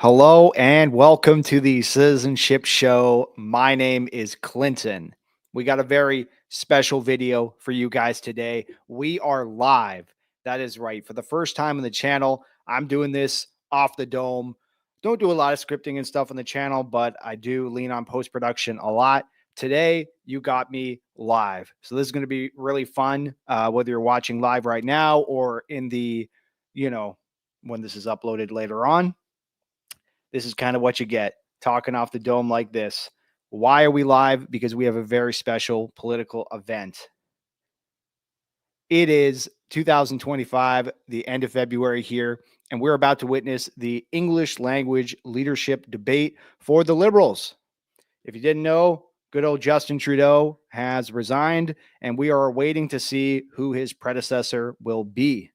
Hello and welcome to the Citizen-Ship show. My name is Clinton. We got a very special video for you guys today. We are live. That is right. For the first time on the channel, I'm doing this off the dome. Don't do a lot of scripting and stuff on the channel, but I do lean on post-production a lot. Today, you got me live. So this is going to be really fun, whether you're watching live right now or in the, you know, when this is uploaded later on. This is kind of what you get talking off the dome like this. Why are we live? Because we have a very special political event. It is 2025, the end of February here, and we're about to witness the English language leadership debate for the Liberals. If you didn't know, good old Justin Trudeau has resigned, and we are waiting to see who his predecessor will be.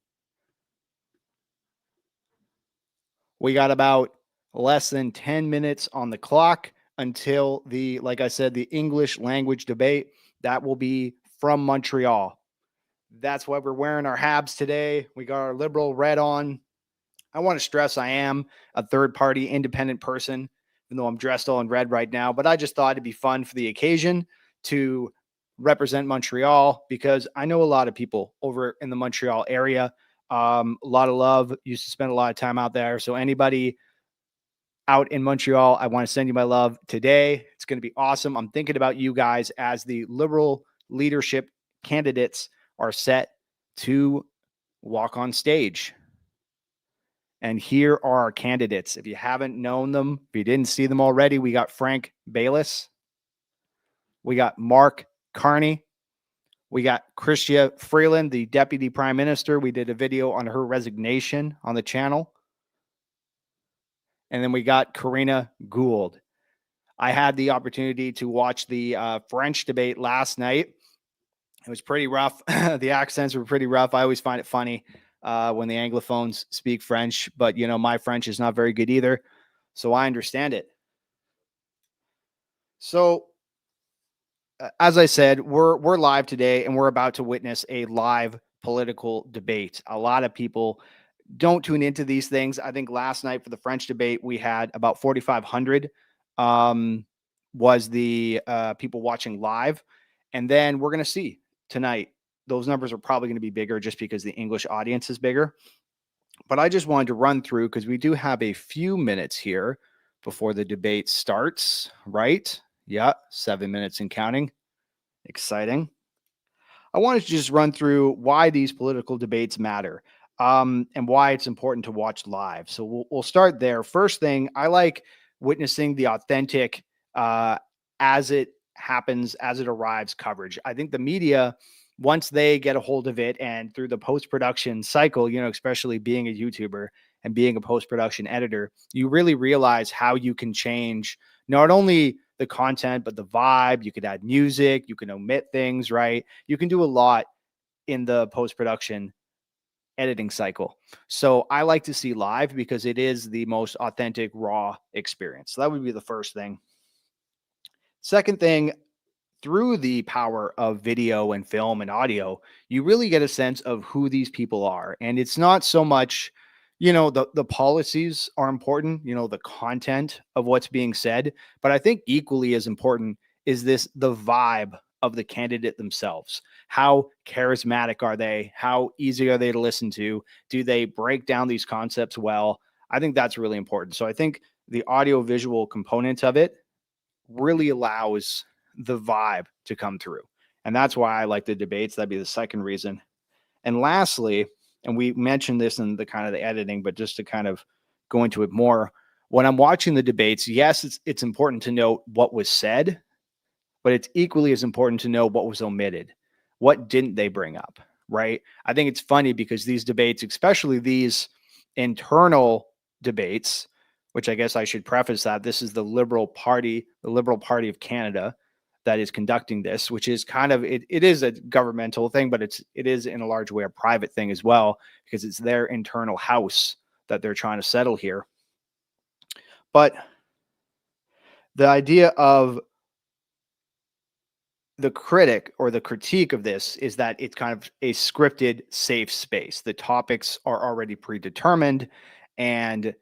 We got about less than 10 minutes on the clock until like I said, the English language debate. That will be from Montreal. That's why we're wearing our Habs today. We got our Liberal red on. I want to stress I am a third party independent person, even though I'm dressed all in red right now. But I just thought it'd be fun for the occasion to represent Montreal because I know a lot of people over in the Montreal area. A lot of love. Used to spend a lot of time out there. So anybody out in Montreal, I want to send you my love today. It's going to be awesome. I'm thinking about you guys as the Liberal leadership candidates are set to walk on stage. And here are our candidates. If you haven't known them, if you didn't see them already, we got Frank Bayless. We got Mark Carney. We got Chrystia Freeland, the Deputy Prime Minister. We did a video on her resignation on the channel. And then we got Karina Gould. I had the opportunity to watch the French debate last night. It was pretty rough. The accents were pretty rough. I always find it funny when the Anglophones speak French, but you know, my French is not very good either. So I understand it. So as I said, we're live today and we're about to witness a live political debate. A lot of people don't tune into these things. I think last night for the French debate, we had about 4,500 was the people watching live. And then we're going to see tonight. Those numbers are probably going to be bigger just because the English audience is bigger. But I just wanted to run through because we do have a few minutes here before the debate starts, right? Yeah, 7 minutes and counting. Exciting. I wanted to just run through why these political debates matter and why it's important to watch live. So we'll start there. First thing, I like witnessing the authentic as it happens, as it arrives coverage. I think the media, once they get a hold of it and through the post-production cycle, you know, especially being a YouTuber and being a post-production editor, you really realize how you can change not only the content, but the vibe. You could add music, you can omit things, right? You can do a lot in the post-production editing cycle. So I like to see live because it is the most authentic, raw experience. So that would be the first thing. Second thing, through the power of video and film and audio, you really get a sense of who these people are. And it's not so much, you know, the policies are important, you know, the content of what's being said, but I think equally as important is the vibe of the candidate themselves. How charismatic are they? How easy are they to listen to? Do they break down these concepts well? I think that's really important. So I think the audio visual component of it really allows the vibe to come through. And that's why I like the debates. That'd be the second reason. And lastly, and we mentioned this in the kind of the editing, but just to kind of go into it more, when I'm watching the debates, yes, it's important to note what was said, but it's equally as important to know what was omitted. What didn't they bring up, right? I think it's funny because these debates, especially these internal debates, which I guess I should preface that this is the Liberal Party of Canada that is conducting this, which is kind of it is a governmental thing, but it is in a large way a private thing as well, because it's their internal house that they're trying to settle here. But the idea of the critic or the critique of this is that it's kind of a scripted, safe space. The topics are already predetermined and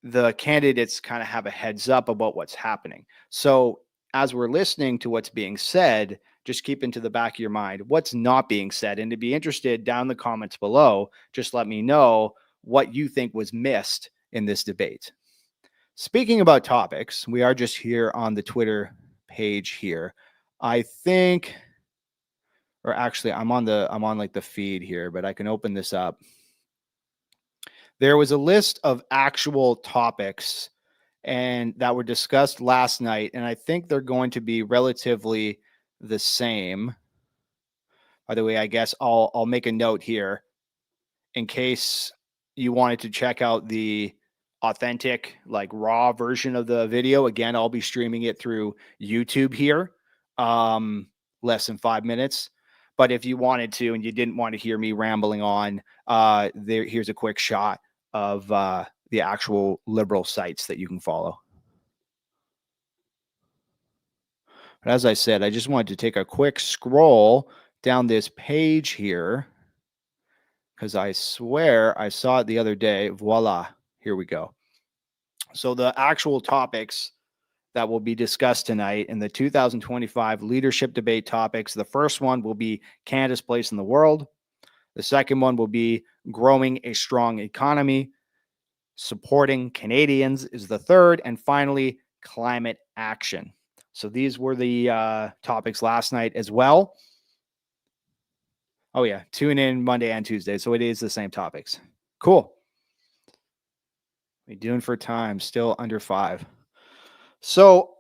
the candidates kind of have a heads up about what's happening. So as we're listening to what's being said, just keep into the back of your mind what's not being said. And to be interested, down in the comments below, just let me know what you think was missed in this debate. Speaking about topics, we are just here on the Twitter page here. I think, or actually I'm on like the feed here, but I can open this up. There was a list of actual topics and that were discussed last night, and I think they're going to be relatively the same. By the way, I guess I'll make a note here in case you wanted to check out the authentic, like raw version of the video. Again, I'll be streaming it through YouTube here, less than 5 minutes. But if you wanted to and you didn't want to hear me rambling on, here's a quick shot of the actual liberal sites that you can follow. But as I said, I just wanted to take a quick scroll down this page here because I swear I saw it the other day. Voila, here we go. So the actual topics that will be discussed tonight in the 2025 leadership debate topics. The first one will be Canada's place in the world. The second one will be growing a strong economy. Supporting Canadians is the third. And finally, climate action. So these were the topics last night as well. Oh, yeah. Tune in Monday and Tuesday. So it is the same topics. Cool. We doing for time, still under 5. So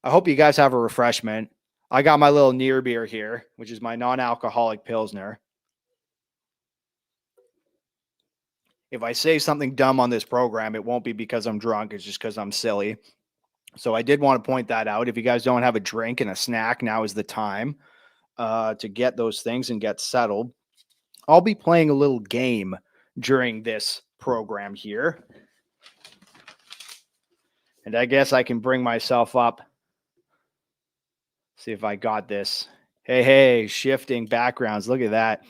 I hope you guys have a refreshment. I got my little near beer here, which is my non-alcoholic Pilsner. If I say something dumb on this program, it won't be because I'm drunk. It's just because I'm silly. So I did want to point that out. If you guys don't have a drink and a snack, now is the time to get those things and get settled. I'll be playing a little game during this program here. And I guess I can bring myself up. See if I got this. Hey, shifting backgrounds. Look at that.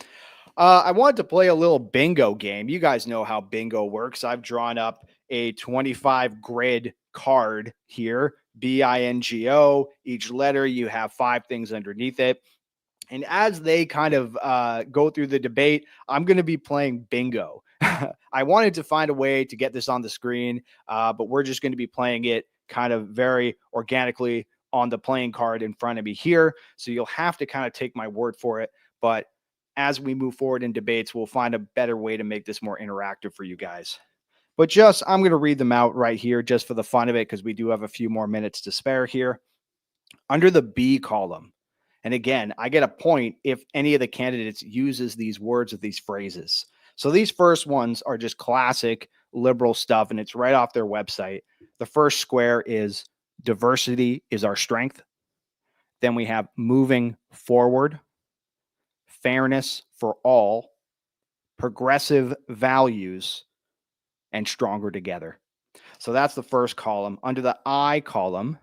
I wanted to play a little bingo game. You guys know how bingo works. I've drawn up a 25 grid card here, BINGO. Each letter, you have 5 things underneath it. And as they kind of go through the debate, I'm going to be playing bingo. I wanted to find a way to get this on the screen, but we're just going to be playing it kind of very organically on the playing card in front of me here. So you'll have to kind of take my word for it. But as we move forward in debates, we'll find a better way to make this more interactive for you guys. But just, I'm going to read them out right here just for the fun of it, because we do have a few more minutes to spare here. Under the B column, and again, I get a point if any of the candidates uses these words or these phrases. So these first ones are just classic liberal stuff, and it's right off their website. The first square is diversity is our strength. Then we have moving forward, fairness for all, progressive values, and stronger together. So that's the first column. Under the I column,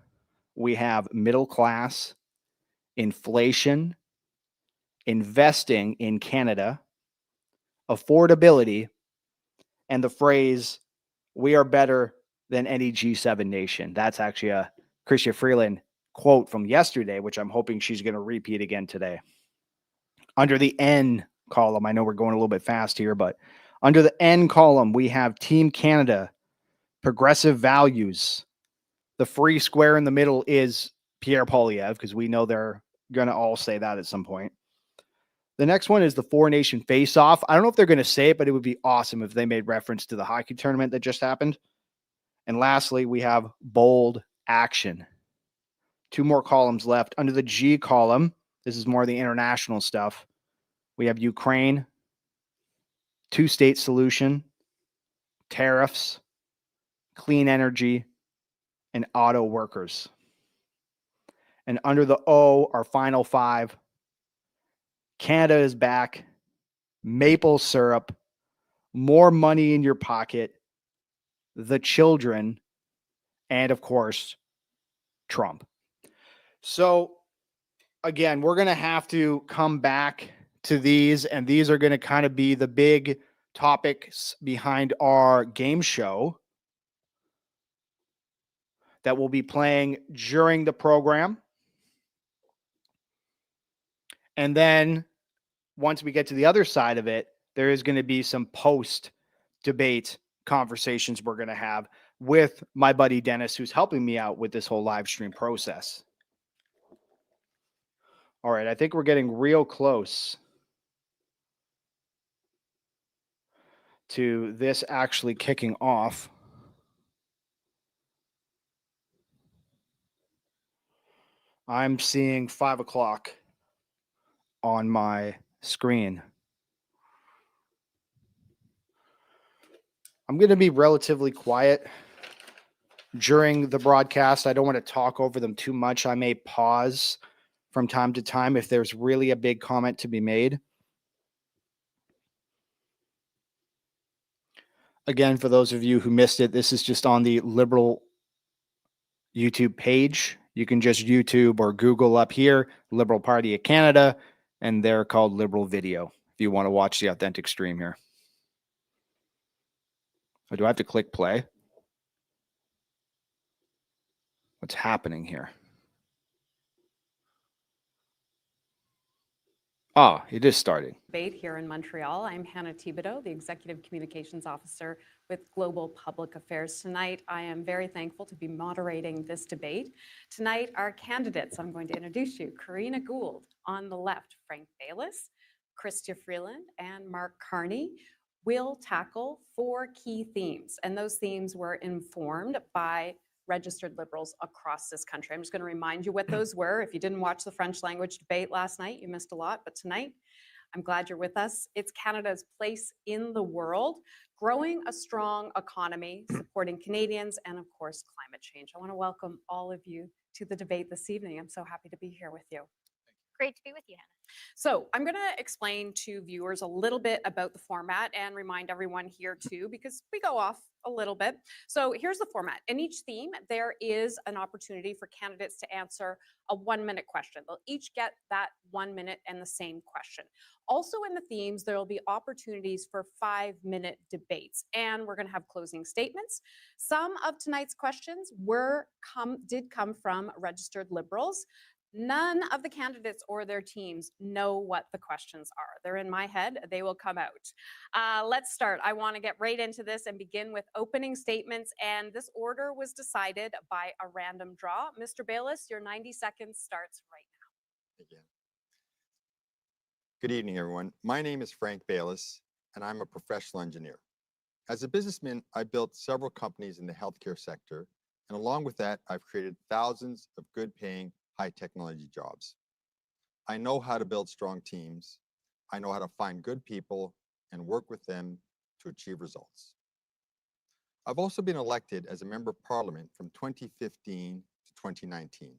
we have middle class, inflation, investing in Canada, affordability, and the phrase, we are better than any G7 nation. That's actually a Chrystia Freeland quote from yesterday, which I'm hoping she's going to repeat again today. Under the N column, I know we're going a little bit fast here, but under the N column, we have Team Canada, progressive values. The free square in the middle is Pierre Poilievre, because we know they're going to all say that at some point. The next one is the 4-nation face-off. I don't know if they're going to say it, but it would be awesome if they made reference to the hockey tournament that just happened. And lastly, we have bold action. 2 more columns left. Under the G column, this is more of the international stuff. We have Ukraine, 2-state solution, tariffs, clean energy, and auto workers. And under the O, our final 5, Canada is back, maple syrup, more money in your pocket, the children, and of course, Trump. So again, we're going to have to come back to these, and these are going to kind of be the big topics behind our game show that will be playing during the program. And then once we get to the other side of it, there is going to be some post debate conversations we're going to have with my buddy Dennis, who's helping me out with this whole live stream process. All right, I think we're getting real close to this actually kicking off. I'm seeing 5 o'clock on my screen. I'm going to be relatively quiet during the broadcast. I don't want to talk over them too much. I may pause from time to time if there's really a big comment to be made. Again, for those of you who missed it, this is just on the Liberal YouTube page. You can just YouTube or Google up here, Liberal Party of Canada, and they're called Liberal Video if you want to watch the authentic stream here. Or do I have to click play? What's happening here? Oh, it is starting. Debate here in Montreal. I'm Hannah Thibodeau, the Executive Communications Officer with Global Public Affairs. Tonight, I am very thankful to be moderating this debate. Tonight, our candidates, I'm going to introduce you. Karina Gould, on the left, Frank Baylis, Chrystia Freeland, and Mark Carney will tackle 4 key themes. And those themes were informed by registered Liberals across this country. I'm just going to remind you what those were. If you didn't watch the French language debate last night, you missed a lot. But tonight, I'm glad you're with us. It's Canada's place in the world, growing a strong economy, supporting Canadians, and of course, climate change. I want to welcome all of you to the debate this evening. I'm so happy to be here with you. Great to be with you, Hannah. So I'm going to explain to viewers a little bit about the format and remind everyone here too, because we go off a little bit. So here's the format. In each theme, there is an opportunity for candidates to answer a 1-minute question. They'll each get that 1 minute and the same question. Also in the themes, there will be opportunities for 5-minute debates, and we're going to have closing statements. Some of tonight's questions did come from registered Liberals. None of the candidates or their teams know what the questions are. They're in my head. They will come out. Let's start. I want to get right into this and begin with opening statements. And this order was decided by a random draw. Mr. Baylis, your 90 seconds starts right now. Again. Good evening, everyone. My name is Frank Baylis, and I'm a professional engineer. As a businessman, I built several companies in the healthcare sector. And along with that, I've created thousands of good-paying high technology jobs. I know how to build strong teams. I know how to find good people and work with them to achieve results. I've also been elected as a member of parliament from 2015 to 2019.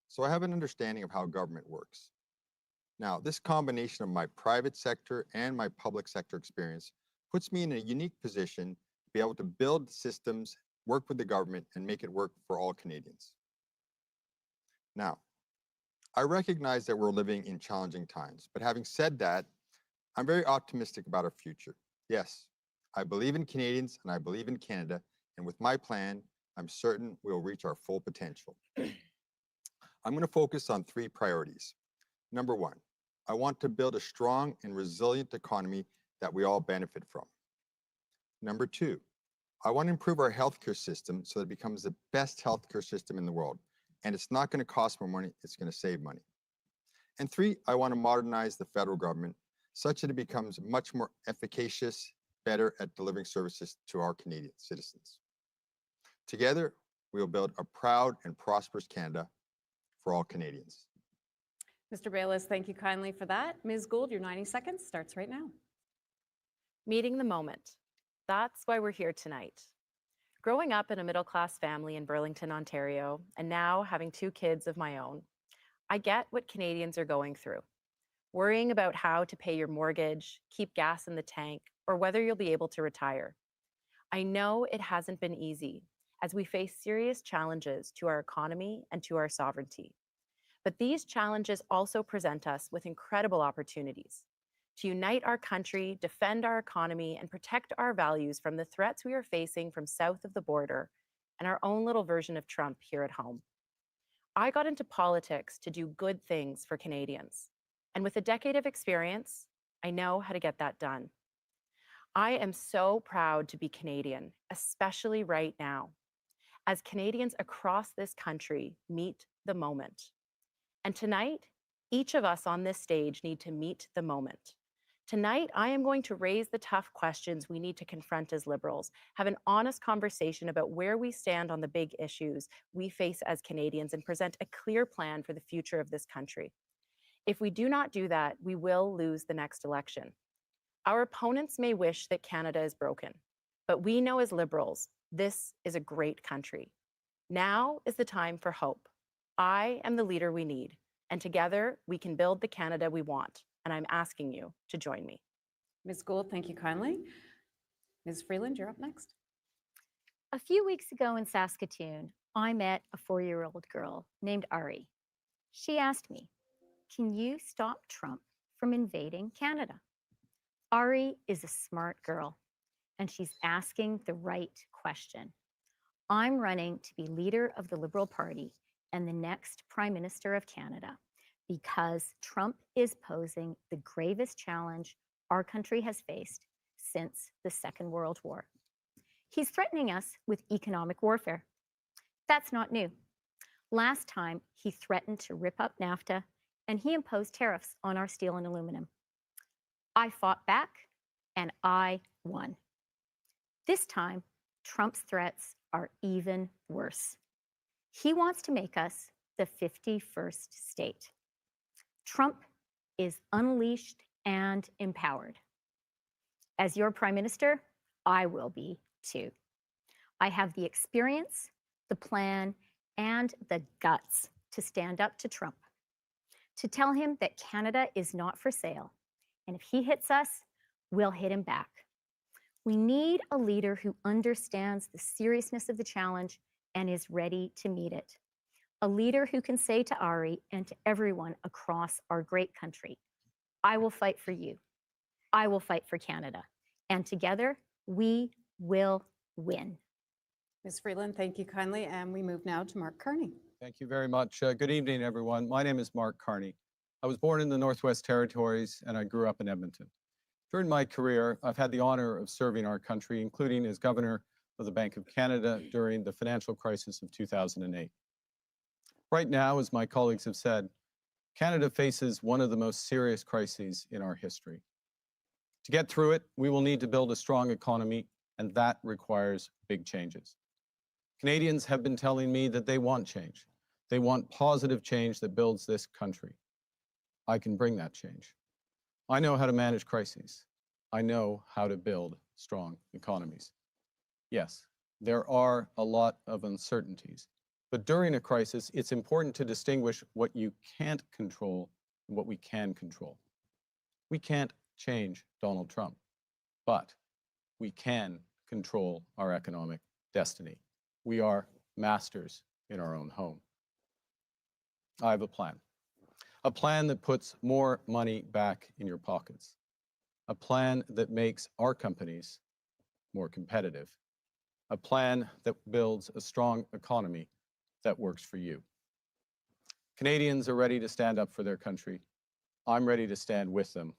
So I have an understanding of how government works. Now, this combination of my private sector and my public sector experience puts me in a unique position to be able to build systems, work with the government, and make it work for all Canadians. Now, I recognize that we're living in challenging times, but having said that, I'm very optimistic about our future. Yes, I believe in Canadians and I believe in Canada, and with my plan, I'm certain we'll reach our full potential. I'm going to focus on 3 priorities. Number 1, I want to build a strong and resilient economy that we all benefit from. Number 2, I want to improve our healthcare system so that it becomes the best healthcare system in the world. And it's not going to cost more money, it's going to save money. And 3, I want to modernize the federal government such that it becomes much more efficacious, better at delivering services to our Canadian citizens. Together, we will build a proud and prosperous Canada for all Canadians. Mr. Baylis, thank you kindly for that. Ms. Gould, your 90 seconds starts right now. Meeting the moment. That's why we're here tonight. Growing up in a middle-class family in Burlington, Ontario, and now having 2 kids of my own, I get what Canadians are going through. Worrying about how to pay your mortgage, keep gas in the tank, or whether you'll be able to retire. I know it hasn't been easy as we face serious challenges to our economy and to our sovereignty. But these challenges also present us with incredible opportunities. to unite our country, defend our economy, and protect our values from the threats we are facing from south of the border and our own little version of Trump here at home. I got into politics to do good things for Canadians. And with a decade of experience, I know how to get that done. I am so proud to be Canadian, especially right now, as Canadians across this country meet the moment. And tonight, each of us on this stage need to meet the moment. Tonight, I am going to raise the tough questions we need to confront as Liberals, have an honest conversation about where we stand on the big issues we face as Canadians, and present a clear plan for the future of this country. If we do not do that, we will lose the next election. Our opponents may wish that Canada is broken, but we know as Liberals, this is a great country. Now is the time for hope. I am the leader we need, and together we can build the Canada we want. And I'm asking you to join me. Ms. Gould, thank you kindly. Ms. Freeland, you're up next. A few weeks ago in Saskatoon, I met a 4-year-old girl named Ari. She asked me, "Can you stop Trump from invading Canada?" Ari is a smart girl, and she's asking the right question. I'm running to be leader of the Liberal Party and the next Prime Minister of Canada because Trump is posing the gravest challenge our country has faced since the Second World War. He's threatening us with economic warfare. That's not new. Last time, he threatened to rip up NAFTA, and he imposed tariffs on our steel and aluminum. I fought back, and I won. This time, Trump's threats are even worse. He wants to make us the 51st state. Trump is unleashed and empowered. As your Prime Minister, I will be too. I have the experience, the plan, and the guts to stand up to Trump, to tell him that Canada is not for sale, and if he hits us, we'll hit him back. We need a leader who understands the seriousness of the challenge and is ready to meet it. A leader who can say to Ari and to everyone across our great country, "I will fight for you. I will fight for Canada. And together, we will win." Ms. Freeland, thank you kindly. And we move now to Mark Carney. Thank you very much. Good evening, everyone. My name is Mark Carney. I was born in the Northwest Territories, and I grew up in Edmonton. During my career, I've had the honor of serving our country, including as governor of the Bank of Canada during the financial crisis of 2008. Right now, as my colleagues have said, Canada faces one of the most serious crises in our history. To get through it, we will need to build a strong economy, and that requires big changes. Canadians have been telling me that they want change. They want positive change that builds this country. I can bring that change. I know how to manage crises. I know how to build strong economies. Yes, there are a lot of uncertainties, but during a crisis, it's important to distinguish what you can't control and what we can control. We can't change Donald Trump, but we can control our economic destiny. We are masters in our own home. I have a plan that puts more money back in your pockets, a plan that makes our companies more competitive, a plan that builds a strong economy that works for you. Canadians are ready to stand up for their country. I'm ready to stand with them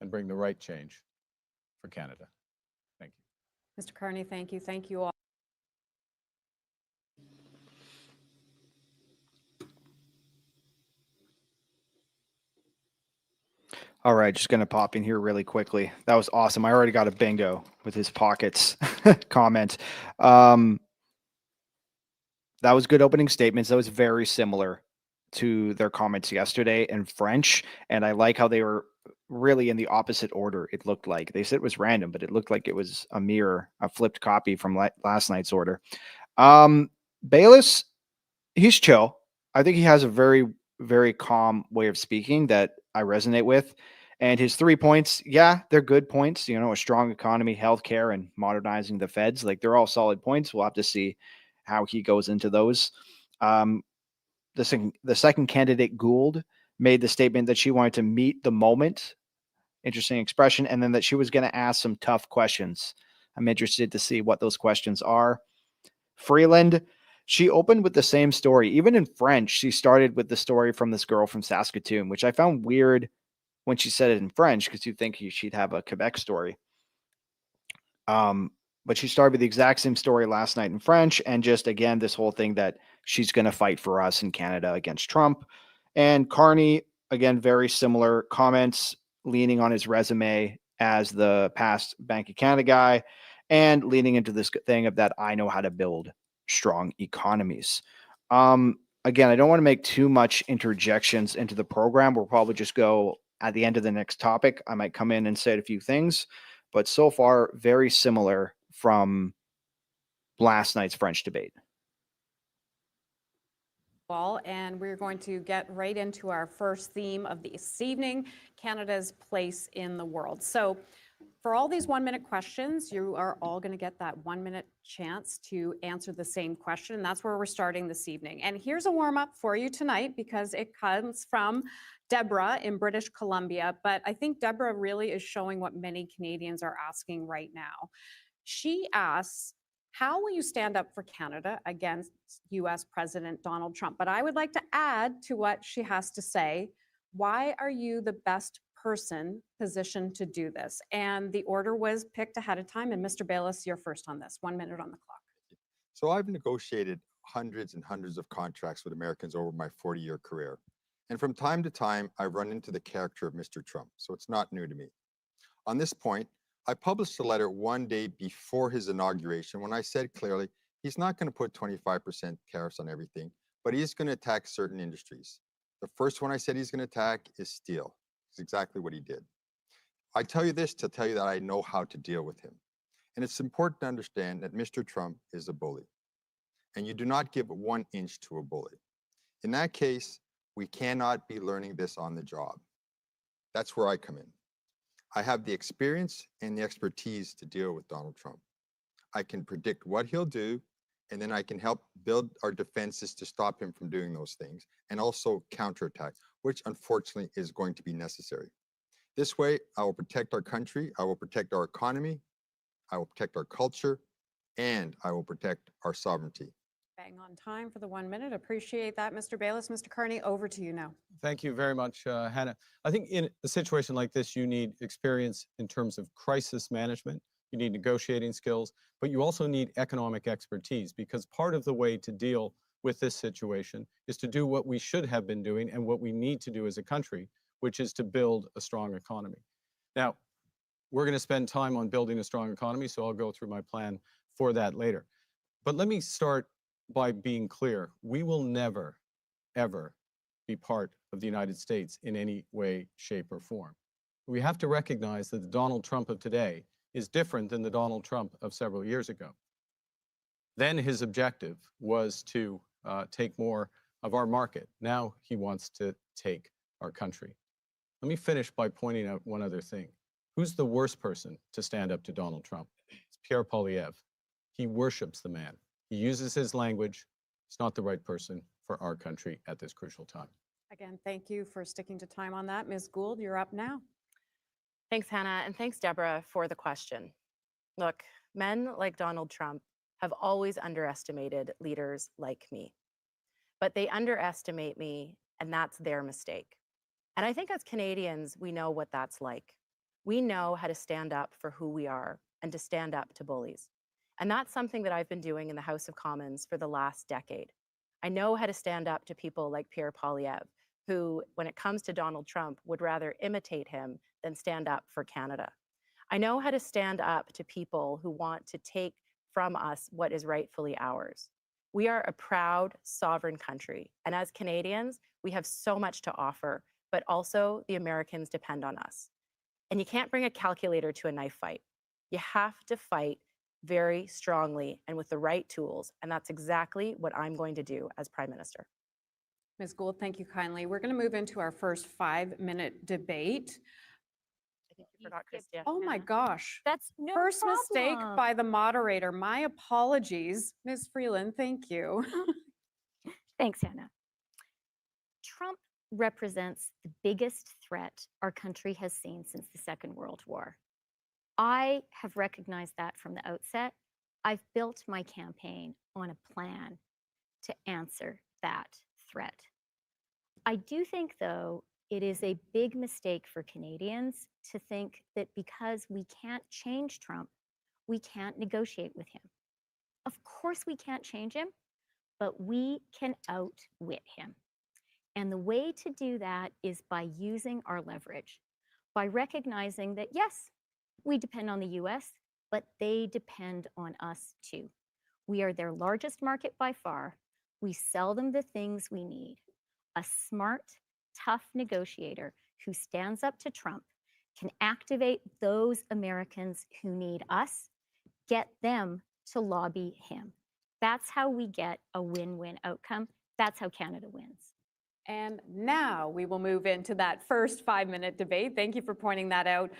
and bring the right change for Canada. Thank you. Mr. Carney, thank you. Thank you all. All right, just going to pop in here really quickly. That was awesome. I already got a bingo with his pockets comment. That was good opening statements. That was very similar to their comments yesterday in French. And I like how they were really in the opposite order. It looked like they said it was random, but it looked like it was a mirror, a flipped copy from last night's order. Bayless, he's chill. I think he has a very, very calm way of speaking that I resonate with. And his 3 points, yeah, they're good points. You know, a strong economy, healthcare, and modernizing the feds. Like, they're all solid points. We'll have to see how he goes into those. The second candidate, Gould, made the statement that she wanted to meet the moment interesting expression. And then that she was going to ask some tough questions. I'm interested to see what those questions are. Freeland, she opened with the same story. Even in French, she started with the story from this girl from Saskatoon, which I found weird when she said it in French, because you'd think she'd have a Quebec story. But she started with the exact same story last night in French. And just, again, this whole thing that she's going to fight for us in Canada against Trump. And Carney, again, very similar comments, leaning on his resume as the past Bank of Canada guy and leaning into this thing of that I know how to build strong economies. Again, I don't want to make too much interjections into the program. We'll probably just go at the end of the next topic. I might come in and say a few things, but so far, very similar from last night's French debate. And we're going to get right into our first theme of this evening, Canada's place in the world. So for all these 1-minute questions, you are all going to get that 1-minute chance to answer the same question. And that's where we're starting this evening. And here's a warm up for you tonight, because it comes from Deborah in British Columbia. But I think Deborah really is showing what many Canadians are asking right now. She asks, how will you stand up for Canada against US President Donald Trump? But I would like to add to what she has to say, why are you the best person positioned to do this? And the order was picked ahead of time. And Mr. Bayless, you're first on this. 1 minute on the clock. So I've negotiated hundreds and hundreds of contracts with Americans over my 40-year career. And from time to time, I run into the character of Mr. Trump. So it's not new to me. On this point, I published a letter one day before his inauguration when I said clearly, he's not going to put 25% tariffs on everything, but he's going to attack certain industries. The first one I said he's going to attack is steel. It's exactly what he did. I tell you this to tell you that I know how to deal with him. And it's important to understand that Mr. Trump is a bully. And you do not give 1 inch to a bully. In that case, we cannot be learning this on the job. That's where I come in. I have the experience and the expertise to deal with Donald Trump. I can predict what he'll do, and then I can help build our defenses to stop him from doing those things, and also counterattack, which unfortunately is going to be necessary. This way, I will protect our country, I will protect our economy, I will protect our culture, and I will protect our sovereignty. Bang on time for the 1 minute. Appreciate that, Mr. Bayless. Mr. Carney, over to you now. Thank you very much, Hannah. I think in a situation like this, you need experience in terms of crisis management. You need negotiating skills, but you also need economic expertise, because part of the way to deal with this situation is to do what we should have been doing and what we need to do as a country, which is to build a strong economy. Now, we're going to spend time on building a strong economy, so I'll go through my plan for that later. But let me start by being clear. We will never, ever be part of the United States in any way, shape, or form. We have to recognize that the Donald Trump of today is different than the Donald Trump of several years ago. Then his objective was to take more of our market. Now he wants to take our country. Let me finish by pointing out one other thing. Who's the worst person to stand up to Donald Trump? It's Pierre Poilievre. He worships the man. He uses his language. He's not the right person for our country at this crucial time. Again, thank you for sticking to time on that. Ms. Gould, you're up now. Thanks, Hannah, and thanks, Deborah, for the question. Look, men like Donald Trump have always underestimated leaders like me. But they underestimate me, and that's their mistake. And I think as Canadians, we know what that's like. We know how to stand up for who we are and to stand up to bullies. And that's something that I've been doing in the House of Commons for the last decade. I know how to stand up to people like Pierre Poilievre, who, when it comes to Donald Trump, would rather imitate him than stand up for Canada. I know how to stand up to people who want to take from us what is rightfully ours. We are a proud, sovereign country. And as Canadians, we have so much to offer, but also the Americans depend on us. And you can't bring a calculator to a knife fight. You have to fight very strongly and with the right tools. And that's exactly what I'm going to do as Prime Minister. Ms. Gould, thank you kindly. We're going to move into our first 5-minute debate. I think you forgot Christian. Oh my gosh. That's no First mistake problem. by the moderator. My apologies. Ms. Freeland, thank you. Thanks, Hannah. Trump represents the biggest threat our country has seen since the Second World War. I have recognized that from the outset. I've built my campaign on a plan to answer that threat. I do think, though, it is a big mistake for Canadians to think that because we can't change Trump, we can't negotiate with him. Of course, we can't change him, but we can outwit him. And the way to do that is by using our leverage, by recognizing that, yes, we depend on the US, but they depend on us too. We are their largest market by far. We sell them the things we need. A smart, tough negotiator who stands up to Trump can activate those Americans who need us, get them to lobby him. That's how we get a win-win outcome. That's how Canada wins. And now we will move into that first 5-minute debate. Thank you for pointing that out.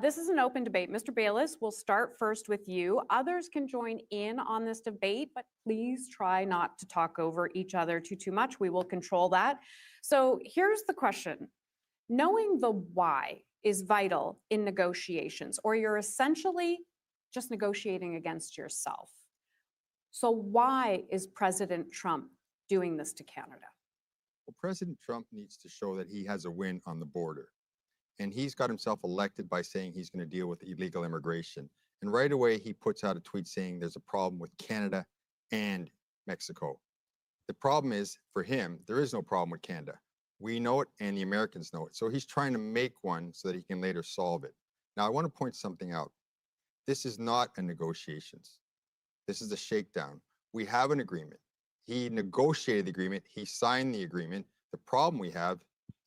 This is an open debate. Mr. Bayless, we'll start first with you. Others can join in on this debate, but please try not to talk over each other too much. We will control that. So here's the question. Knowing the why is vital in negotiations, or you're essentially just negotiating against yourself. So why is President Trump doing this to Canada? Well, President Trump needs to show that he has a win on the border. And he's got himself elected by saying he's going to deal with illegal immigration. And right away, he puts out a tweet saying there's a problem with Canada and Mexico. The problem is, for him, there is no problem with Canada. We know it, and the Americans know it. So he's trying to make one so that he can later solve it. Now, I want to point something out. This is not a negotiations. This is a shakedown. We have an agreement. He negotiated the agreement. He signed the agreement. The problem we have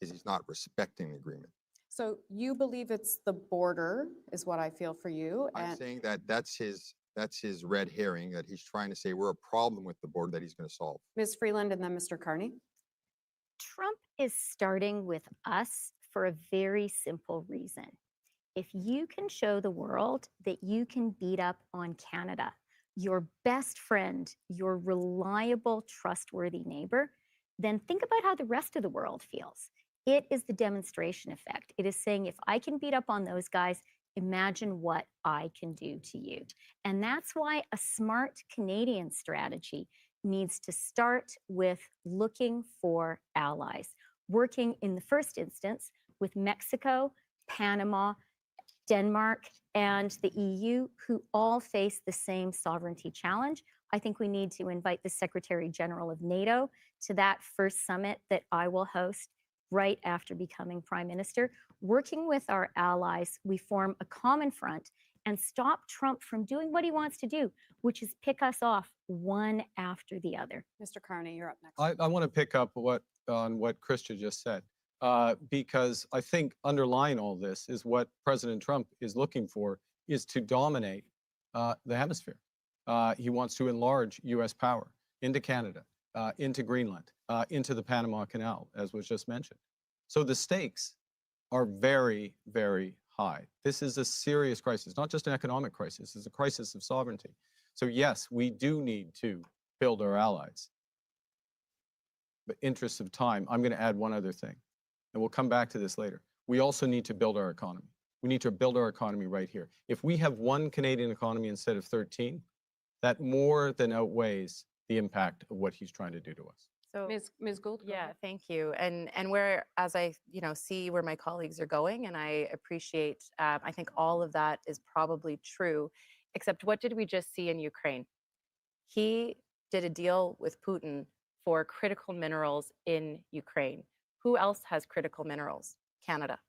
is he's not respecting the agreement. So you believe it's the border is what I feel for you. I'm saying that that's his red herring, that he's trying to say we're a problem with the border that he's going to solve. Ms. Freeland and then Mr. Carney. Trump is starting with us for a very simple reason. If you can show the world that you can beat up on Canada, your best friend, your reliable, trustworthy neighbor, then think about how the rest of the world feels. It is the demonstration effect. It is saying, if I can beat up on those guys, imagine what I can do to you. And that's why a smart Canadian strategy needs to start with looking for allies, working in the first instance with Mexico, Panama, Denmark, and the EU, who all face the same sovereignty challenge. I think we need to invite the Secretary General of NATO to that first summit that I will host right after becoming Prime Minister. Working with our allies, we form a common front and stop Trump from doing what he wants to do, which is pick us off one after the other. Mr. Carney, you're up next. I want to pick up on what Christia just said, because I think underlying all this is what President Trump is looking for is to dominate the hemisphere. He wants to enlarge U.S. power into Canada, into Greenland, into the Panama Canal, as was just mentioned. So the stakes are very, very high. This is a serious crisis, not just an economic crisis, it's a crisis of sovereignty. So yes, we do need to build our allies. But interest of time, I'm going to add one other thing, and we'll come back to this later. We also need to build our economy. We need to build our economy right here. If we have one Canadian economy instead of 13, that more than outweighs the impact of what he's trying to do to us. So, Ms. Gould. go yeah, ahead. thank you. And where, as I see where my colleagues are going, and I appreciate, I think all of that is probably true, except what did we just see in Ukraine? He did a deal with Putin for critical minerals in Ukraine. Who else has critical minerals? Canada.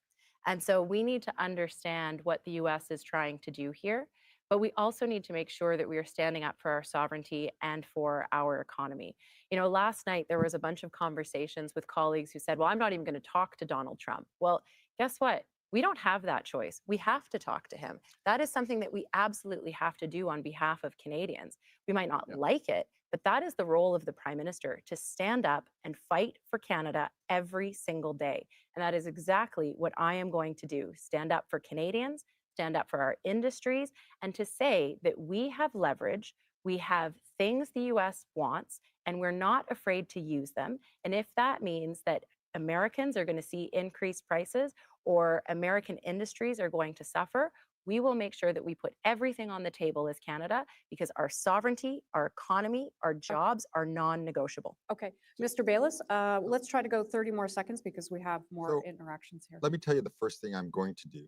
And so we need to understand what the US is trying to do here, but we also need to make sure that we are standing up for our sovereignty and for our economy. You know, last night there was a bunch of conversations with colleagues who said, well, I'm not even going to talk to Donald Trump. Well, guess what? We don't have that choice. We have to talk to him. That is something that we absolutely have to do on behalf of Canadians. We might not like it, but that is the role of the Prime Minister, to stand up and fight for Canada every single day. And that is exactly what I am going to do. Stand up for Canadians, stand up for our industries, and to say that we have leverage, we have things the US wants, and we're not afraid to use them. And if that means that Americans are going to see increased prices or American industries are going to suffer, we will make sure that we put everything on the table as Canada because our sovereignty, our economy, our jobs are non-negotiable. Okay, Mr. Bayless, let's try to go 30 more seconds because we have more So, interactions here. Let me tell you the first thing I'm going to do.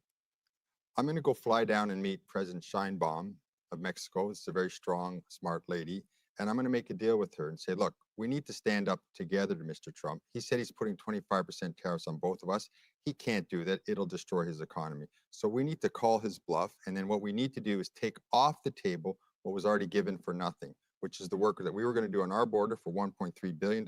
I'm going to go fly down and meet President Sheinbaum of Mexico. It's a very strong, smart lady. And I'm going to make a deal with her and say, look, we need to stand up together to Mr. Trump. He said he's putting 25% tariffs on both of us. He can't do that. It'll destroy his economy. So we need to call his bluff. And then what we need to do is take off the table what was already given for nothing, which is the work that we were going to do on our border for $1.3 billion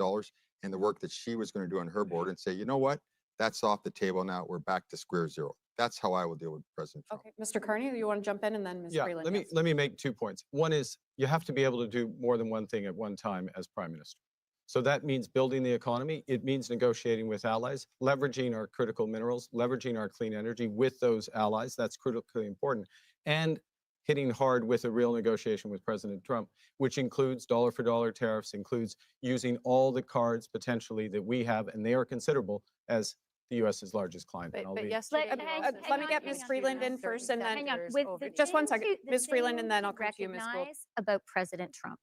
and the work that she was going to do on her border and say, you know what? That's off the table now. We're back to square zero. That's how I will deal with President Trump. Okay, Mr. Carney, you want to jump in and then Ms. Yeah, Freeland? yes. let me make 2 points. One is you have to be able to do more than one thing at one time as Prime Minister. So that means building the economy. It means negotiating with allies, leveraging our critical minerals, leveraging our clean energy with those allies. That's critically important. And hitting hard with a real negotiation with President Trump, which includes dollar for dollar tariffs, includes using all the cards potentially that we have, and they are considerable as the U.S.'s largest client. And I'll But leave- yesterday, Let- you hang- also let me hang get on, Ms. hang on, Freeland hang in on. first and then- Hang on. sectors With over the the Just one thing second. to- the Ms. Freeland, thing and then to I'll come to you, Ms. Gould. recognize about President Trump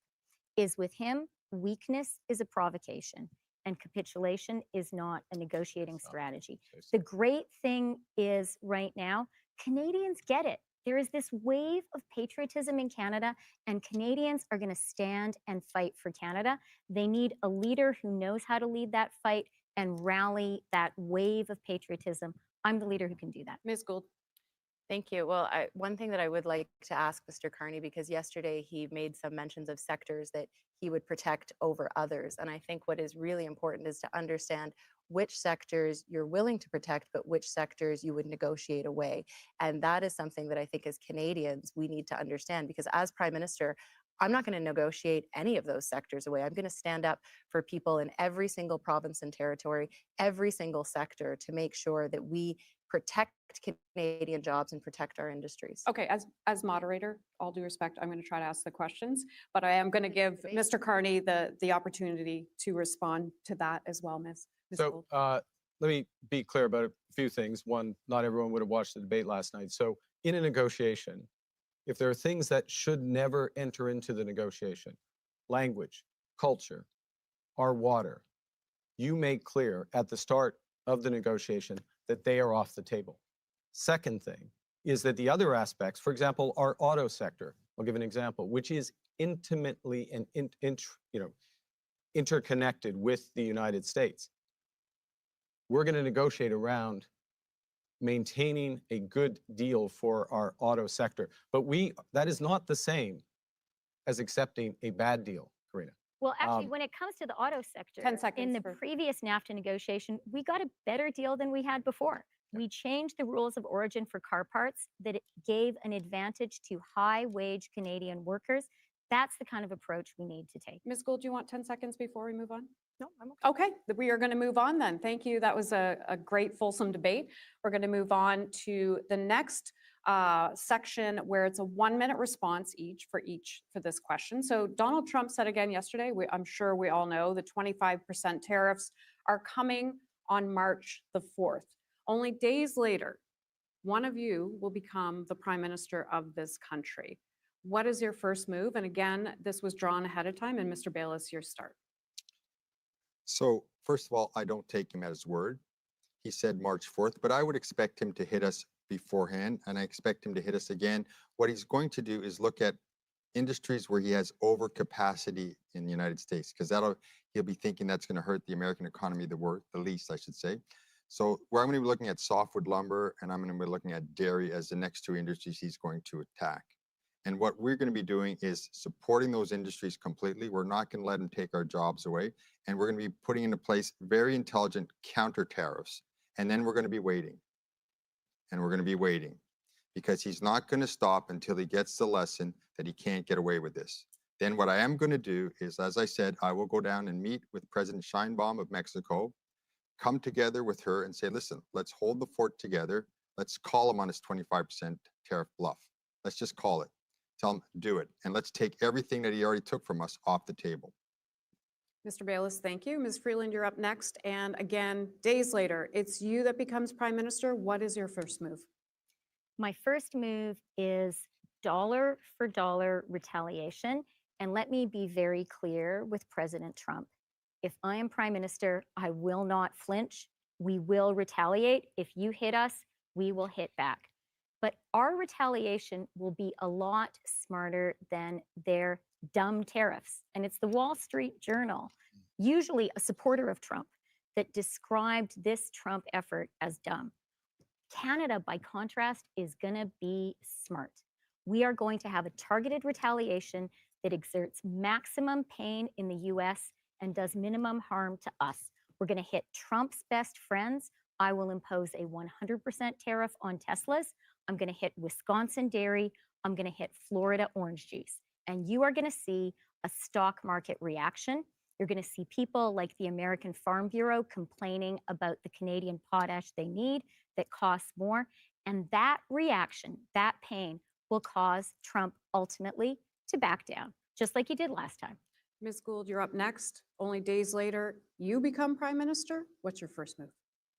is with him, weakness is a provocation and capitulation is not a negotiating strategy. The great thing is right now, Canadians get it. There is this wave of patriotism in Canada, and Canadians are going to stand and fight for Canada. They need a leader who knows how to lead that fight and rally that wave of patriotism. I'm the leader who can do that. Ms. Gould. Thank you. Well, one thing that I would like to ask Mr. Carney, because yesterday he made some mentions of sectors that he would protect over others. And I think what is really important is to understand which sectors you're willing to protect, but which sectors you would negotiate away. And that is something that I think as Canadians, we need to understand, because as Prime Minister, I'm not going to negotiate any of those sectors away. I'm going to stand up for people in every single province and territory, every single sector, to make sure that we protect Canadian jobs and protect our industries. Okay, as moderator, all due respect, I'm going to try to ask the questions, but I am going to give Debate. Mr. Carney the opportunity to respond to that as well, Ms. So Gould. let me be clear about a few things. One, not everyone would have watched the debate last night. So in a negotiation, if there are things that should never enter into the negotiation, language, culture, our water, you make clear at the start of the negotiation that they are off the table. Second thing is that the other aspects, for example, our auto sector, I'll give an example, which is intimately and interconnected with the United States. We're going to negotiate around maintaining a good deal for our auto sector. But that is not the same as accepting a bad deal, Karina. Well, actually, Um, when it comes to the auto sector, 10 seconds in the for- previous NAFTA negotiation, we got a better deal than we had before. We changed the rules of origin for car parts that it gave an advantage to high-wage Canadian workers. That's the kind of approach we need to take. Ms. Gould, do you want 10 seconds before we move on? No, I'm okay. Okay, we are going to move on then. Thank you. That was a great fulsome debate. We're going to move on to the next section where it's a 1-minute response for this question. So Donald Trump said again yesterday, I'm sure we all know the 25% tariffs are coming on March the 4th. Only days later, one of you will become the Prime Minister of this country. What is your first move? And again, this was drawn ahead of time, and Mr. Bayless, your start. So first of all, I don't take him at his word. He said March 4th, but I would expect him to hit us beforehand, and I expect him to hit us again. What he's going to do is look at industries where he has overcapacity in the United States, because he'll be thinking that's going to hurt the American economy the least, I should say. So where I'm going to be looking at softwood lumber, and I'm going to be looking at dairy as the next two industries he's going to attack. And what we're going to be doing is supporting those industries completely. We're not going to let them take our jobs away. And we're going to be putting into place very intelligent counter tariffs. And then we're going to be waiting. And we're going to be waiting because he's not going to stop until he gets the lesson that he can't get away with this. Then what I am going to do is, as I said, I will go down and meet with President Sheinbaum of Mexico, come together with her and say, listen, let's hold the fort together. Let's call him on his 25% tariff bluff. Let's just call it. Tell him, do it. And let's take everything that he already took from us off the table. Mr. Bayless, thank you. Ms. Freeland, you're up next. And again, days later, it's you that becomes prime minister. What is your first move? My first move is dollar for dollar retaliation. And let me be very clear with President Trump. If I am prime minister, I will not flinch. We will retaliate. If you hit us, we will hit back. But our retaliation will be a lot smarter than their dumb tariffs. And it's the Wall Street Journal, usually a supporter of Trump, that described this Trump effort as dumb. Canada, by contrast, is going to be smart. We are going to have a targeted retaliation that exerts maximum pain in the US and does minimum harm to us. We're going to hit Trump's best friends. I will impose a 100% tariff on Teslas. I'm going to hit Wisconsin dairy. I'm going to hit Florida orange juice. And you are going to see a stock market reaction. You're going to see people like the American Farm Bureau complaining about the Canadian potash they need that costs more. And that reaction, that pain, will cause Trump ultimately to back down, just like he did last time. Ms. Gould, you're up next. Only days later, you become prime minister. What's your first move?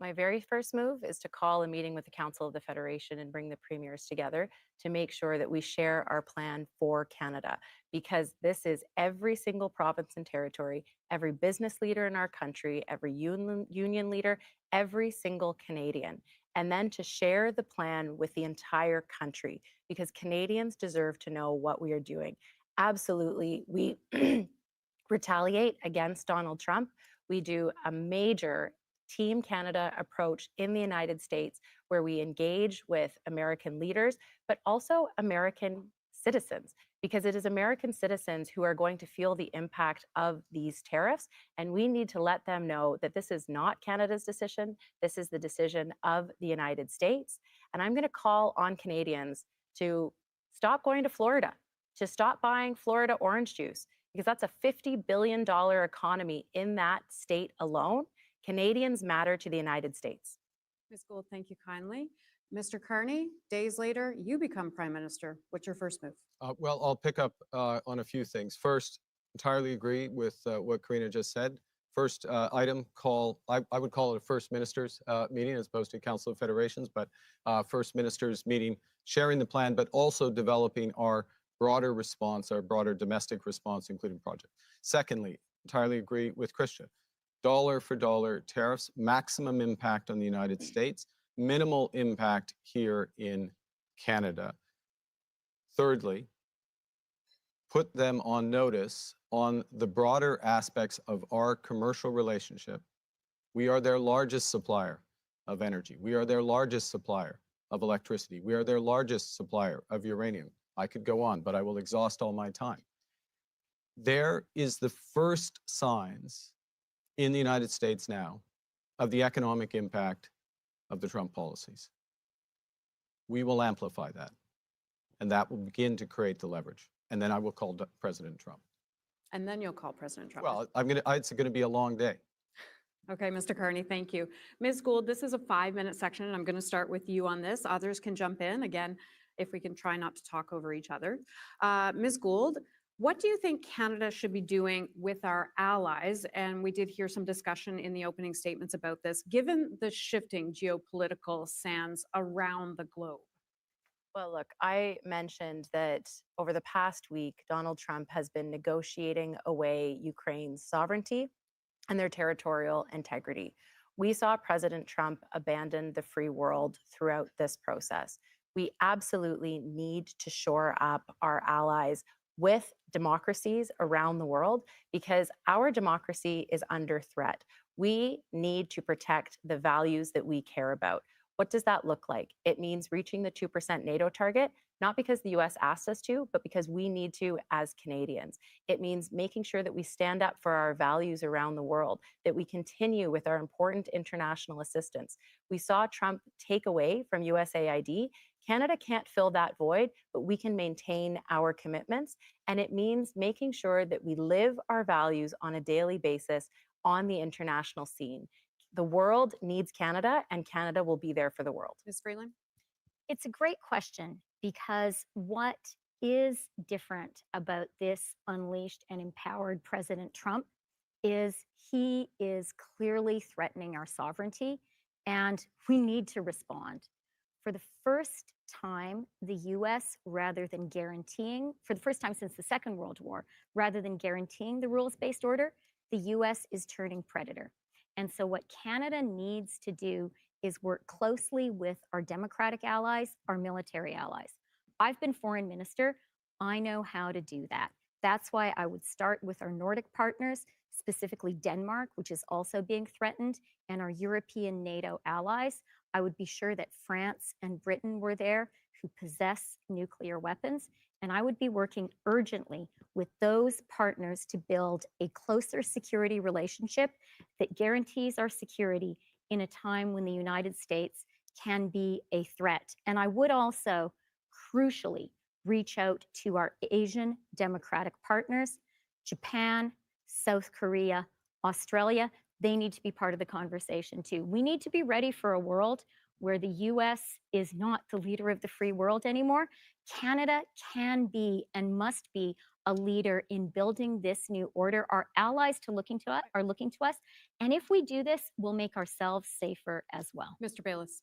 My very first move is to call a meeting with the Council of the Federation and bring the premiers together to make sure that we share our plan for Canada, because this is every single province and territory, every business leader in our country, every union leader, every single Canadian. And then to share the plan with the entire country, because Canadians deserve to know what we are doing. Absolutely, we retaliate against Donald Trump. We do a major Team Canada approach in the United States where we engage with American leaders, but also American citizens, because it is American citizens who are going to feel the impact of these tariffs. And we need to let them know that this is not Canada's decision. This is the decision of the United States. And I'm going to call on Canadians to stop going to Florida, to stop buying Florida orange juice, because that's a $50 billion economy in that state alone. Canadians matter to the United States. Ms. Gould, thank you kindly. Mr. Carney, days later, you become prime minister. What's your first move? Well, I'll pick up on a few things. First, entirely agree with what Karina just said. First item, I would call it a First Ministers meeting as opposed to Council of Federations, but First Ministers meeting, sharing the plan, but also developing our broader response, our broader domestic response, including project. Secondly, entirely agree with Christian. Dollar for dollar tariffs, maximum impact on the United States, minimal impact here in Canada. Thirdly, put them on notice on the broader aspects of our commercial relationship. We are their largest supplier of energy. We are their largest supplier of electricity. We are their largest supplier of uranium. I could go on, but I will exhaust all my time. There is the first signs in the United States now of the economic impact of the Trump policies. We will amplify that, and that will begin to create the leverage. And then I will call President Trump. And then you'll call President Trump. Well, it's going to be a long day. Okay, Mr. Carney, thank you. Ms. Gould, this is a 5-minute section, and I'm going to start with you on this. Others can jump in, again, if we can try not to talk over each other. Ms. Gould, what do you think Canada should be doing with our allies? And we did hear some discussion in the opening statements about this, given the shifting geopolitical sands around the globe. Well, look, I mentioned that over the past week, Donald Trump has been negotiating away Ukraine's sovereignty and their territorial integrity. We saw President Trump abandon the free world throughout this process. We absolutely need to shore up our allies with democracies around the world, because our democracy is under threat. We need to protect the values that we care about. What does that look like? It means reaching the 2% NATO target, not because the US asked us to, but because we need to as Canadians. It means making sure that we stand up for our values around the world, that we continue with our important international assistance. We saw Trump take away from USAID. Canada can't fill that void, but we can maintain our commitments. And it means making sure that we live our values on a daily basis on the international scene. The world needs Canada, and Canada will be there for the world. Ms. Freeland? It's a great question, because what is different about this unleashed and empowered President Trump is he is clearly threatening our sovereignty, and we need to respond. For the first time, the US, rather than guaranteeing, for the first time since the Second World War, rather than guaranteeing the rules-based order, the US is turning predator. And so what Canada needs to do is work closely with our democratic allies, our military allies. I've been foreign minister. I know how to do that. That's why I would start with our Nordic partners, specifically Denmark, which is also being threatened, and our European NATO allies. I would be sure that France and Britain were there, who possess nuclear weapons. And I would be working urgently with those partners to build a closer security relationship that guarantees our security in a time when the United States can be a threat. And I would also, crucially, reach out to our Asian democratic partners, Japan, South Korea, Australia. They need to be part of the conversation too. We need to be ready for a world where the US is not the leader of the free world anymore. Canada can be and must be a leader in building this new order. Our allies are looking to us. And if we do this, we'll make ourselves safer as well. Mr. Bayless.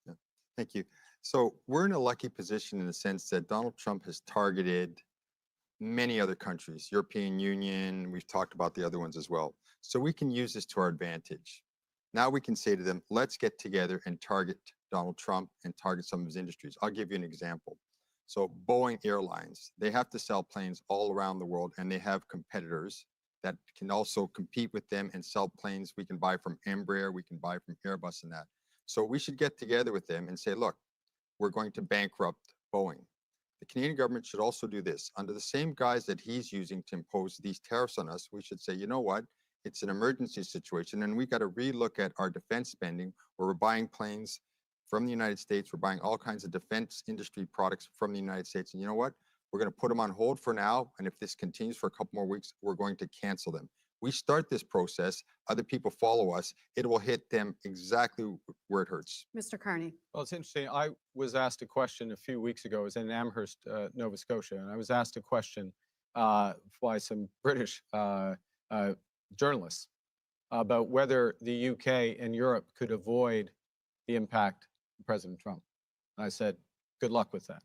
Yeah, thank you. So we're in a lucky position in the sense that Donald Trump has targeted many other countries, European Union, we've talked about the other ones as well. So we can use this to our advantage. Now we can say to them, let's get together and target Donald Trump and target some of his industries. I'll give you an example. So Boeing Airlines, they have to sell planes all around the world, and they have competitors that can also compete with them and sell planes we can buy from Embraer, we can buy from Airbus and that. So we should get together with them and say, look, we're going to bankrupt Boeing. The Canadian government should also do this. Under the same guise that he's using to impose these tariffs on us, we should say, you know what? It's an emergency situation, and we got to relook at our defense spending, where we're buying planes from the United States. We're buying all kinds of defense industry products from the United States. And you know what? We're going to put them on hold for now. And if this continues for a couple more weeks, we're going to cancel them. We start this process, other people follow us, it will hit them exactly where it hurts. Mr. Carney. Well, it's interesting. I was asked a question a few weeks ago. I was in Amherst, Nova Scotia, and I was asked a question by some British journalists about whether the UK and Europe could avoid the impact of President Trump. And I said, good luck with that.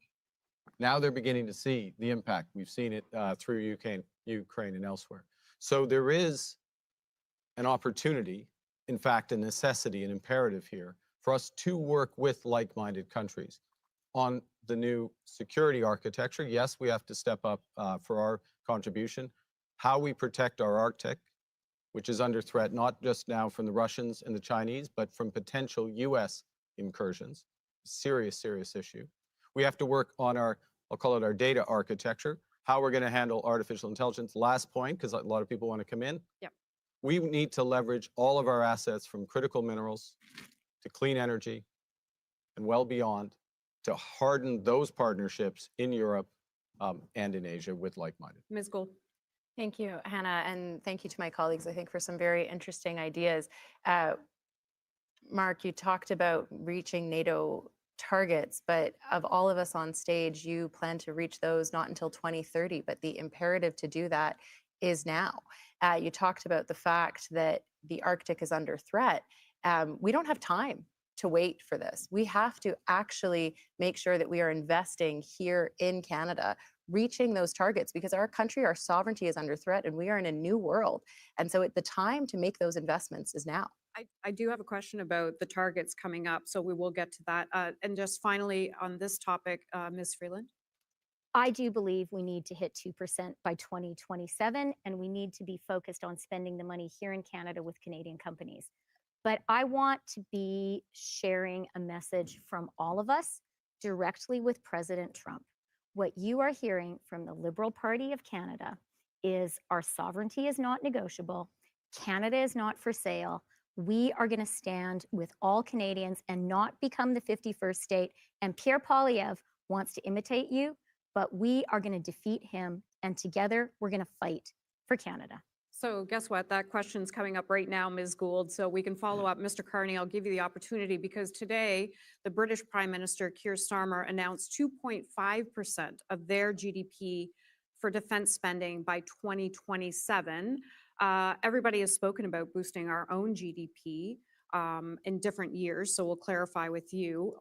Now they're beginning to see the impact. We've seen it through Ukraine and elsewhere. So there is an opportunity, in fact, a necessity, an imperative here for us to work with like-minded countries on the new security architecture. Yes, we have to step up for our contribution. How we protect our Arctic, which is under threat, not just now from the Russians and the Chinese, but from potential US incursions. Serious, serious issue. We have to work on our, I'll call it our data architecture, how we're going to handle artificial intelligence. Last point, because a lot of people want to come in. Yep. We need to leverage all of our assets, from critical minerals to clean energy and well beyond, to harden those partnerships in Europe and in Asia with like-minded. Ms. Gould. Thank you, Hannah, and thank you to my colleagues, I think, for some very interesting ideas. Mark, you talked about reaching NATO targets, but of all of us on stage, you plan to reach those not until 2030, but the imperative to do that is now. You talked about the fact that the Arctic is under threat. We don't have time to wait for this. We have to actually make sure that we are investing here in Canada, reaching those targets, because our country, our sovereignty is under threat, and we are in a new world. And so the time to make those investments is now. I do have a question about the targets coming up, so we will get to that. And just finally on this topic, Ms. Freeland. I do believe we need to hit 2% by 2027, and we need to be focused on spending the money here in Canada with Canadian companies. But I want to be sharing a message from all of us directly with President Trump. What you are hearing from the Liberal Party of Canada is our sovereignty is not negotiable. Canada is not for sale. We are going to stand with all Canadians and not become the 51st state. And Pierre Poilievre wants to imitate you, but we are going to defeat him. And together, we're going to fight for Canada. So guess what? That question's coming up right now, Ms. Gould. So we can follow up. Mr. Carney, I'll give you the opportunity, because today the British Prime Minister Keir Starmer announced 2.5% of their GDP for defense spending by 2027. Everybody has spoken about boosting our own GDP in different years, so we'll clarify with you.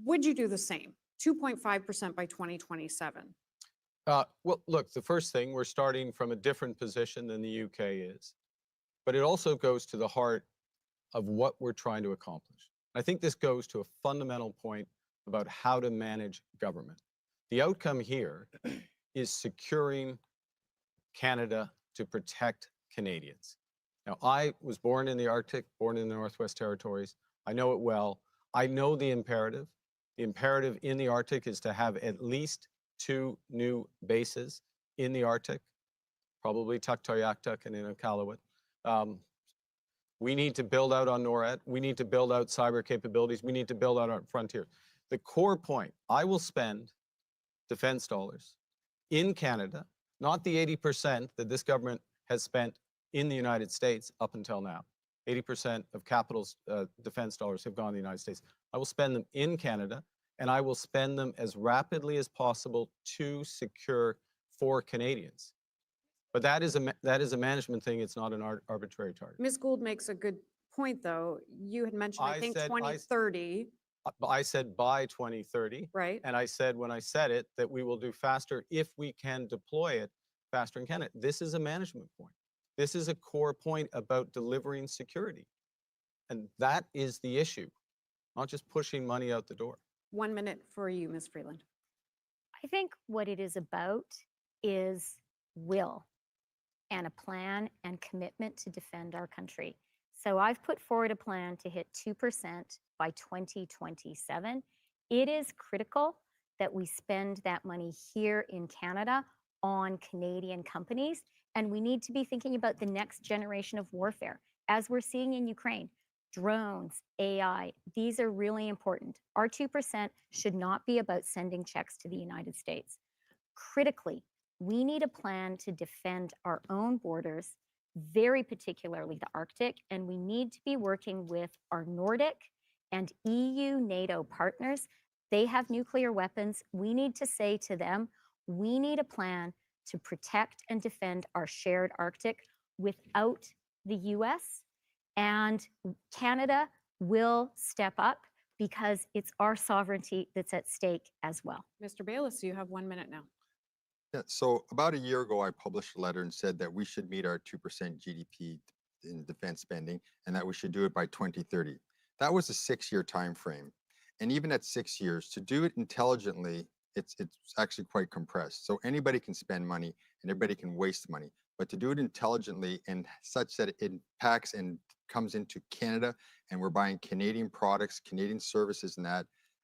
Would you do the same? 2.5% by 2027. Well, look, the first thing, we're starting from a different position than the UK is, but it also goes to the heart of what we're trying to accomplish. I think this goes to a fundamental point about how to manage government. The outcome here is securing Canada to protect Canadians. Now, I was born in the Arctic, born in the Northwest Territories. I know it well. I know the imperative. The imperative in the Arctic is to have at least 2 new bases in the Arctic, probably Tuktoyaktuk and Inuktitut. We need to build out on NORAD. We need to build out cyber capabilities. We need to build out our frontier. The core point, I will spend defense dollars in Canada, not the 80% that this government has spent in the United States up until now. 80% of capital's defense dollars have gone to the United States. I will spend them in Canada, and I will spend them as rapidly as possible to secure for Canadians. But that is a management thing. It's not an arbitrary target. Ms. Gould makes a good point, though. You had mentioned, I think, I 2030, I said by 2030, right? and I said when I said it that we will do faster if we can deploy it faster in Canada. This is a management point. This is a core point about delivering security. And that is the issue, not just pushing money out the door. 1 minute for you, Ms. Freeland. I think what it is about is will and a plan and commitment to defend our country. So I've put forward a plan to hit 2% by 2027. It is critical that we spend that money here in Canada on Canadian companies, and we need to be thinking about the next generation of warfare, as we're seeing in Ukraine. Drones, AI, these are really important. Our 2% should not be about sending checks to the United States. Critically, we need a plan to defend our own borders, very particularly the Arctic, and we need to be working with our Nordic and EU NATO partners. They have nuclear weapons. We need to say to them, we need a plan to protect and defend our shared Arctic without the US. And Canada will step up because it's our sovereignty that's at stake as well. Mr. Bayless, you have 1 minute now. Yeah, so about a year ago, I published a letter and said that we should meet our 2% GDP in defense spending and that we should do it by 2030. That was a 6-year time frame. And even at 6 years, to do it intelligently, it's actually quite compressed. So anybody can spend money and everybody can waste money. But to do it intelligently and such that it impacts and comes into Canada and we're buying Canadian products, Canadian services and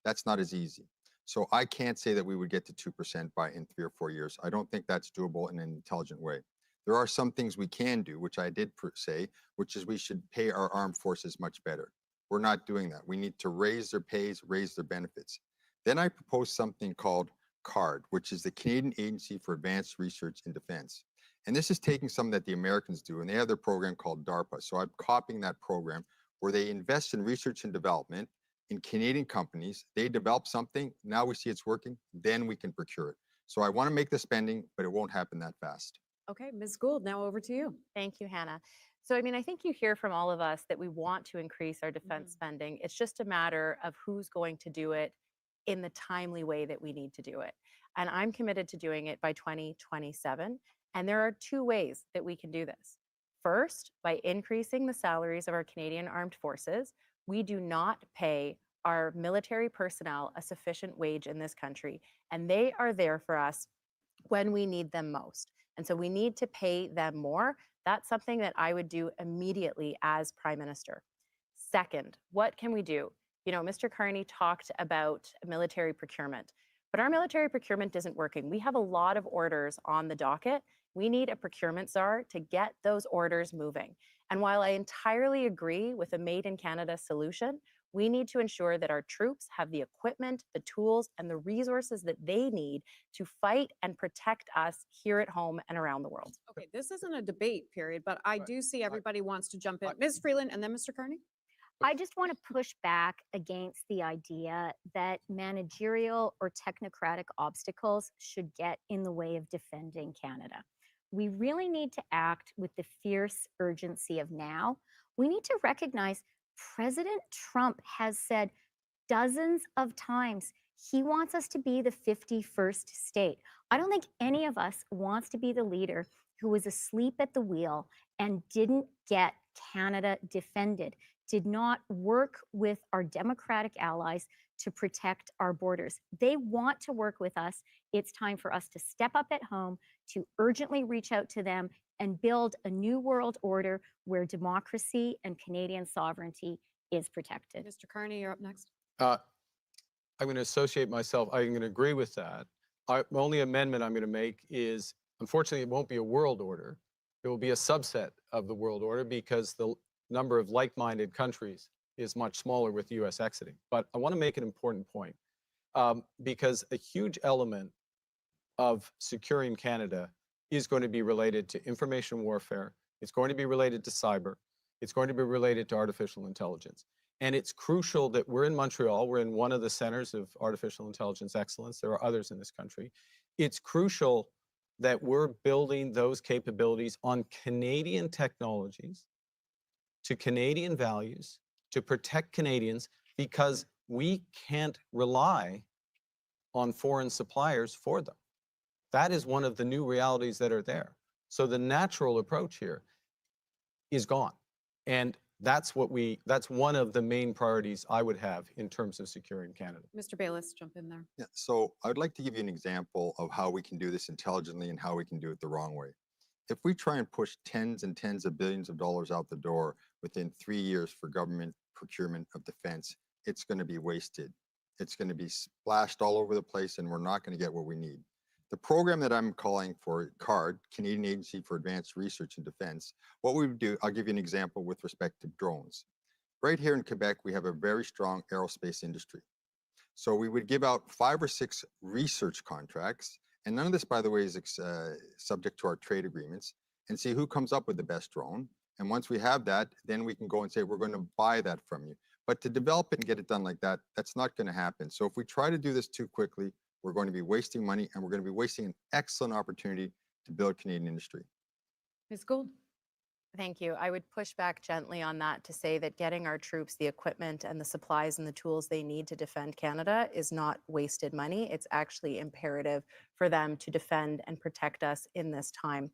that's not as easy. So I can't say that we would get to 2% in 3 or 4 years. I don't think that's doable in an intelligent way. There are some things we can do, which I did say, which is we should pay our armed forces much better. We're not doing that. We need to raise their pays, raise their benefits. Then I proposed something called CARD, which is the Canadian Agency for Advanced Research in Defense. And this is taking something that the Americans do, and they have their program called DARPA. So I'm copying that program where they invest in research and development in Canadian companies. They develop something, now we see it's working, then we can procure it. So I want to make the spending, but it won't happen that fast. Okay, Ms. Gould, now over to you. Thank you, Hannah. So, I mean, I think you hear from all of us that we want to increase our defense spending. It's just a matter of who's going to do it in the timely way that we need to do it. And I'm committed to doing it by 2027. And there are 2 ways that we can do this. First, by increasing the salaries of our Canadian Armed Forces. We do not pay our military personnel a sufficient wage in this country, and they are there for us when we need them most. And so we need to pay them more. That's something that I would do immediately as Prime Minister. Second, what can we do? You know, Mr. Carney talked about military procurement, but our military procurement isn't working. We have a lot of orders on the docket. We need a procurement czar to get those orders moving. And while I entirely agree with a Made in Canada solution, we need to ensure that our troops have the equipment, the tools, and the resources that they need to fight and protect us here at home and around the world. Okay, this isn't a debate period, but I do see everybody wants to jump in. Ms. Freeland and then Mr. Carney. I just want to push back against the idea that managerial or technocratic obstacles should get in the way of defending Canada. We really need to act with the fierce urgency of now. We need to recognize President Trump has said dozens of times he wants us to be the 51st state. I don't think any of us wants to be the leader who was asleep at the wheel and didn't get Canada defended, did not work with our Democratic allies to protect our borders. They want to work with us. It's time for us to step up at home, to urgently reach out to them and build a new world order where democracy and Canadian sovereignty is protected. Mr. Carney, you're up next. I'm going to associate myself, I'm going to agree with that. The only amendment I'm going to make is, unfortunately, it won't be a world order. It will be a subset of the world order because the number of like-minded countries is much smaller with the US exiting. But I want to make an important point because a huge element of securing Canada is going to be related to information warfare. It's going to be related to cyber. It's going to be related to artificial intelligence. And it's crucial that we're in Montreal. We're in one of the centers of artificial intelligence excellence. There are others in this country. It's crucial that we're building those capabilities on Canadian technologies, to Canadian values, to protect Canadians, because we can't rely on foreign suppliers for them. That is one of the new realities that are there. So the natural approach here is gone. And that's one of the main priorities I would have in terms of securing Canada. Mr. Bayless, jump in there. Yeah, so I'd like to give you an example of how we can do this intelligently and how we can do it the wrong way. If we try and push tens and tens of billions of dollars out the door within 3 years for government procurement of defense, it's going to be wasted. It's going to be splashed all over the place, and we're not going to get what we need. The program that I'm calling for, CARD, Canadian Agency for Advanced Research and Defense, what we would do, I'll give you an example with respect to drones. Right here in Quebec, we have a very strong aerospace industry. So we would give out 5 or 6 research contracts, and none of this, by the way, is subject to our trade agreements, and see who comes up with the best drone. And once we have that, then we can go and say, we're going to buy that from you. But to develop it and get it done like that, that's not going to happen. So if we try to do this too quickly, we're going to be wasting money, and we're going to be wasting an excellent opportunity to build Canadian industry. Ms. Gould. Thank you. I would push back gently on that to say that getting our troops the equipment and the supplies and the tools they need to defend Canada is not wasted money. It's actually imperative for them to defend and protect us in this time.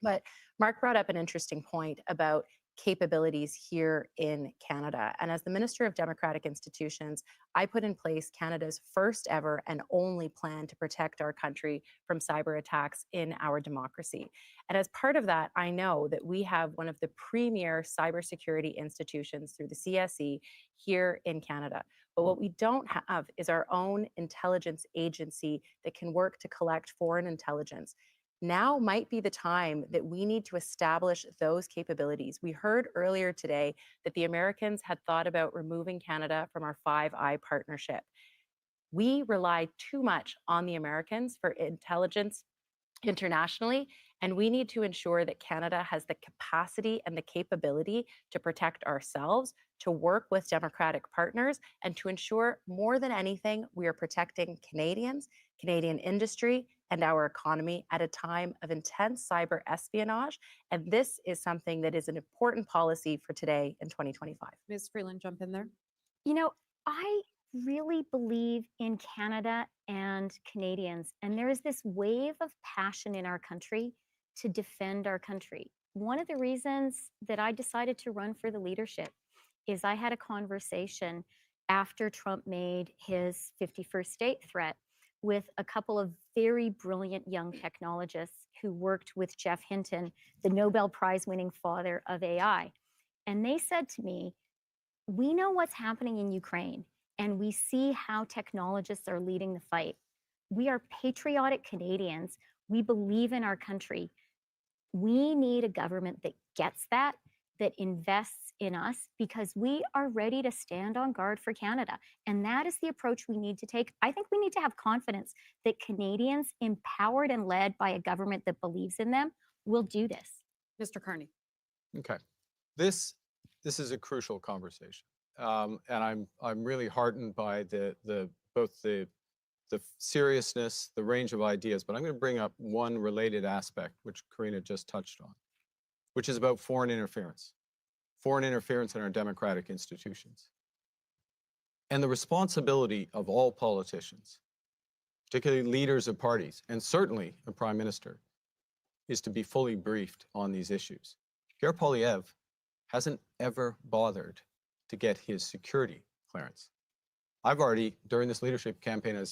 But Mark brought up an interesting point about capabilities here in Canada. And as the Minister of Democratic Institutions, I put in place Canada's first ever and only plan to protect our country from cyber attacks in our democracy. And as part of that, I know that we have one of the premier cybersecurity institutions through the CSE here in Canada. But what we don't have is our own intelligence agency that can work to collect foreign intelligence. Now might be the time that we need to establish those capabilities. We heard earlier today that the Americans had thought about removing Canada from our Five Eyes partnership. We rely too much on the Americans for intelligence internationally, and we need to ensure that Canada has the capacity and the capability to protect ourselves, to work with democratic partners, and to ensure more than anything, we are protecting Canadians, Canadian industry, and our economy at a time of intense cyber espionage. And this is something that is an important policy for today in 2025. Ms. Freeland, jump in there. You know, I really believe in Canada and Canadians, and there is this wave of passion in our country to defend our country. One of the reasons that I decided to run for the leadership is I had a conversation after Trump made his 51st state threat with a couple of very brilliant young technologists who worked with Jeff Hinton, the Nobel Prize winning father of AI. And they said to me, we know what's happening in Ukraine, and we see how technologists are leading the fight. We are patriotic Canadians. We believe in our country. We need a government that gets that invests in us, because we are ready to stand on guard for Canada. And that is the approach we need to take. I think we need to have confidence that Canadians, empowered and led by a government that believes in them, will do this. Mr. Carney. Okay, this is a crucial conversation, and I'm really heartened by both the the seriousness, the range of ideas, but I'm going to bring up one related aspect, which Karina just touched on, which is about foreign interference in our democratic institutions. And the responsibility of all politicians, particularly leaders of parties, and certainly a prime minister, is to be fully briefed on these issues. Pierre Poilievre hasn't ever bothered to get his security clearance. I've already, during this leadership campaign,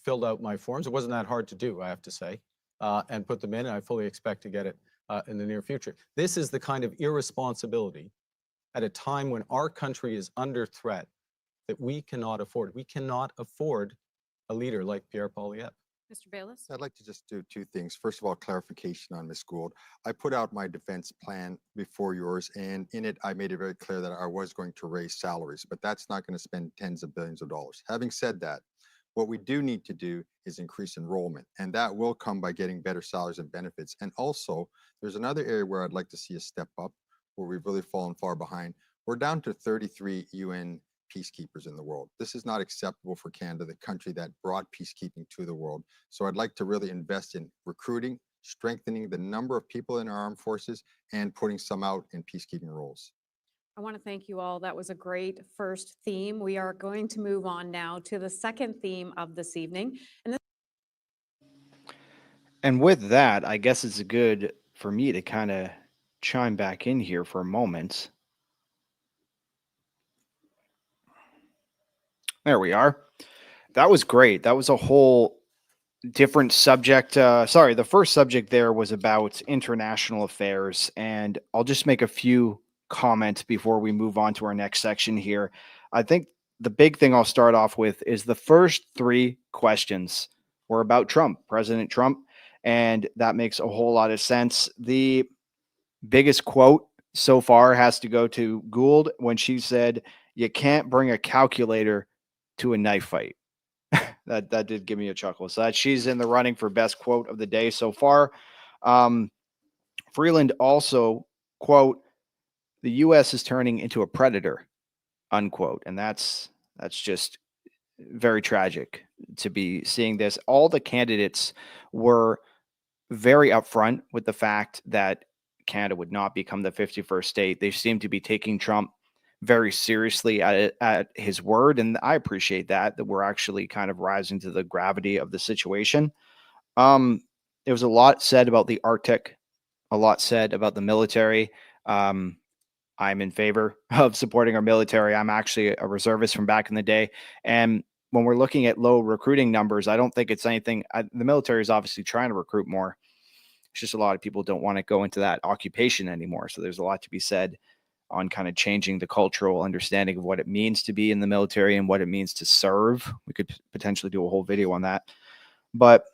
filled out my forms. It wasn't that hard to do, I have to say, and put them in, and I fully expect to get it in the near future. This is the kind of irresponsibility at a time when our country is under threat that we cannot afford. We cannot afford a leader like Pierre Poilievre. Mr. Bayless? I'd like to just do two things. First of all, clarification on Ms. Gould. I put out my defense plan before yours, and in it, I made it very clear that I was going to raise salaries, but that's not going to spend tens of billions of dollars. Having said that, what we do need to do is increase enrollment, and that will come by getting better salaries and benefits. And also, there's another area where I'd like to see a step up, where we've really fallen far behind. We're down to 33 UN peacekeepers in the world. This is not acceptable for Canada, the country that brought peacekeeping to the world. So I'd like to really invest in recruiting, strengthening the number of people in our armed forces, and putting some out in peacekeeping roles. I want to thank you all. That was a great first theme. We are going to move on now to the second theme of this evening. And with that, I guess it's good for me to kind of chime back in here for a moment. There we are. That was great. That was a whole different subject. Sorry, the first subject there was about international affairs, and I'll just make a few comments before we move on to our next section here. I think the big thing I'll start off with is the first three questions were about Trump, President Trump, and that makes a whole lot of sense. The biggest quote so far has to go to Gould when she said, "You can't bring a calculator to a knife fight." That did give me a chuckle. So that she's in the running for best quote of the day so far. Freeland also, quote, "The U.S. is turning into a predator," unquote. And that's just very tragic to be seeing this. All the candidates were very upfront with the fact that Canada would not become the 51st state. They seem to be taking Trump very seriously at his word, and I appreciate that we're actually kind of rising to the gravity of the situation. There was a lot said about the Arctic, a lot said about the military. I'm in favor of supporting our military. I'm actually a reservist from back in the day, and when we're looking at low recruiting numbers, I don't think it's anything. The military is obviously trying to recruit more. It's just a lot of people don't want to go into that occupation anymore. So there's a lot to be said on kind of changing the cultural understanding of what it means to be in the military and what it means to serve. We could potentially do a whole video on that. But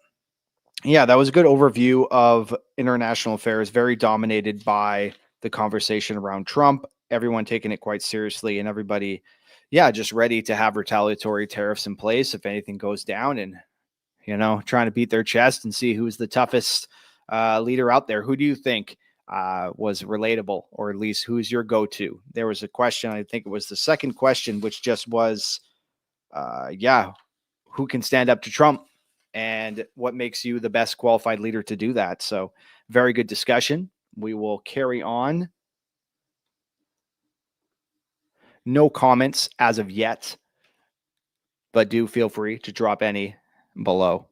yeah, that was a good overview of international affairs, very dominated by the conversation around Trump, everyone taking it quite seriously, and everybody, yeah, just ready to have retaliatory tariffs in place if anything goes down, and, you know, trying to beat their chest and see who's the toughest leader out there. Who do you think was relatable, or at least who's your go-to? There was a question, I think it was the second question, which just was, who can stand up to Trump and what makes you the best qualified leader to do that? So very good discussion. We will carry on. No comments as of yet, but do feel free to drop any below.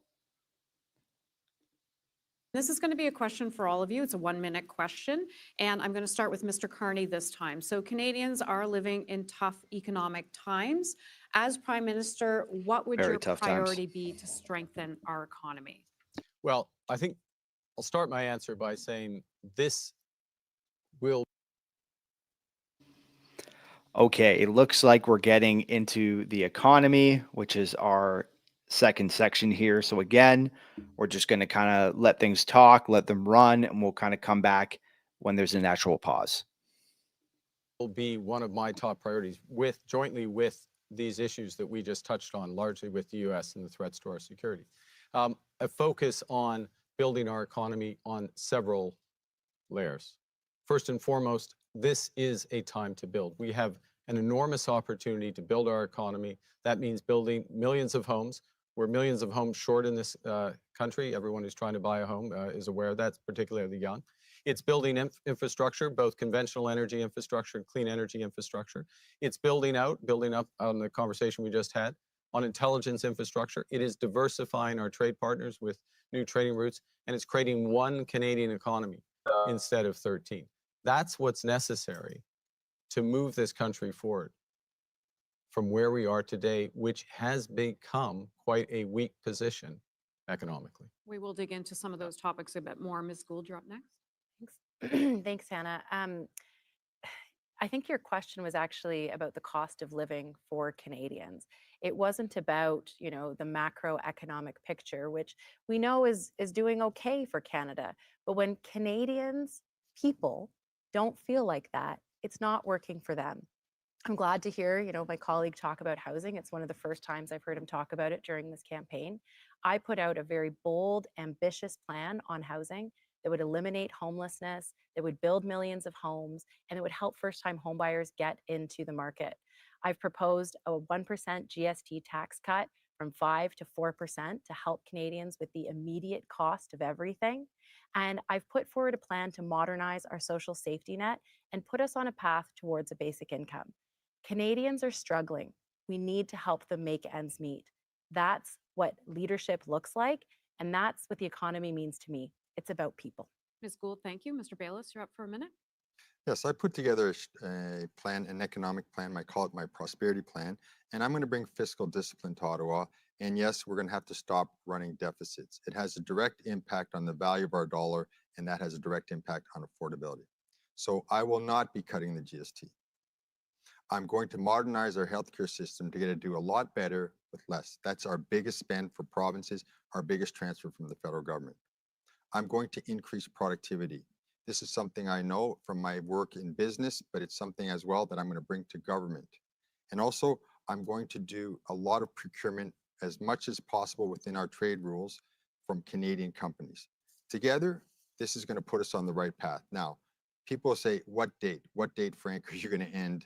This is going to be a question for all of you. It's a 1-minute question, and I'm going to start with Mr. Carney this time. So Canadians are living in tough economic times. As Prime Minister, what would Very your tough priority be to strengthen our economy? Well, I think I'll start my answer by saying this will. Okay, it looks like we're getting into the economy, which is our second section here. So again, we're just going to kind of let things talk, let them run, and we'll kind of come back when there's a natural pause. Will be one of my top priorities jointly with these issues that we just touched on, largely with the U.S. and the threats to our security. A focus on building our economy on several layers. First and foremost, this is a time to build. We have an enormous opportunity to build our economy. That means building millions of homes. We're millions of homes short in this country. Everyone who's trying to buy a home is aware of that, particularly the young. It's building infrastructure, both conventional energy infrastructure and clean energy infrastructure. It's building up on the conversation we just had on intelligence infrastructure. It is diversifying our trade partners with new trading routes, and it's creating one Canadian economy instead of 13. That's what's necessary to move this country forward from where we are today, which has become quite a weak position economically. We will dig into some of those topics a bit more. Ms. Gould, you're up next. Thanks. Thanks, Hannah. I think your question was actually about the cost of living for Canadians. It wasn't about, the macroeconomic picture, which we know is doing okay for Canada. But when Canadians, people, don't feel like that, it's not working for them. I'm glad to hear, my colleague talk about housing. It's one of the first times I've heard him talk about it during this campaign. I put out a very bold, ambitious plan on housing that would eliminate homelessness, that would build millions of homes, and that would help first-time homebuyers get into the market. I've proposed a 1% GST tax cut from 5 to 4% to help Canadians with the immediate cost of everything. And I've put forward a plan to modernize our social safety net and put us on a path towards a basic income. Canadians are struggling. We need to help them make ends meet. That's what leadership looks like, and that's what the economy means to me. It's about people. Ms. Gould, thank you. Mr. Bayless, you're up for a minute. Yes, I put together a plan, an economic plan. I call it my prosperity plan, and I'm going to bring fiscal discipline to Ottawa. And yes, we're going to have to stop running deficits. It has a direct impact on the value of our dollar, and that has a direct impact on affordability. So I will not be cutting the GST. I'm going to modernize our healthcare system to get it to do a lot better with less. That's our biggest spend for provinces, our biggest transfer from the federal government. I'm going to increase productivity. This is something I know from my work in business, but it's something as well that I'm going to bring to government. And also, I'm going to do a lot of procurement as much as possible within our trade rules from Canadian companies. Together, this is going to put us on the right path. Now, people say, what date? What date, Frank, are you going to end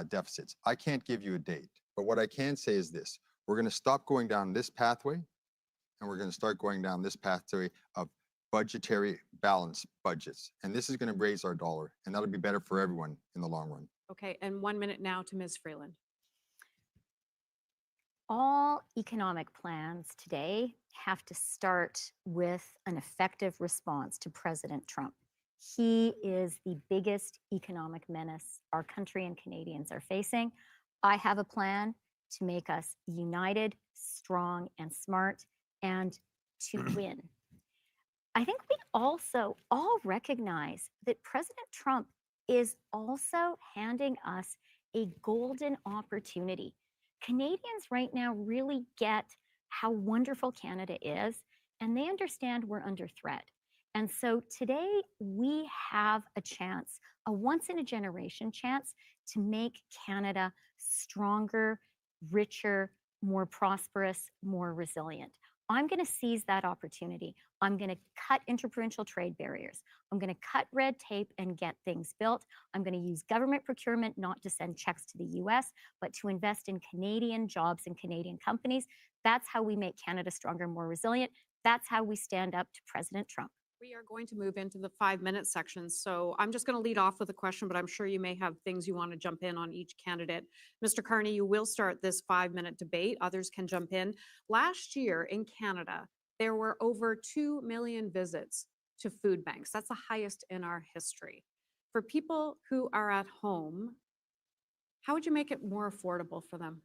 deficits? I can't give you a date, but what I can say is this. We're going to stop going down this pathway, and we're going to start going down this pathway of budgetary balanced budgets. And this is going to raise our dollar, and that'll be better for everyone in the long run. Okay, and 1 minute now to Ms. Freeland. All economic plans today have to start with an effective response to President Trump. He is the biggest economic menace our country and Canadians are facing. I have a plan to make us united, strong, and smart, and to win. I think we also all recognize that President Trump is also handing us a golden opportunity. Canadians right now really get how wonderful Canada is, and they understand we're under threat. And so today we have a chance, a once in a generation chance to make Canada stronger, richer, more prosperous, more resilient. I'm going to seize that opportunity. I'm going to cut interprovincial trade barriers. I'm going to cut red tape and get things built. I'm going to use government procurement not to send checks to the US, but to invest in Canadian jobs and Canadian companies. That's how we make Canada stronger, more resilient. That's how we stand up to President Trump. We are going to move into the 5-minute section. So I'm just going to lead off with a question, but I'm sure you may have things you want to jump in on each candidate. Mr. Carney, you will start this 5-minute debate. Others can jump in. Last year in Canada, there were over 2 million visits to food banks. That's the highest in our history. For people who are at home, how would you make it more affordable for them?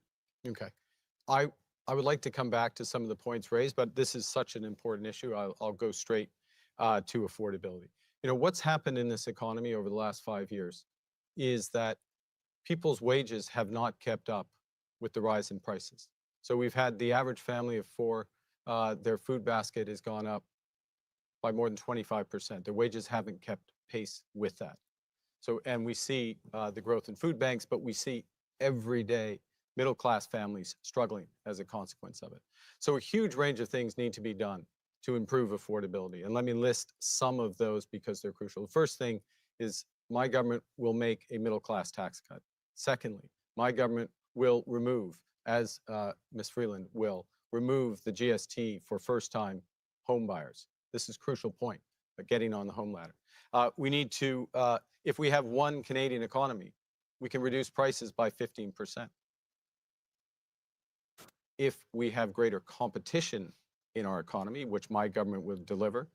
Okay. I would like to come back to some of the points raised, but this is such an important issue. I'll go straight to affordability. What's happened in this economy over the last 5 years is that people's wages have not kept up with the rise in prices. So we've had the average family of 4, their food basket has gone up by more than 25%. Their wages haven't kept pace with that. So, and we see the growth in food banks, but we see everyday middle-class families struggling as a consequence of it. So a huge range of things need to be done to improve affordability. And let me list some of those because they're crucial. The first thing is my government will make a middle-class tax cut. Secondly, my government will remove, as Ms. Freeland will remove the GST for first-time home buyers. This is a crucial point, getting on the home ladder. We need to, if we have one Canadian economy, we can reduce prices by 15%. If we have greater competition in our economy, which my government will deliver,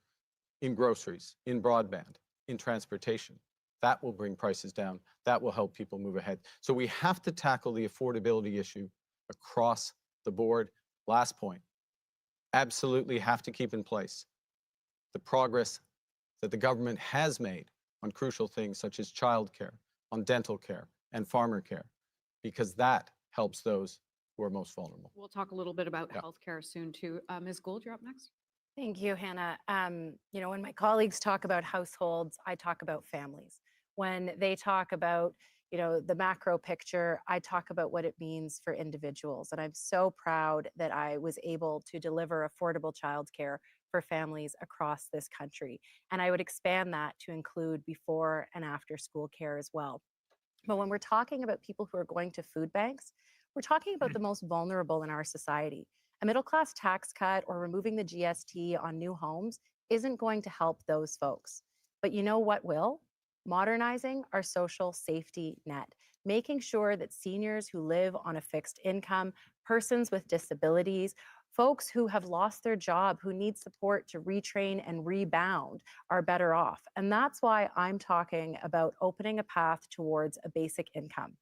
in groceries, in broadband, in transportation, that will bring prices down. That will help people move ahead. So we have to tackle the affordability issue across the board. Last point, absolutely have to keep in place the progress that the government has made on crucial things such as childcare, on dental care, and farmer care, because that helps those who are most vulnerable. We'll talk a little bit about Yeah. healthcare soon too. Ms. Gould, you're up next. Thank you, Hannah. You know, when my colleagues talk about households, I talk about families. When they talk about, you know, the macro picture, I talk about what it means for individuals. And I'm so proud that I was able to deliver affordable childcare for families across this country. And I would expand that to include before and after school care as well. But when we're talking about people who are going to food banks, we're talking about the most vulnerable in our society. A middle class tax cut or removing the GST on new homes isn't going to help those folks. But you know what will? Modernizing our social safety net, making sure that seniors who live on a fixed income, persons with disabilities, folks who have lost their job, who need support to retrain and rebound are better off. And that's why I'm talking about opening a path towards a basic income.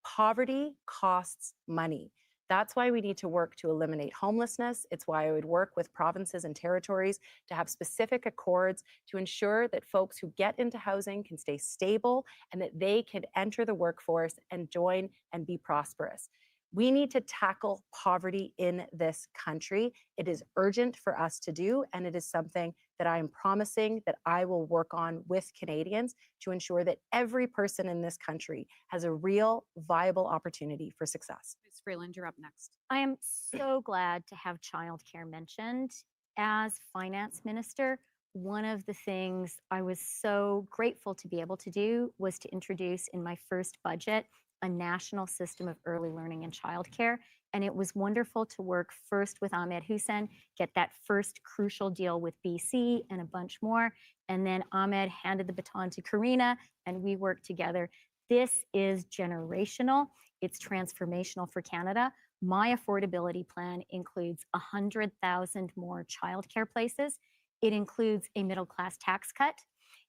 Poverty costs money. That's why we need to work to eliminate homelessness. It's why I would work with provinces and territories to have specific accords to ensure that folks who get into housing can stay stable and that they can enter the workforce and join and be prosperous. We need to tackle poverty in this country. It is urgent for us to do, and it is something that I am promising that I will work on with Canadians to ensure that every person in this country has a real, viable opportunity for success. Ms. Freeland, you're up next. I am so glad to have childcare mentioned. As finance minister, one of the things I was so grateful to be able to do was to introduce in my first budget a national system of early learning and childcare. And it was wonderful to work first with Ahmed Hussein, get that first crucial deal with BC and a bunch more. And then Ahmed handed the baton to Karina and we worked together. This is generational. It's transformational for Canada. My affordability plan includes 100,000 more childcare places. It includes a middle class tax cut.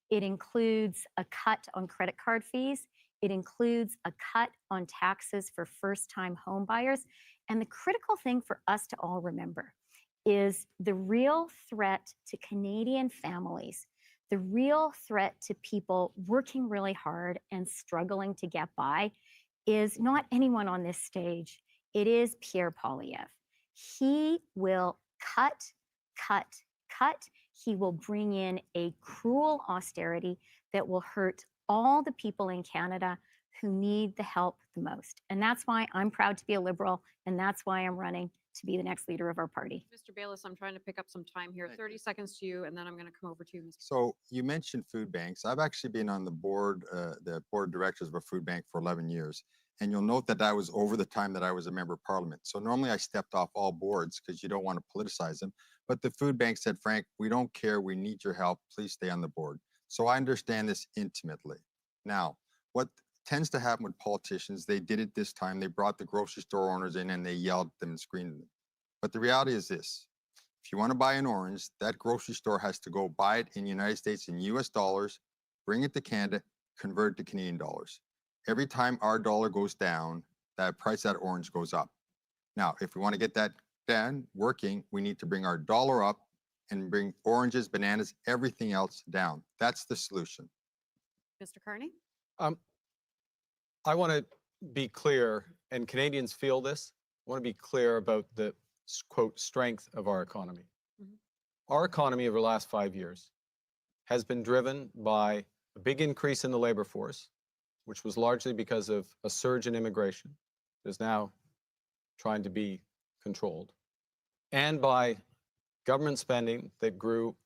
It includes a cut on credit card fees. It includes a cut on taxes for first-time home buyers. And the critical thing for us to all remember is the real threat to Canadian families, the real threat to people working really hard and struggling to get by is not anyone on this stage. It is Pierre Poilievre. He will cut, cut, cut. He will bring in a cruel austerity that will hurt all the people in Canada who need the help the most. And that's why I'm proud to be a Liberal, and that's why I'm running to be the next leader of our party. Mr. Bayless, I'm trying to pick up some time here. Thank 30 seconds to you, and then I'm going to come over to you, Mr. So you mentioned food banks. I've actually been on the board of directors of a food bank for 11 years. And you'll note that was over the time that I was a member of parliament. So normally I stepped off all boards because you don't want to politicize them. But the food bank said, Frank, we don't care. We need your help. Please stay on the board. So I understand this intimately. Now, what tends to happen with politicians, they did it this time. They brought the grocery store owners in and they yelled at them and screamed at them. But the reality is this. If you want to buy an orange, that grocery store has to go buy it in the United States in US dollars, bring it to Canada, convert it to Canadian dollars. Every time our dollar goes down, that price of that orange goes up. Now, if we want to get that done, working, we need to bring our dollar up and bring oranges, bananas, everything else down. That's the solution. Mr. Carney? I want to be clear, and Canadians feel this. I want to be clear about the, quote, strength of our economy. Our economy over the last 5 years has been driven by a big increase in the labor force, which was largely because of a surge in immigration that is now trying to be controlled, and by government spending that grew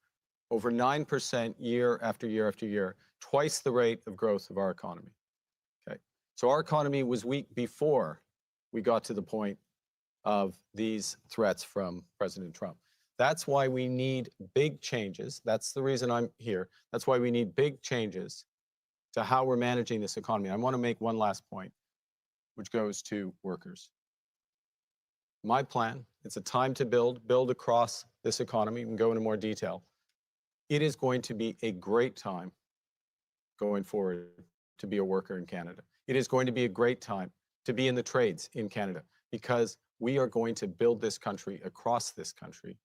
over 9% year after year after year, twice the rate of growth of our economy. Okay, so our economy was weak before we got to the point of these threats from President Trump. That's why we need big changes. That's the reason I'm here. That's why we need big changes to how we're managing this economy. I want to make one last point, which goes to workers. My plan, it's a time to build across this economy. We can go into more detail. It is going to be a great time going forward to be a worker in Canada. It is going to be a great time to be in the trades in Canada because we are going to build this country across this country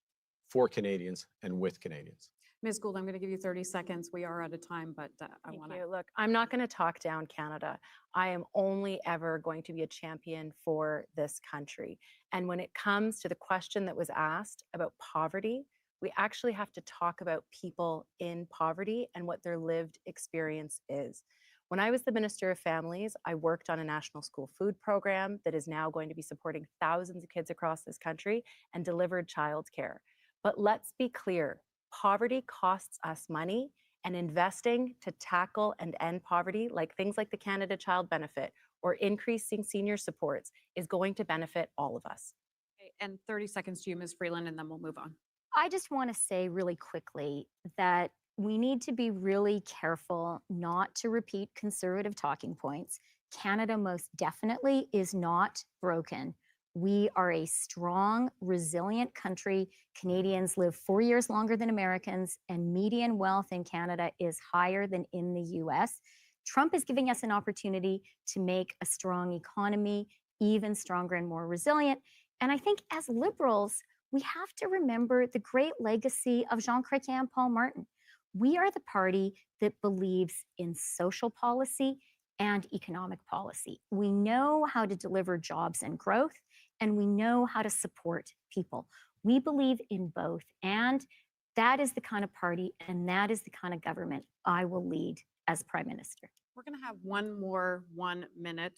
for Canadians and with Canadians. Ms. Gould, I'm going to give you 30 seconds. We are out of time, but I Thank want to. you. Look, I'm not going to talk down Canada. I am only ever going to be a champion for this country. And when it comes to the question that was asked about poverty, we actually have to talk about people in poverty and what their lived experience is. When I was the Minister of Families, I worked on a national school food program that is now going to be supporting thousands of kids across this country and delivered childcare. But let's be clear, poverty costs us money, and investing to tackle and end poverty, like things like the Canada Child Benefit or increasing senior supports, is going to benefit all of us. Okay, and 30 seconds to you, Ms. Freeland, and then we'll move on. I just want to say really quickly that we need to be really careful not to repeat conservative talking points. Canada most definitely is not broken. We are a strong, resilient country. Canadians live 4 years longer than Americans, and median wealth in Canada is higher than in the US. Trump is giving us an opportunity to make a strong economy even stronger and more resilient. And I think as liberals, we have to remember the great legacy of Jean Chrétien and Paul Martin. We are the party that believes in social policy and economic policy. We know how to deliver jobs and growth, and we know how to support people. We believe in both, and that is the kind of party and that is the kind of government I will lead as Prime Minister. We're going to have one more 1 minute.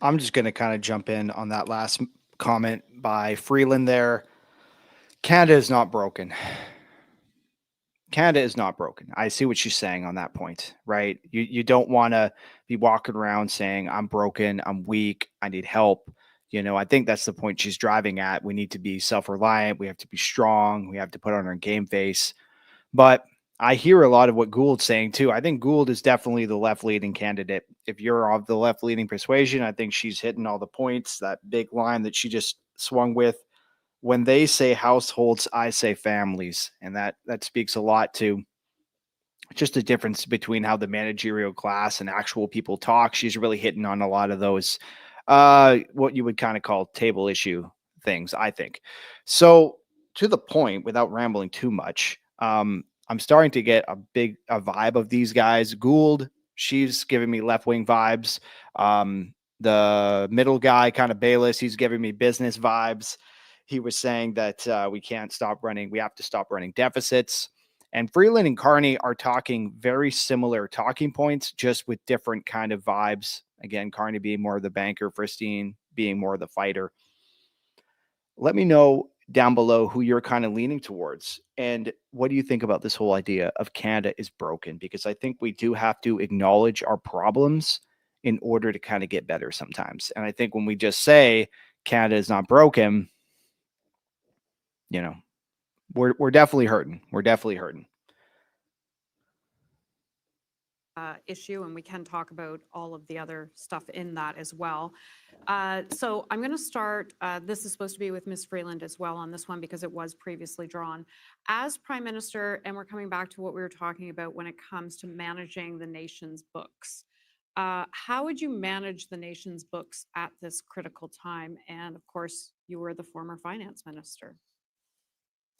I'm just going to kind of jump in on that last comment by Freeland there. Canada is not broken. Canada is not broken. I see what she's saying on that point, right? You don't want to be walking around saying, I'm broken, I'm weak, I need help. You know, I think that's the point she's driving at. We need to be self-reliant. We have to be strong. We have to put on our game face. But I hear a lot of what Gould's saying too. I think Gould is definitely the left-leaning candidate. If you're of the left-leaning persuasion, I think she's hitting all the points. That big line that she just swung with. When they say households, I say families. And that speaks a lot to just the difference between how the managerial class and actual people talk. She's really hitting on a lot of those, what you would kind of call table issue things, I think. So to the point, without rambling too much, I'm starting to get a vibe of these guys. Gould, she's giving me left-wing vibes. The middle guy, kind of Bayless, he's giving me business vibes. He was saying that we have to stop running deficits. And Freeland and Carney are talking very similar talking points, just with different kind of vibes. Again, Carney being more of the banker, Christine being more of the fighter. Let me know down below who you're kind of leaning towards. And what do you think about this whole idea of Canada is broken? Because I think we do have to acknowledge our problems in order to kind of get better sometimes. And I think when we just say Canada is not broken, you know, we're definitely hurting. We're definitely hurting. Issue, and we can talk about all of the other stuff in that as well. So I'm going to start, this is supposed to be with Ms. Freeland as well on this one because it was previously drawn. As Prime Minister, and we're coming back to what we were talking about when it comes to managing the nation's books. How would you manage the nation's books at this critical time? And of course, you were the former finance minister.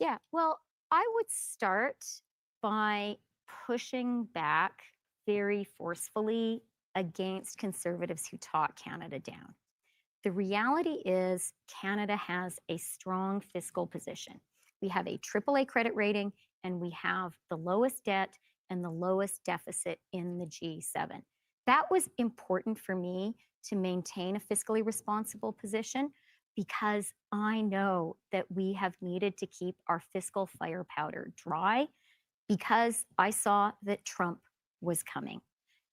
Yeah, well, I would start by pushing back very forcefully against conservatives who talk Canada down. The reality is Canada has a strong fiscal position. We have a AAA credit rating and we have the lowest debt and the lowest deficit in the G7. That was important for me to maintain a fiscally responsible position because I know that we have needed to keep our fiscal firepower dry because I saw that Trump was coming.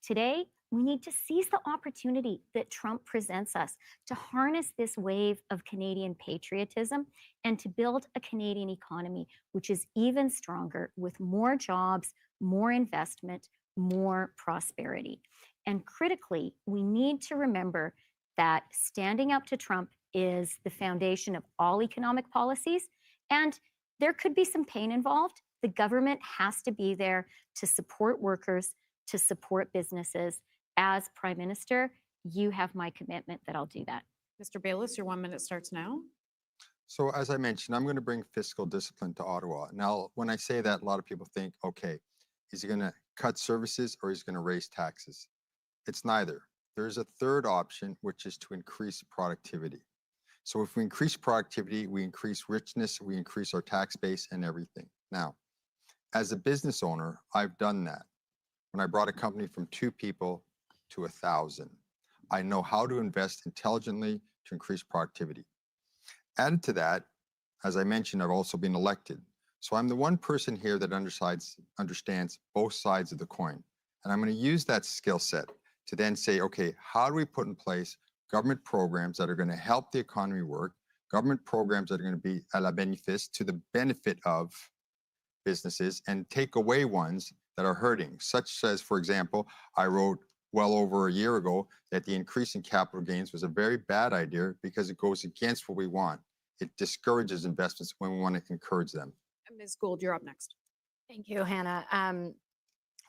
Today, we need to seize the opportunity that Trump presents us to harness this wave of Canadian patriotism and to build a Canadian economy which is even stronger with more jobs, more investment, more prosperity. And critically, we need to remember that standing up to Trump is the foundation of all economic policies. And there could be some pain involved. The government has to be there to support workers, to support businesses. As Prime Minister, you have my commitment that I'll do that. Mr. Bayless, your 1 minute starts now. So as I mentioned, I'm going to bring fiscal discipline to Ottawa. Now, when I say that, a lot of people think, okay, is he going to cut services or is he going to raise taxes? It's neither. There's a third option, which is to increase productivity. So if we increase productivity, we increase richness, we increase our tax base and everything. Now, as a business owner, I've done that. When I brought a company from 2 people to 1,000, I know how to invest intelligently to increase productivity. Added to that, as I mentioned, I've also been elected. So I'm the one person here that understands both sides of the coin. And I'm going to use that skill set to then say, okay, how do we put in place government programs that are going to help the economy work, government programs that are going to be à la bénéfice, to the benefit of businesses, and take away ones that are hurting, such as, for example, I wrote well over a year ago that the increase in capital gains was a very bad idea because it goes against what we want. It discourages investments when we want to encourage them. Ms. Gould, you're up next. Thank you, Hannah.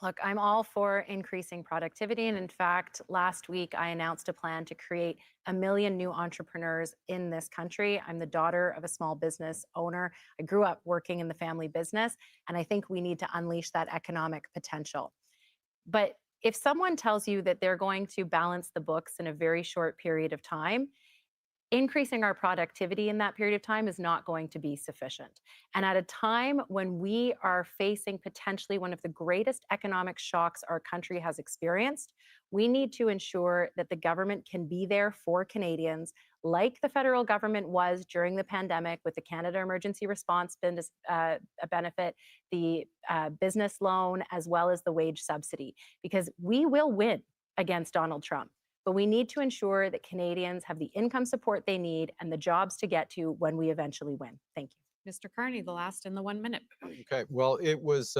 Look, I'm all for increasing productivity. And in fact, last week, I announced a plan to create 1 million new entrepreneurs in this country. I'm the daughter of a small business owner. I grew up working in the family business, and I think we need to unleash that economic potential. But if someone tells you that they're going to balance the books in a very short period of time, increasing our productivity in that period of time is not going to be sufficient. And at a time when we are facing potentially one of the greatest economic shocks our country has experienced, we need to ensure that the government can be there for Canadians, like the federal government was during the pandemic with the Canada Emergency Response Benefit, the business loan, as well as the wage subsidy, because we will win against Donald Trump. But we need to ensure that Canadians have the income support they need and the jobs to get to when we eventually win. Thank you. Mr. Carney, the last in the 1 minute. Okay, well, it was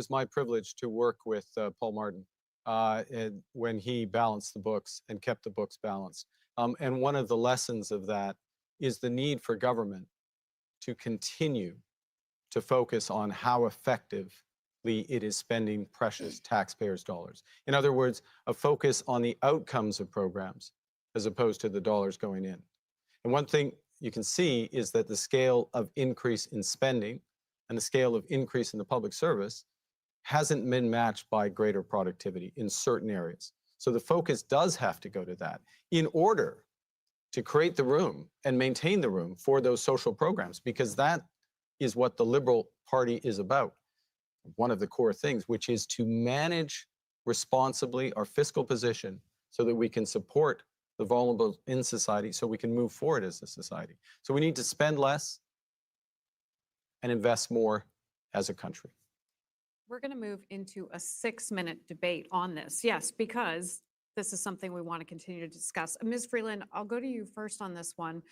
my privilege to work with Paul Martin and when he balanced the books and kept the books balanced. And one of the lessons of that is the need for government to continue to focus on how effectively it is spending precious taxpayers' dollars. In other words, a focus on the outcomes of programs as opposed to the dollars going in. And one thing you can see is that the scale of increase in spending and the scale of increase in the public service hasn't been matched by greater productivity in certain areas. So the focus does have to go to that in order to create the room and maintain the room for those social programs, because that is what the Liberal Party is about. One of the core things, which is to manage responsibly our fiscal position so that we can support the vulnerable in society, so we can move forward as a society. So we need to spend less and invest more as a country. We're going to move into a 6-minute debate on this. Yes, because this is something we want to continue to discuss. Ms. Freeland, I'll go to you first on this one.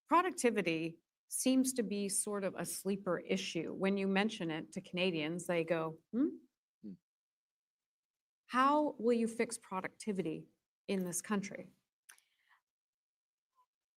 Productivity seems to be sort of a sleeper issue. When you mention it to Canadians, they go, How will you fix productivity in this country?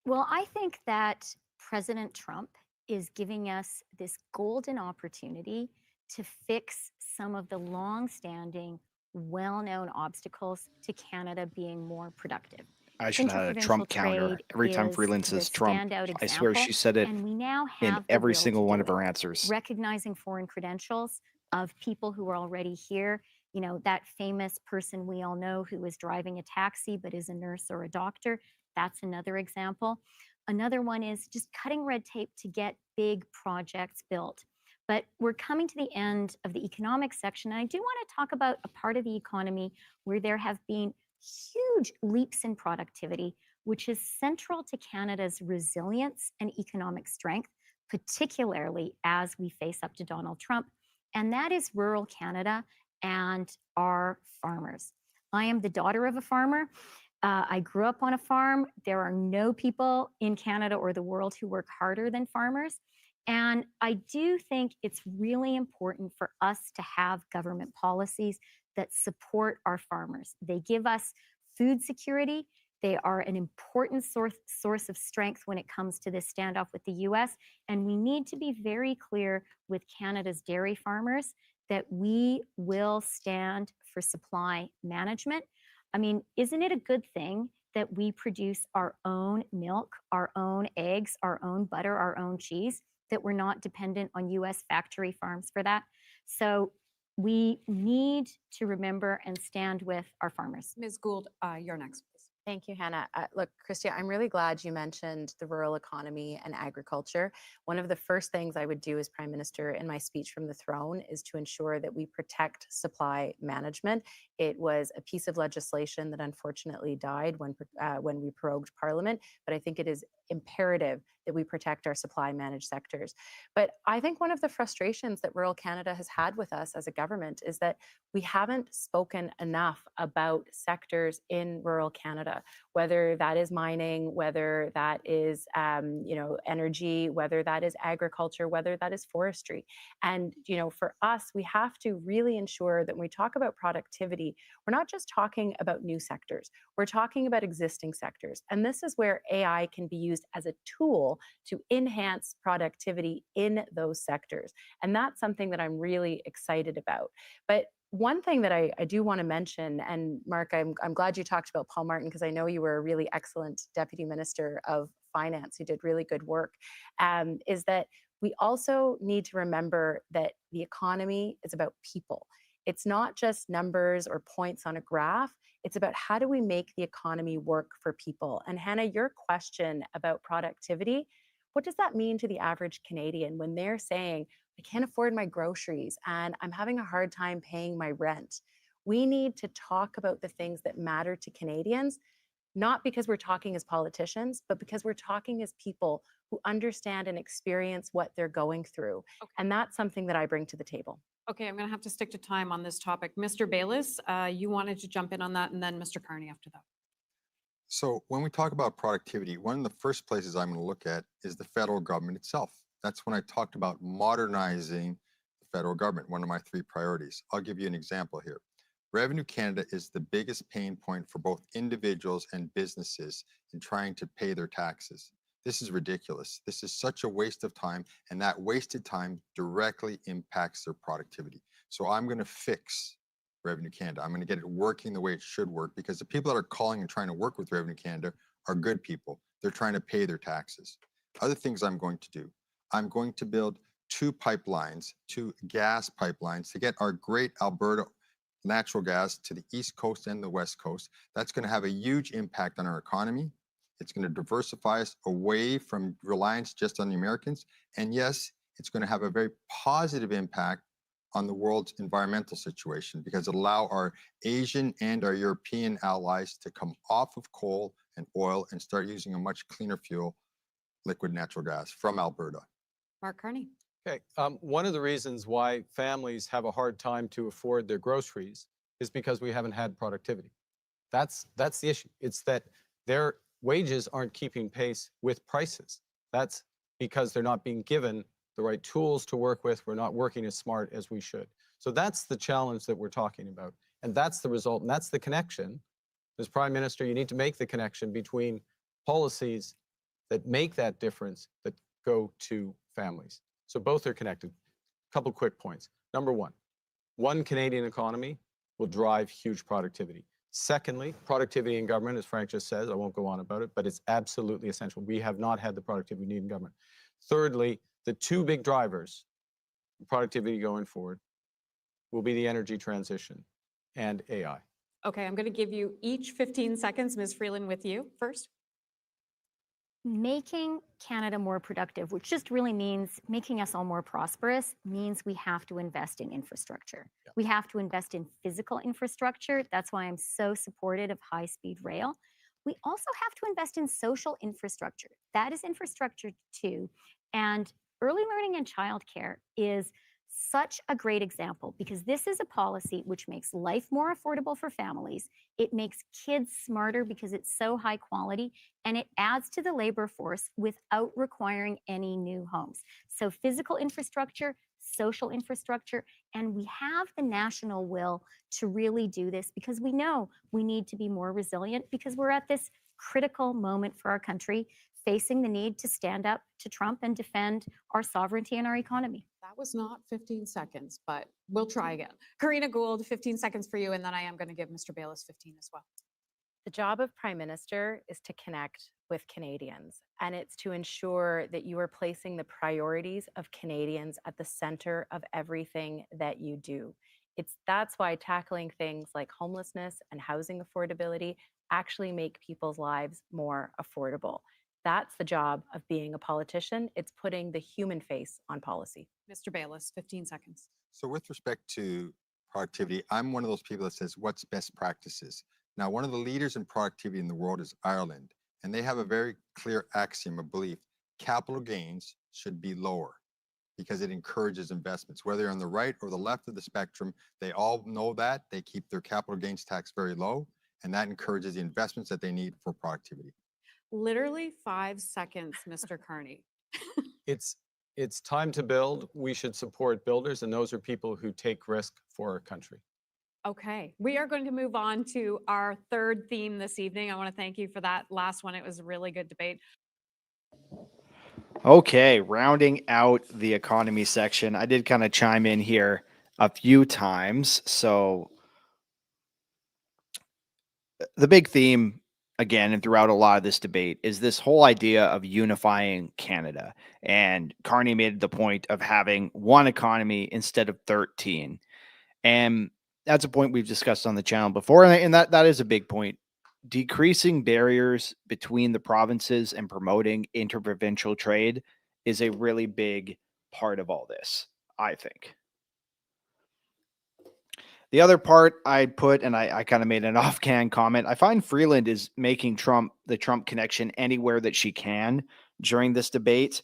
Well, I think that President Trump is giving us this golden opportunity to fix some of the long-standing, well-known obstacles to Canada being more productive. I should have had a Trump counter. Every time Freeland says Trump, I swear she said it and we now in have the every will single to one do of her it. answers. Recognizing foreign credentials of people who are already here. You know, that famous person we all know who is driving a taxi but is a nurse or a doctor. That's another example. Another one is just cutting red tape to get big projects built. But we're coming to the end of the economic section. And I do want to talk about a part of the economy where there have been huge leaps in productivity, which is central to Canada's resilience and economic strength, particularly as we face up to Donald Trump. And that is rural Canada and our farmers. I am the daughter of a farmer. I grew up on a farm. There are no people in Canada or the world who work harder than farmers. And I do think it's really important for us to have government policies that support our farmers. They give us food security. They are an important source of strength when it comes to this standoff with the US. And we need to be very clear with Canada's dairy farmers that we will stand for supply management. I mean, isn't it a good thing that we produce our own milk, our own eggs, our own butter, our own cheese, that we're not dependent on US factory farms for that? So we need to remember and stand with our farmers. Ms. Gould, you're next, please. Thank you, Hannah. Look, Christia, I'm really glad you mentioned the rural economy and agriculture. One of the first things I would do as Prime Minister in my speech from the throne is to ensure that we protect supply management. It was a piece of legislation that unfortunately died when we prorogued Parliament, but I think it is imperative that we protect our supply managed sectors. But I think one of the frustrations that rural Canada has had with us as a government is that we haven't spoken enough about sectors in rural Canada, whether that is mining, whether that is energy, whether that is agriculture, whether that is forestry. And for us, we have to really ensure that when we talk about productivity, we're not just talking about new sectors, we're talking about existing sectors. And this is where AI can be used as a tool to enhance productivity in those sectors. And that's something that I'm really excited about. But one thing that I do want to mention, and Mark, I'm glad you talked about Paul Martin, because I know you were a really excellent Deputy Minister of Finance who did really good work, is that we also need to remember that the economy is about people. It's not just numbers or points on a graph. It's about how do we make the economy work for people. And Hannah, your question about productivity, what does that mean to the average Canadian when they're saying, I can't afford my groceries and I'm having a hard time paying my rent? We need to talk about the things that matter to Canadians, not because we're talking as politicians, but because we're talking as people who understand and experience what they're going through. Okay. And that's something that I bring to the table. Okay, I'm going to have to stick to time on this topic. Mr. Bayless, you wanted to jump in on that, and then Mr. Carney after that. So when we talk about productivity, one of the first places I'm going to look at is the federal government itself. That's when I talked about modernizing the federal government, one of my 3 priorities. I'll give you an example here. Revenue Canada is the biggest pain point for both individuals and businesses in trying to pay their taxes. This is ridiculous. This is such a waste of time, and that wasted time directly impacts their productivity. So I'm going to fix Revenue Canada. I'm going to get it working the way it should work, because the people that are calling and trying to work with Revenue Canada are good people. They're trying to pay their taxes. Other things I'm going to do, I'm going to build 2 pipelines, 2 gas pipelines to get our great Alberta natural gas to the East Coast and the West Coast. That's going to have a huge impact on our economy. It's going to diversify us away from reliance just on the Americans. And yes, it's going to have a very positive impact on the world's environmental situation, because it allow our Asian and our European allies to come off of coal and oil and start using a much cleaner fuel, liquid natural gas from Alberta. Mark Carney. Okay, one of the reasons why families have a hard time to afford their groceries is because we haven't had productivity. That's the issue. It's that their wages aren't keeping pace with prices. That's because they're not being given the right tools to work with. We're not working as smart as we should. So that's the challenge that we're talking about. And that's the result. And that's the connection. As Prime Minister, you need to make the connection between policies that make that difference that go to families. So both are connected. A couple quick points. Number one Canadian economy will drive huge productivity. Secondly, productivity in government, as Frank just says, I won't go on about it, but it's absolutely essential. We have not had the productivity we need in government. Thirdly, the 2 big drivers of productivity going forward will be the energy transition and AI. Okay, I'm going to give you each 15 seconds. Ms. Freeland, with you first. Making Canada more productive, which just really means making us all more prosperous, means we have to invest in infrastructure. Yeah. We have to invest in physical infrastructure. That's why I'm so supportive of high-speed rail. We also have to invest in social infrastructure. That is infrastructure too. And early learning and childcare is Such a great example because this is a policy which makes life more affordable for families. It makes kids smarter because it's so high quality, and it adds to the labor force without requiring any new homes. So, physical infrastructure, social infrastructure, and we have the national will to really do this because we know we need to be more resilient because we're at this critical moment for our country, facing the need to stand up to Trump and defend our sovereignty and our economy. That was not 15 seconds, but we'll try again. Karina Gould, 15 seconds for you, and then I am going to give Mr. Bayless 15 as well. The job of Prime Minister is to connect with Canadians, and it's to ensure that you are placing the priorities of Canadians at the center of everything that you do. That's why tackling things like homelessness and housing affordability actually make people's lives more affordable. That's the job of being a politician. It's putting the human face on policy. Mr. Bayless, 15 seconds. So with respect to productivity, I'm one of those people that says, what's best practices? Now, one of the leaders in productivity in the world is Ireland, and they have a very clear axiom of belief: capital gains should be lower because it encourages investments. Whether you're on the right or the left of the spectrum, they all know that. They keep their capital gains tax very low, and that encourages the investments that they need for productivity. Literally 5 seconds, Mr. Carney. It's time to build. We should support builders, and those are people who take risk for our country. Okay, we are going to move on to our third theme this evening. I want to thank you for that last one. It was a really good debate. Okay, rounding out the economy section, I did kind of chime in here a few times. So the big theme, again, and throughout a lot of this debate, is this whole idea of unifying Canada. And Carney made the point of having one economy instead of 13. And that's a point we've discussed on the channel before. And that is a big point. Decreasing barriers between the provinces and promoting interprovincial trade is a really big part of all this, I think. The other part I'd put, and I kind of made an offhand comment, I find Freeland is making the Trump connection anywhere that she can during this debate.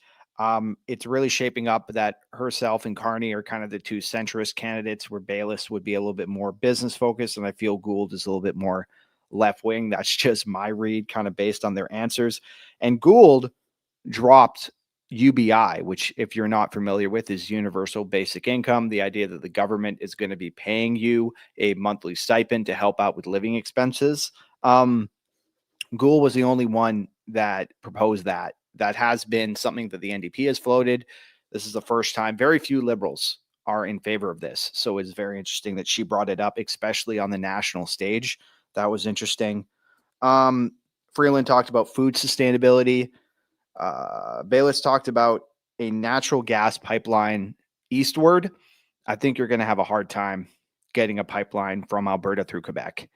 It's really shaping up that herself and Carney are kind of the two centrist candidates, where Bayless would be a little bit more business focused, and I feel Gould is a little bit more left wing. That's just my read, kind of based on their answers. And Gould dropped UBI, which, if you're not familiar with, is universal basic income. The idea that the government is going to be paying you a monthly stipend to help out with living expenses. Gould was the only one that proposed that. That has been something that the NDP has floated. This is the first time. Very few Liberals are in favor of this. So it's very interesting that she brought it up, especially on the national stage. That was interesting. Freeland talked about food sustainability. Bayless talked about a natural gas pipeline eastward. I think you're going to have a hard time getting a pipeline from Alberta through Quebec.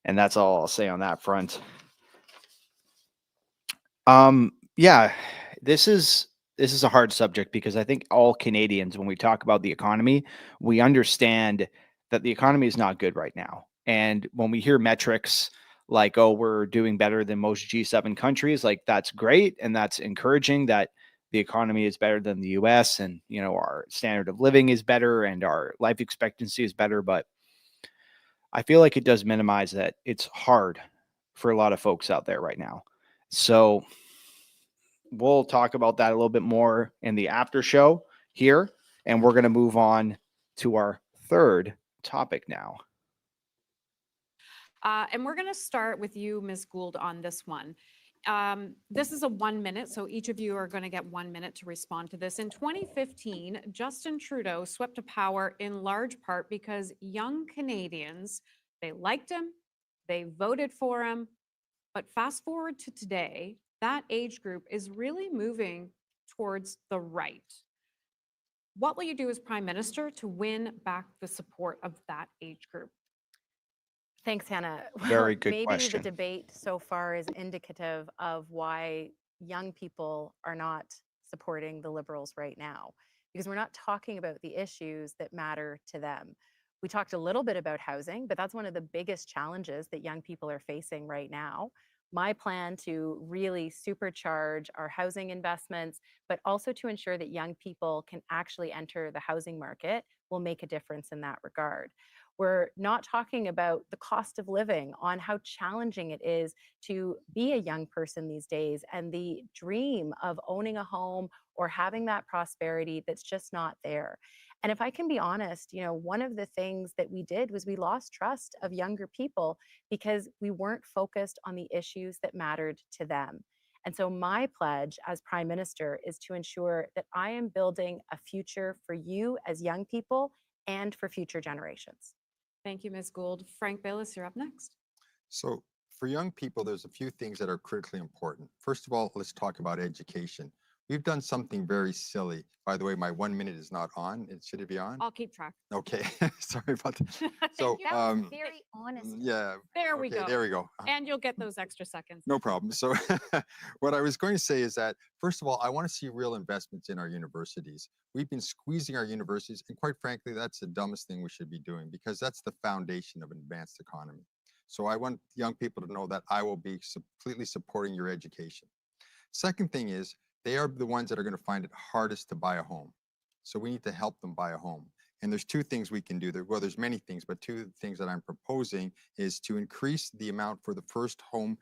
And that's all I'll say on that front. Yeah, this is a hard subject because I think all Canadians, when we talk about the economy, we understand that the economy is not good right now. And when we hear metrics like, oh, we're doing better than most G7 countries, like, that's great. And that's encouraging that the economy is better than the US, and, you know, our standard of living is better and our life expectancy is better. But I feel like it does minimize that it's hard for a lot of folks out there right now. So we'll talk about that a little bit more in the after show here. And we're going to move on to our third topic now. And we're going to start with you, Ms. Gould, on this one. This is a 1 minute, so each of you are going to get 1 minute to respond to this. In 2015, Justin Trudeau swept to power in large part because young Canadians, they liked him, they voted for him. But fast forward to today, that age group is really moving towards the right. What will you do as Prime Minister to win back the support of that age group? Thanks, Hannah. Very good maybe question. the debate so far is indicative of why young people are not supporting the Liberals right now, because we're not talking about the issues that matter to them. We talked a little bit about housing, but that's one of the biggest challenges that young people are facing right now. my plan to really supercharge our housing investments, but also to ensure that young people can actually enter the housing market will make a difference in that regard. We're not talking about the cost of living, on how challenging it is to be a young person these days, and the dream of owning a home or having that prosperity that's just not there. And if I can be honest, one of the things that we did was we lost trust of younger people because we weren't focused on the issues that mattered to them. And so my pledge as Prime Minister is to ensure that I am building a future for you as young people and for future generations. Thank you, Ms. Gould. Frank Bayless, you're up next. So for young people, there's a few things that are critically important. First of all, let's talk about education. We've done something very silly. By the way, my 1 minute is not on. Should it be on? I'll keep track. Okay, sorry about that. So, Thank you. That was very honest. yeah. There we Okay, go. there we go. And you'll get those extra seconds. No problem. So what I was going to say is that, first of all, I want to see real investments in our universities. We've been squeezing our universities, and quite frankly, that's the dumbest thing we should be doing, because that's the foundation of an advanced economy. So I want young people to know that I will be completely supporting your education. Second thing is, they are the ones that are going to find it hardest to buy a home. So we need to help them buy a home. And there's two things we can do. Well, there's many things, but two things that I'm proposing is to increase the amount for the first home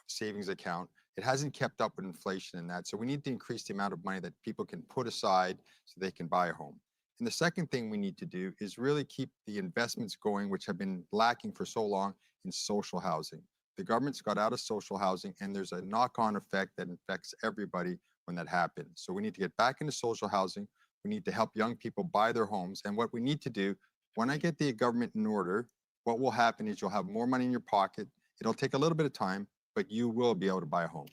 savings account. It hasn't kept up with inflation in that. So we need to increase the amount of money that people can put aside so they can buy a home. And the second thing we need to do is really keep the investments going, which have been lacking for so long, in social housing. The government's got out of social housing, and there's a knock-on effect that affects everybody when that happens. So we need to get back into social housing. We need to help young people buy their homes. And what we need to do, when I get the government in order, what will happen is you'll have more money in your pocket. It'll take a little bit of time, but you will be able to buy a home.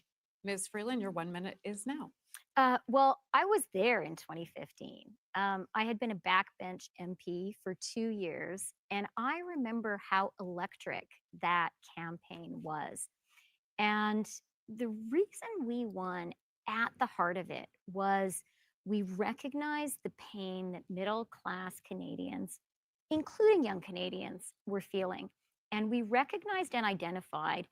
Ms. Freeland, your 1 minute is now. Well, I was there in 2015. I had been a backbench MP for 2 years, and I remember how electric that campaign was. And the reason we won, at the heart of it, was we recognized the pain that middle class Canadians, including young Canadians, were feeling. And we recognized and identified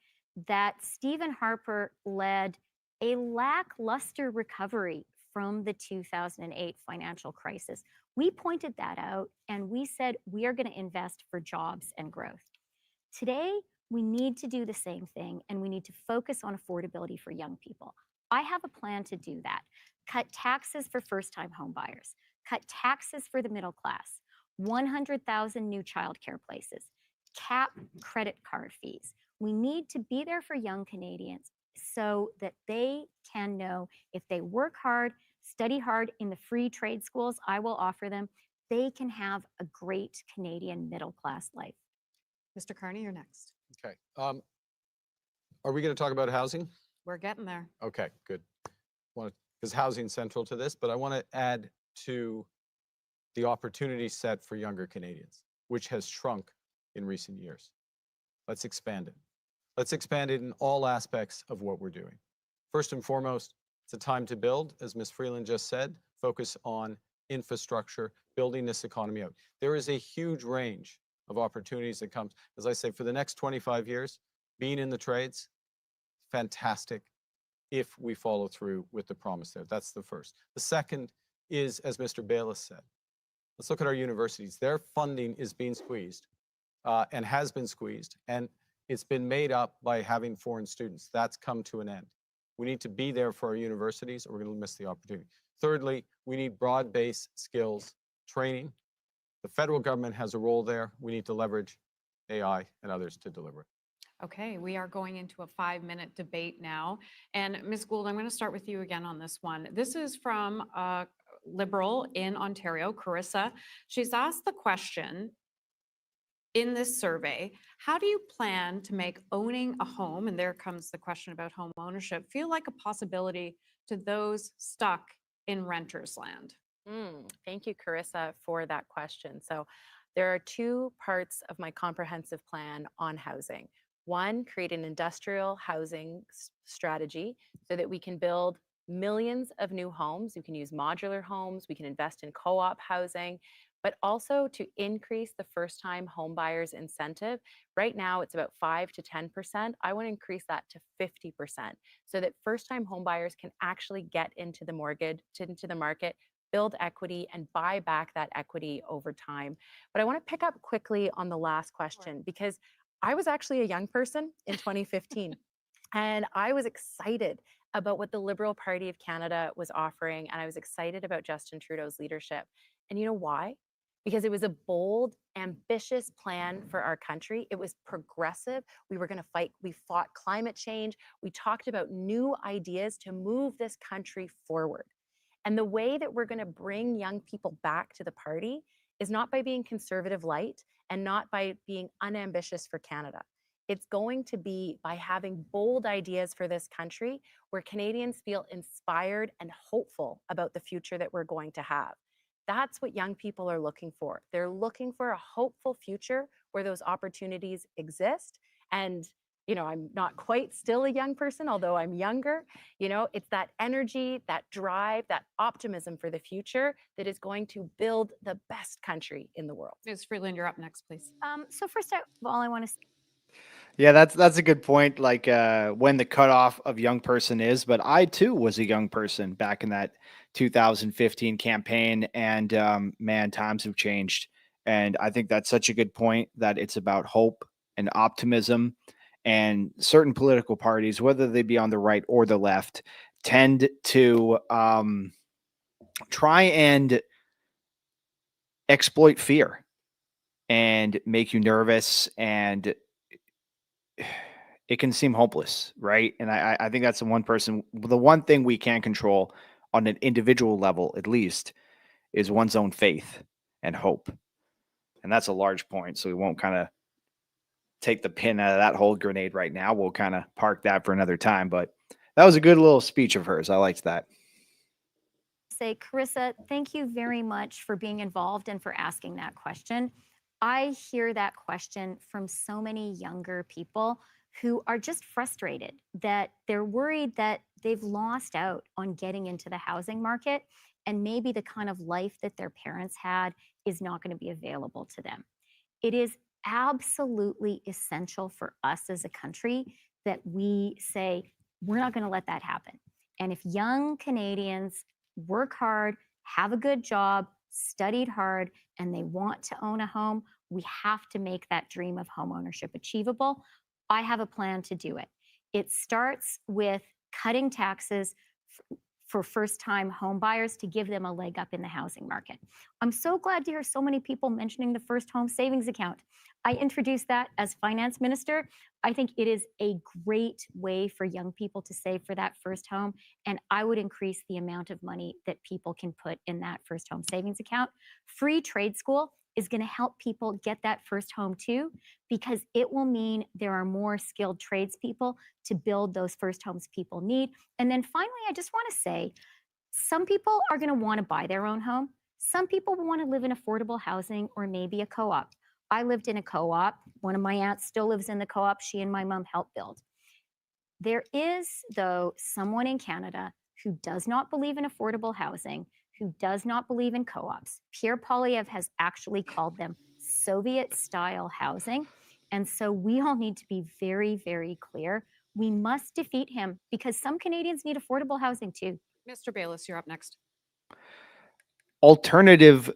that Stephen Harper led a lackluster recovery from the 2008 financial crisis. We pointed that out, and we said we are going to invest for jobs and growth. Today, we need to do the same thing, and we need to focus on affordability for young people. I have a plan to do that. Cut taxes for first-time homebuyers, cut taxes for the middle class, 100,000 new childcare places, cap credit card fees. We need to be there for young Canadians so that they can know if they work hard, study hard in the free trade schools I will offer them, they can have a great Canadian middle class life. Mr. Carney, you're next. Okay. Are we going to talk about housing? We're getting there. Okay, good. Because housing's central to this, but I want to add to the opportunity set for younger Canadians, which has shrunk in recent years. Let's expand it. Let's expand it in all aspects of what we're doing. First and foremost, it's a time to build, as Ms. Freeland just said, focus on infrastructure, building this economy out. There is a huge range of opportunities that comes. As I say, for the next 25 years, being in the trades, fantastic if we follow through with the promise there. That's the first. The second is, as Mr. Bayless said, let's look at our universities. Their funding is being squeezed and has been squeezed, and it's been made up by having foreign students. That's come to an end. We need to be there for our universities, or we're going to miss the opportunity. Thirdly, we need broad-based skills training. The federal government has a role there. We need to leverage AI and others to deliver it. Okay, we are going into a 5-minute debate now. And Ms. Gould, I'm going to start with you again on this one. This is from a Liberal in Ontario, Carissa. She's asked the question in this survey, how do you plan to make owning a home, and there comes the question about home ownership, feel like a possibility to those stuck in renter's land? Thank you, Carissa, for that question. So there are two parts of my comprehensive plan on housing. One, create an industrial housing strategy so that we can build millions of new homes. We can use modular homes. We can invest in co-op housing. but also to increase the first-time homebuyers incentive. Right now, it's about 5 to 10%. I want to increase that to 50% so that first-time homebuyers can actually get into the into the market, build equity, and buy back that equity over time. But I want to pick up quickly on the last question because I was actually a young person in 2015, and I was excited about what the Liberal Party of Canada was offering, and I was excited about Justin Trudeau's leadership. And you know why? Because it was a bold, ambitious plan for our country. It was progressive. We were going to fight, we fought climate change. We talked about new ideas to move this country forward. And the way that we're going to bring young people back to the party is not by being conservative light and not by being unambitious for Canada. It's going to be by having bold ideas for this country where Canadians feel inspired and hopeful about the future that we're going to have. That's what young people are looking for. They're looking for a hopeful future where those opportunities exist. And, you know, I'm not quite still a young person, although I'm younger. You know, it's that energy, that drive, that optimism for the future that is going to build the best country in the world. Ms. Freeland, you're up next, please. So first of all, I want to Yeah, that's a good point. Like when the cutoff of young person is, but I too was a young person back in that 2015 campaign, and man, times have changed. And I think that's such a good point that it's about hope and optimism. And certain political parties, whether they be on the right or the left, tend to try and exploit fear and make you nervous, and it can seem hopeless, right? And I think that's the one thing we can control on an individual level, at least, is one's own faith and hope. And that's a large point. So we won't kind of take the pin out of that whole grenade right now. We'll kind of park that for another time. But that was a good little speech of hers. I liked that. say, Carissa, thank you very much for being involved and for asking that question. I hear that question from so many younger people who are just frustrated that they're worried that they've lost out on getting into the housing market, and maybe the kind of life that their parents had is not going to be available to them. It is absolutely essential for us as a country that we say, we're not going to let that happen. And if young Canadians work hard, have a good job, studied hard, and they want to own a home, we have to make that dream of homeownership achievable. I have a plan to do it. It starts with cutting taxes for first-time home buyers to give them a leg up in the housing market. I'm so glad to hear so many people mentioning the first home savings account. I introduced that as finance minister. I think it is a great way for young people to save for that first home, and I would increase the amount of money that people can put in that first home savings account. Free trade school is going to help people get that first home too, because it will mean there are more skilled tradespeople to build those first homes people need. And then finally, I just want to say, some people are going to want to buy their own home. Some people want to live in affordable housing or maybe a co-op. I lived in a co-op. One of my aunts still lives in the co-op she and my mom helped build. There is, though, someone in Canada who does not believe in affordable housing, who does not believe in co-ops. Pierre Poilievre has actually called them Soviet-style housing. And so we all need to be very, very clear. We must defeat him because some Canadians need affordable housing too. Mr. Bayless, you're up next. Alternative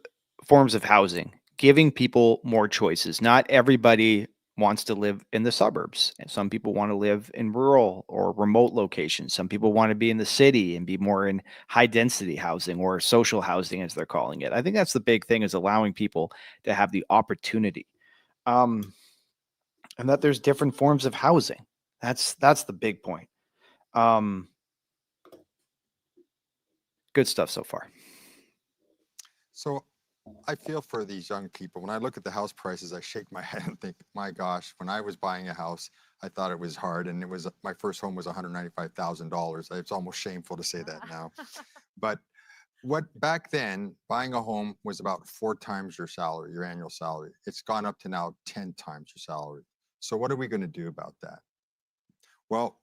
forms of housing, giving people more choices. Not everybody wants to live in the suburbs, and some people want to live in rural or remote locations. Some people want to be in the city and be more in high density housing or social housing, as they're calling it. I think that's the big thing, is allowing people to have the opportunity, and that there's different forms of housing. That's the big point. Good stuff so far. So I feel for these young people. When I look at the house prices, I shake my head and think, my gosh, when I was buying a house, I thought it was hard. And it was, my first home was $195,000. It's almost shameful to say that now. But back then, buying a home was about 4 times your salary, your annual salary. It's gone up to now 10 times your salary. So what are we going to do about that? Well,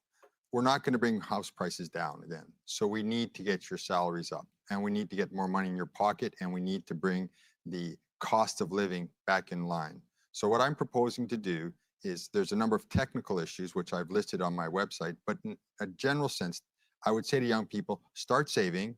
we're not going to bring house prices down again. So we need to get your salaries up, and we need to get more money in your pocket, and we need to bring the cost of living back in line. So what I'm proposing to do is there's a number of technical issues which I've listed on my website, but in a general sense, I would say to young people, start saving.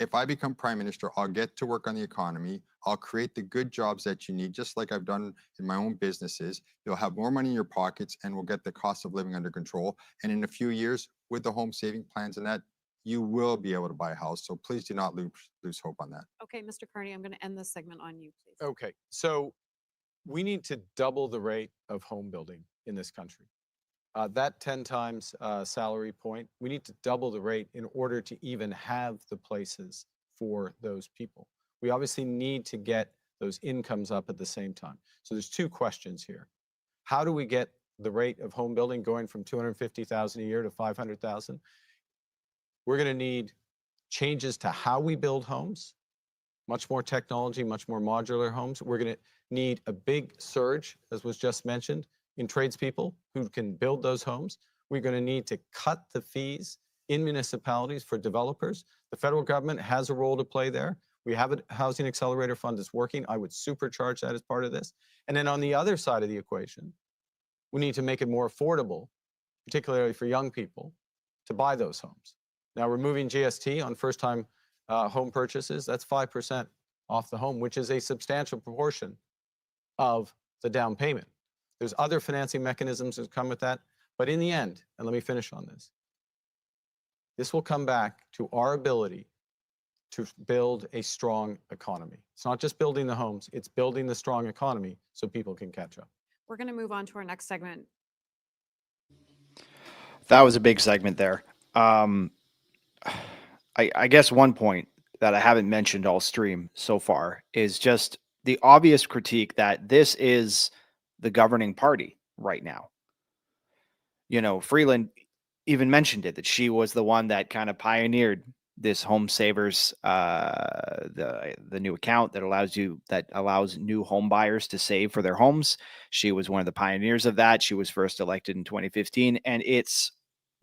If I become prime minister, I'll get to work on the economy. I'll create the good jobs that you need, just like I've done in my own businesses. You'll have more money in your pockets and we'll get the cost of living under control. And in a few years, with the home saving plans and that, you will be able to buy a house. So please do not lose hope on that. Okay, Mr. Carney, I'm going to end this segment on you, please. Okay, so we need to double the rate of home building in this country. That 10 times salary point, we need to double the rate in order to even have the places for those people. We obviously need to get those incomes up at the same time. So there's two questions here. How do we get the rate of home building going from 250,000 a year to 500,000? We're going to need changes to how we build homes, much more technology, much more modular homes. We're going to need a big surge, as was just mentioned, in tradespeople who can build those homes. We're going to need to cut the fees in municipalities for developers. The federal government has a role to play there. We have a housing accelerator fund that's working. I would supercharge that as part of this. And then on the other side of the equation, we need to make it more affordable, particularly for young people, to buy those homes. Now, removing GST on first-time home purchases, that's 5% off the home, which is a substantial proportion of the down payment. There's other financing mechanisms that come with that. But in the end, and let me finish on this will come back to our ability to build a strong economy. It's not just building the homes, it's building the strong economy so people can catch up. We're going to move on to our next segment. That was a big segment there. I guess one point that I haven't mentioned all stream so far is just the obvious critique that this is the governing party right now. You know, Freeland even mentioned it, that she was the one that kind of pioneered this Home Savers, the new account that allows new home buyers to save for their homes. She was one of the pioneers of that. She was first elected in 2015, and it's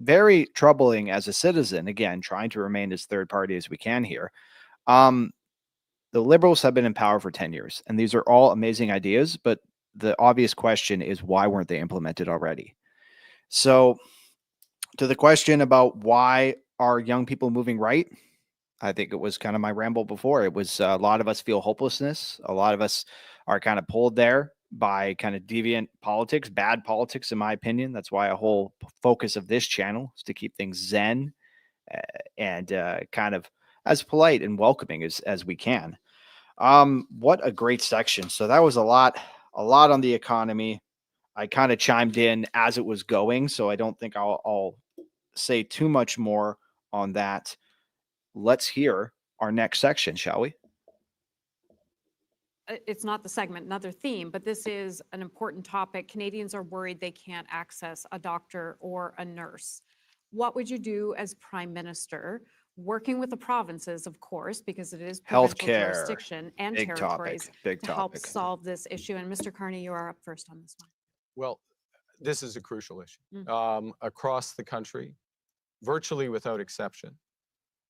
very troubling as a citizen, again, trying to remain as third party as we can here. The Liberals have been in power for 10 years, and these are all amazing ideas, but the obvious question is, why weren't they implemented already? So to the question about why are young people moving right, I think it was kind of my ramble before. It was a lot of us feel hopelessness. A lot of us are kind of pulled there by kind of deviant politics, bad politics, in my opinion. That's why a whole focus of this channel is to keep things zen and kind of as polite and welcoming as we can. What a great section. So that was a lot on the economy. I kind of chimed in as it was going, so I don't think I'll say too much more on that. Let's hear our next section, shall we? It's not the segment, another theme, but this is an important topic. Canadians are worried they can't access a doctor or a nurse. What would you do as Prime Minister, working with the provinces, of course, because it is provincial Healthcare, jurisdiction and big territories, topic, big to help topic. solve this issue? And Mr. Carney, you are up first on this one. Well, this is a crucial issue. Mm. Across the country, virtually without exception,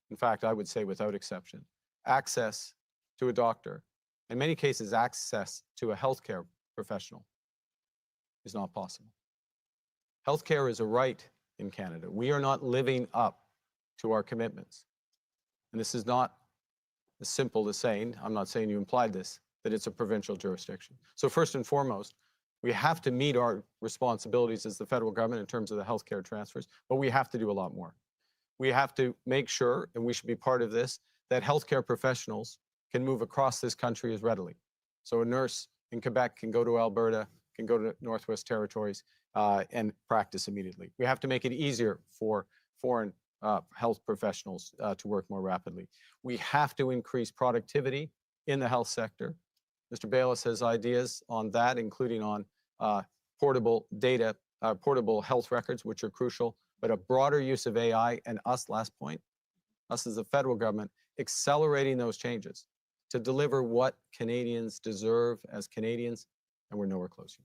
in fact, I would say without exception, access to a doctor, in many cases, access to a healthcare professional is not possible. Healthcare is a right in Canada. We are not living up to our commitments. And this is not as simple as saying, I'm not saying you implied this, that it's a provincial jurisdiction. So first and foremost, we have to meet our responsibilities as the federal government in terms of the healthcare transfers, but we have to do a lot more. We have to make sure, and we should be part of this, that healthcare professionals can move across this country as readily. So a nurse in Quebec can go to Alberta, can go to Northwest Territories and practice immediately. We have to make it easier for foreign health professionals to work more rapidly. We have to increase productivity in the health sector. Mr. Bayless has ideas on that, including on portable data, portable health records, which are crucial, but a broader use of AI, and us, last point, us as the federal government, accelerating those changes to deliver what Canadians deserve as Canadians, and we're nowhere closer.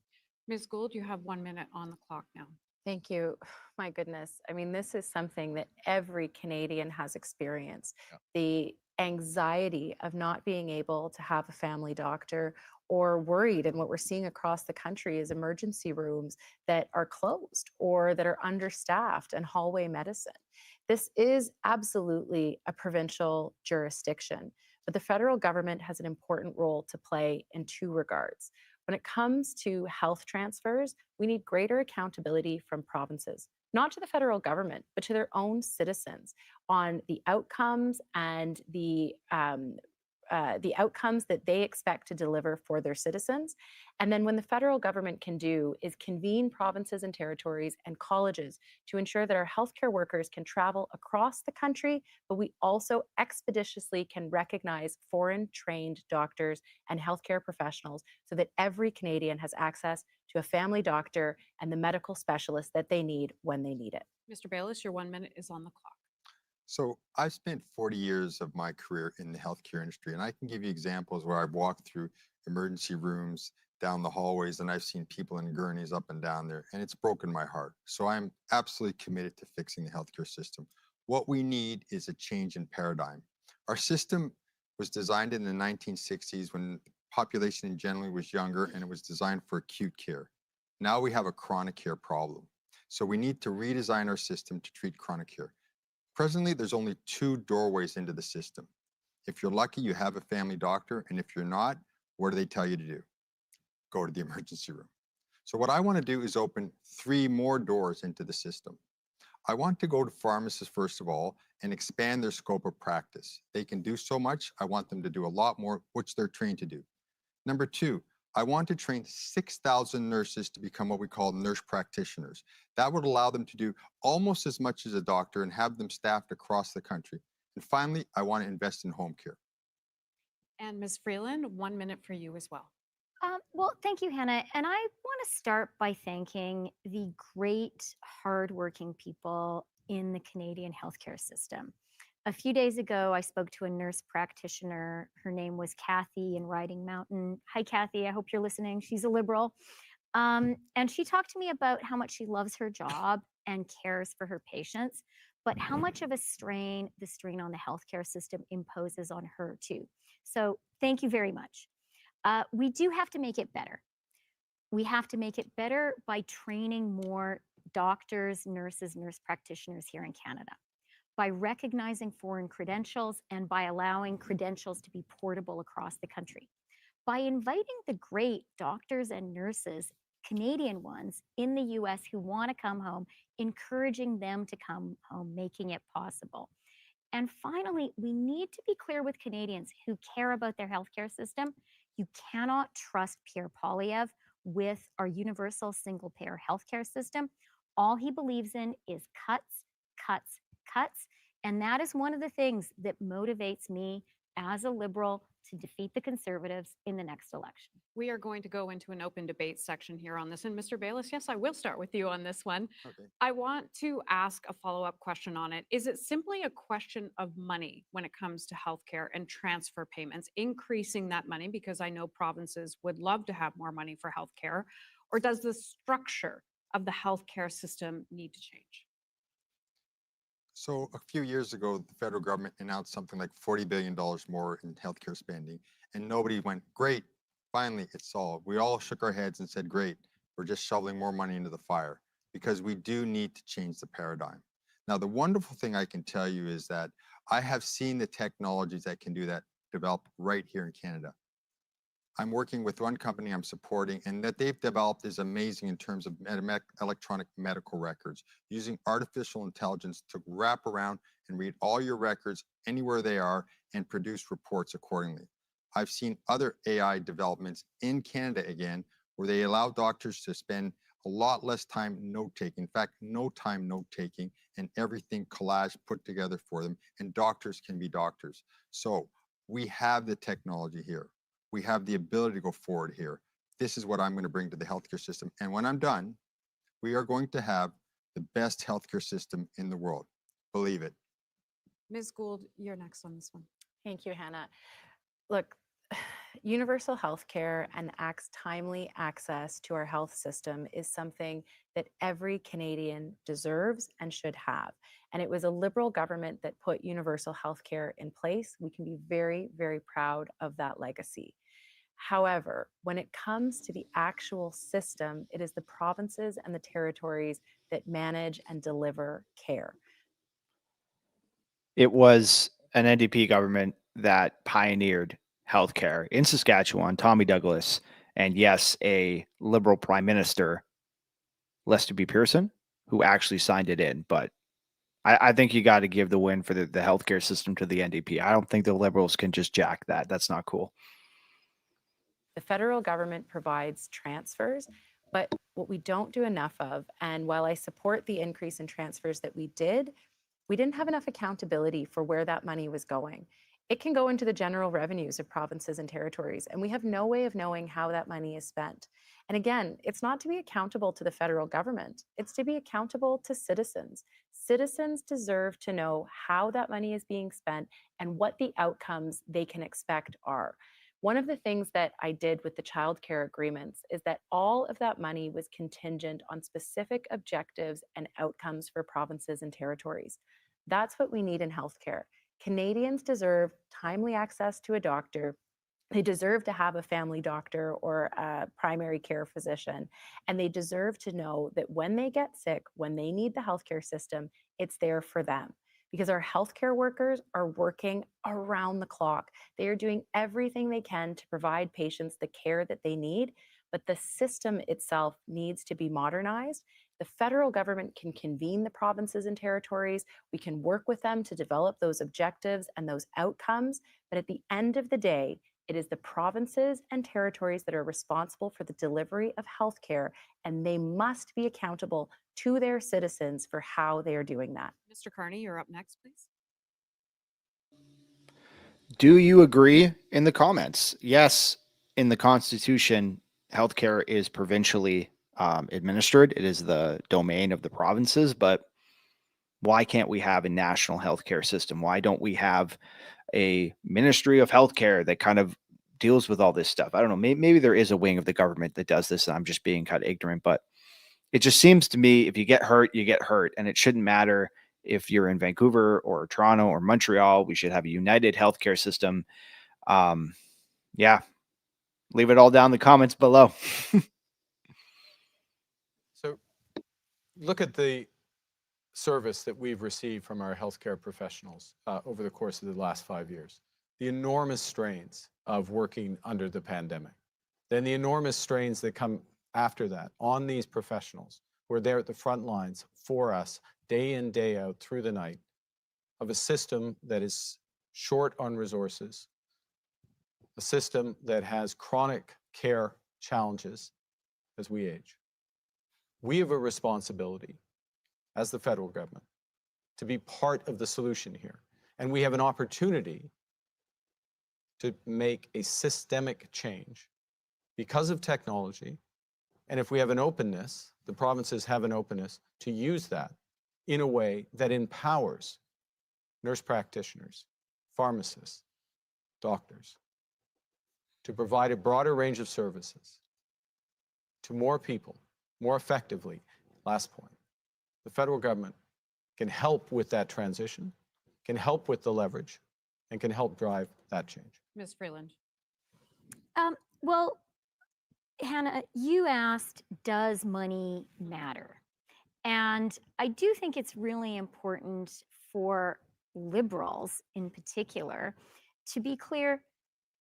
Ms. Gould, you have 1 minute on the clock now. Thank you. My goodness. I mean, this is something that every Canadian has experienced. Yeah. The anxiety of not being able to have a family doctor, or worried. And what we're seeing across the country is emergency rooms that are closed or that are understaffed, and hallway medicine. This is absolutely a provincial jurisdiction, but the federal government has an important role to play in two regards. When it comes to health transfers, we need greater accountability from provinces, not to the federal government, but to their own citizens on the outcomes and the outcomes that they expect to deliver for their citizens. And then when the federal government can do is convene provinces and territories and colleges to ensure that our healthcare workers can travel across the country, but we also expeditiously can recognize foreign trained doctors and healthcare professionals so that every Canadian has access to a family doctor and the medical specialist that they need when they need it. Mr. Bayless, your 1 minute is on the clock. So I've spent 40 years of my career in the healthcare industry, and I can give you examples where I've walked through emergency rooms, down the hallways, and I've seen people in gurneys up and down there, and it's broken my heart. So I'm absolutely committed to fixing the healthcare system. What we need is a change in paradigm. Our system was designed in the 1960s when the population in general was younger, and it was designed for acute care. Now we have a chronic care problem. So we need to redesign our system to treat chronic care. Presently, there's only two doorways into the system. If you're lucky, you have a family doctor, and if you're not, what do they tell you to do? Go to the emergency room. So what I want to do is open 3 more doors into the system. I want to go to pharmacists, first of all, and expand their scope of practice. They can do so much. I want them to do a lot more, which they're trained to do. Number 2, I want to train 6,000 nurses to become what we call nurse practitioners. That would allow them to do almost as much as a doctor and have them staffed across the country. And finally, I want to invest in home care. And Ms. Freeland, 1 minute for you as well. Well, thank you, Hannah. And I want to start by thanking the great, hardworking people in the Canadian healthcare system. A few days ago, I spoke to a nurse practitioner. Her name was Kathy in Riding Mountain. Hi, Kathy. I hope you're listening. She's a Liberal. And she talked to me about how much she loves her job and cares for her patients, but how much of a strain the strain on the healthcare system imposes on her, too. So thank you very much. We do have to make it better. We have to make it better by training more doctors, nurses, nurse practitioners here in Canada, by recognizing foreign credentials and by allowing credentials to be portable across the country, by inviting the great doctors and nurses, Canadian ones in the US who want to come home, encouraging them to come home, making it possible. And finally, we need to be clear with Canadians who care about their healthcare system. You cannot trust Pierre Poilievre with our universal single payer healthcare system. All he believes in is cuts, cuts, cuts. And that is one of the things that motivates me as a Liberal to defeat the Conservatives in the next election. We are going to go into an open debate section here on this. And Mr. Bayless, yes, I will start with you on this one. Okay. I want to ask a follow-up question on it. Is it simply a question of money when it comes to healthcare and transfer payments, increasing that money? Because I know provinces would love to have more money for healthcare. Or does the structure of the healthcare system need to change? So a few years ago, the federal government announced something like $40 billion more in healthcare spending, and nobody went, great, finally it's solved. We all shook our heads and said, great, we're just shoveling more money into the fire, because we do need to change the paradigm. Now, the wonderful thing I can tell you is that I have seen the technologies that can do that develop right here in Canada. I'm working with one company I'm supporting, and that they've developed is amazing in terms of electronic medical records, using artificial intelligence to wrap around and read all your records anywhere they are and produce reports accordingly. I've seen other AI developments in Canada again, where they allow doctors to spend a lot less time note-taking, in fact, no time note-taking, and everything collaged, put together for them, and doctors can be doctors. So we have the technology here. We have the ability to go forward here. This is what I'm going to bring to the healthcare system. And when I'm done, we are going to have the best healthcare system in the world. Believe it. Ms. Gould, you're next on this one. Thank you, Hannah. Look, Universal health care and timely access to our health system is something that every Canadian deserves and should have. And it was a Liberal government that put universal health care in place. We can be very, very proud of that legacy. However, when it comes to the actual system, it is the provinces and the territories that manage and deliver care. It was an NDP government that pioneered healthcare in Saskatchewan, Tommy Douglas, and yes, a Liberal Prime Minister, Lester B. Pearson, who actually signed it in. But I think you got to give the win for the healthcare system to the NDP. I don't think the Liberals can just jack that. That's not cool. The federal government provides transfers, but what we don't do enough of, and while I support the increase in transfers that we didn't have enough accountability for where that money was going. It can go into the general revenues of provinces and territories, and we have no way of knowing how that money is spent. And again, it's not to be accountable to the federal government, it's to be accountable to citizens. Citizens deserve to know how that money is being spent and what the outcomes they can expect are. One of the things that I did with the childcare agreements is that all of that money was contingent on specific objectives and outcomes for provinces and territories. That's what we need in healthcare. Canadians deserve timely access to a doctor. They deserve to have a family doctor or a primary care physician. And they deserve to know that when they get sick, when they need the healthcare system, it's there for them. Because our healthcare workers are working around the clock. They are doing everything they can to provide patients the care that they need, but the system itself needs to be modernized. The federal government can convene the provinces and territories. We can work with them to develop those objectives and those outcomes. But at the end of the day, it is the provinces and territories that are responsible for the delivery of healthcare, and they must be accountable to their citizens for how they are doing that. Mr. Carney, you're up next, please. Do you agree in the comments? Yes, in the Constitution, healthcare is provincially administered. It is the domain of the provinces, but why can't we have a national healthcare system? Why don't we have a Ministry of Healthcare that kind of deals with all this stuff? I don't know. Maybe there is a wing of the government that does this, and I'm just being kind of ignorant, but it just seems to me if you get hurt, you get hurt, and it shouldn't matter if you're in Vancouver or Toronto or Montreal. We should have a united healthcare system. Yeah, leave it all down in the comments below. So look at the service that we've received from our healthcare professionals over the course of the last 5 years. The enormous strains of working under the pandemic, then the enormous strains that come after that on these professionals who are there at the front lines for us day in, day out through the night of a system that is short on resources, a system that has chronic care challenges as we age. We have a responsibility as the federal government to be part of the solution here. And we have an opportunity to make a systemic change because of technology. And if we have an openness, the provinces have an openness to use that in a way that empowers nurse practitioners, pharmacists, doctors, to provide a broader range of services to more people, more effectively. Last point, the federal government can help with that transition, can help with the leverage, and can help drive that change. Ms. Freeland. Well, Hannah, you asked, does money matter? And I do think it's really important for Liberals in particular to be clear,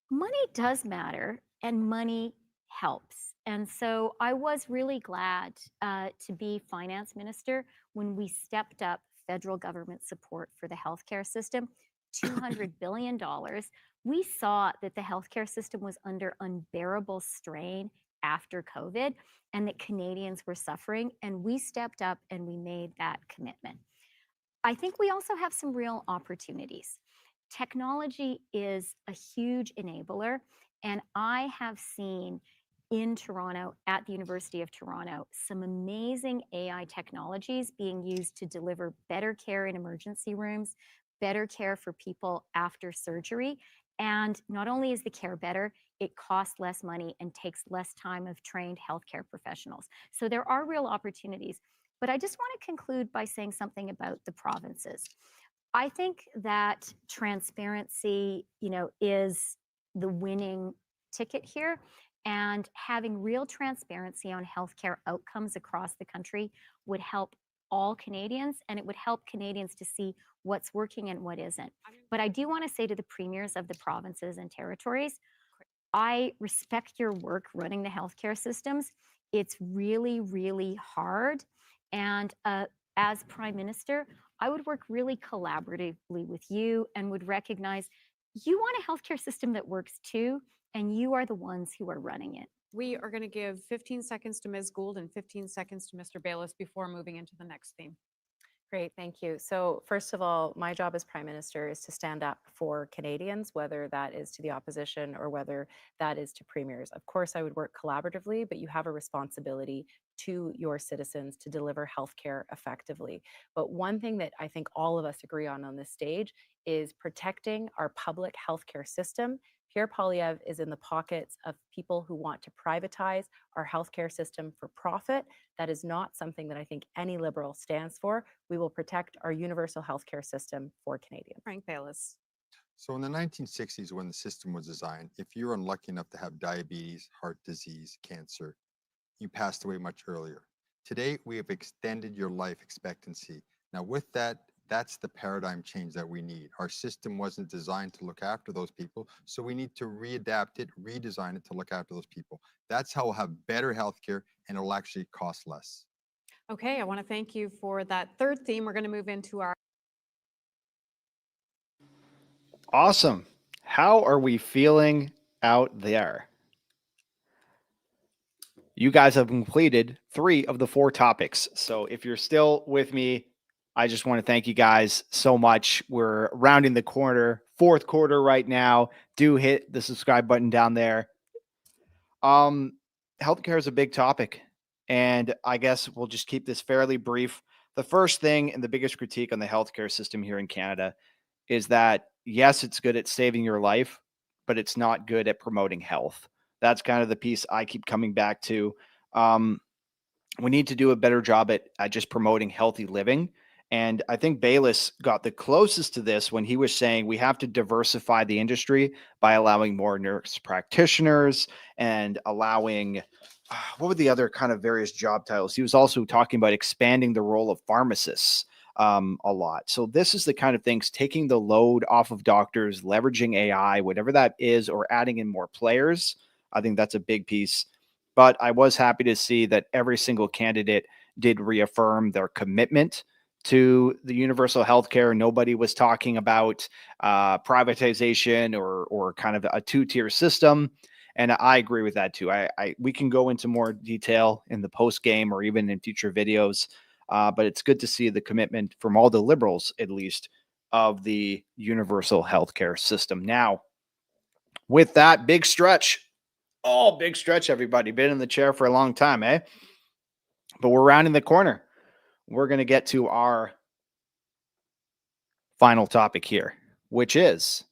money does matter and money helps. And so I was really glad to be finance minister when we stepped up federal government support for the healthcare system, $200 billion. We saw that the healthcare system was under unbearable strain after COVID and that Canadians were suffering. And we stepped up and we made that commitment. I think we also have some real opportunities. Technology is a huge enabler. And I have seen in Toronto, at the University of Toronto, some amazing AI technologies being used to deliver better care in emergency rooms, better care for people after surgery. And not only is the care better, it costs less money and takes less time of trained healthcare professionals. So there are real opportunities. But I just want to conclude by saying something about the provinces. I think that transparency, is the winning ticket here. And having real transparency on healthcare outcomes across the country would help all Canadians, and it would help Canadians to see what's working and what isn't. But I do want to say to the premiers of the provinces and territories, I respect your work running the healthcare systems. It's really, really hard. And as Prime Minister, I would work really collaboratively with you and would recognize you want a healthcare system that works too, and you are the ones who are running it. We are going to give 15 seconds to Ms. Gould and 15 seconds to Mr. Bayless before moving into the next theme. Great, thank you. So first of all, my job as Prime Minister is to stand up for Canadians, whether that is to the opposition or whether that is to premiers. Of course, I would work collaboratively, but you have a responsibility to your citizens to deliver healthcare effectively. But one thing that I think all of us agree on this stage is protecting our public healthcare system. Pierre Poilievre is in the pockets of people who want to privatize our healthcare system for profit. That is not something that I think any Liberal stands for. We will protect our universal healthcare system for Canadians. Frank Bayless. So in the 1960s, when the system was designed, if you were unlucky enough to have diabetes, heart disease, cancer, you passed away much earlier. Today, we have extended your life expectancy. Now with that, that's the paradigm change that we need. Our system wasn't designed to look after those people, so we need to readapt it, redesign it to look after those people. That's how we'll have better healthcare, and it'll actually cost less. Okay, I want to thank you for that third theme. We're going to move into our Awesome. How are we feeling out there? You guys have completed 3 of the 4 topics. So if you're still with me, I just want to thank you guys so much. We're rounding the corner, 4th quarter right now. Do hit the subscribe button down there. Healthcare is a big topic, and I guess we'll just keep this fairly brief. The first thing and the biggest critique on the healthcare system here in Canada is that, yes, it's good at saving your life, but it's not good at promoting health. That's kind of the piece I keep coming back to. We need to do a better job at just promoting healthy living. And I think Bayless got the closest to this when he was saying we have to diversify the industry by allowing more nurse practitioners and allowing, what were the other kind of various job titles? He was also talking about expanding the role of pharmacists a lot. So this is the kind of things, taking the load off of doctors, leveraging AI, whatever that is, or adding in more players. I think that's a big piece. But I was happy to see that every single candidate did reaffirm their commitment to the universal healthcare. Nobody was talking about privatization or kind of a 2-tier system. And I agree with that too. We can go into more detail in the post game or even in future videos. But it's good to see the commitment from all the Liberals, at least, of the universal healthcare system. Now, with that big stretch, big stretch, everybody. Been in the chair for a long time, eh? But we're rounding the corner. We're going to get to our final topic here, which is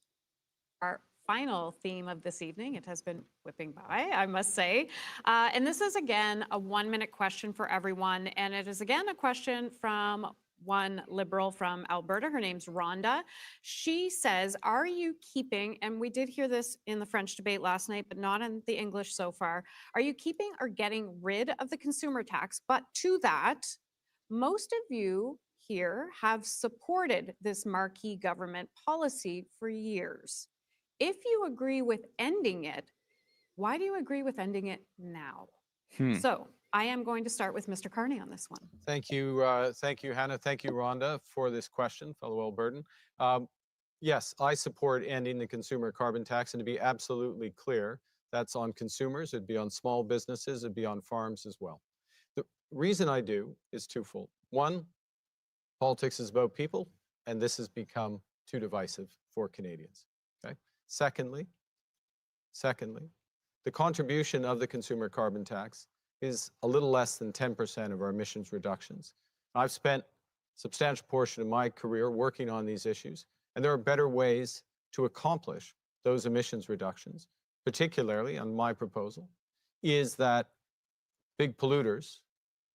our final theme of this evening. It has been whipping by, I must say. And this is, again, a 1-minute question for everyone. And it is, again, a question from one Liberal from Alberta. Her name's Rhonda. She says, are you keeping, and we did hear this in the French debate last night, but not in the English so far, are you keeping or getting rid of the consumer tax? But to that, most of you here have supported this marquee government policy for years. If you agree with ending it, why do you agree with ending it now? So I am going to start with Mr. Carney on this one. Thank you, Hannah. Thank you, Rhonda, for this question, fellow Albertan. Yes, I support ending the consumer carbon tax, and to be absolutely clear, that's on consumers, it'd be on small businesses, it'd be on farms as well. The reason I do is twofold. One, politics is about people, and this has become too divisive for Canadians. Okay. Secondly, the contribution of the consumer carbon tax is a little less than 10% of our emissions reductions. I've spent a substantial portion of my career working on these issues, and there are better ways to accomplish those emissions reductions, particularly on my proposal, is that big polluters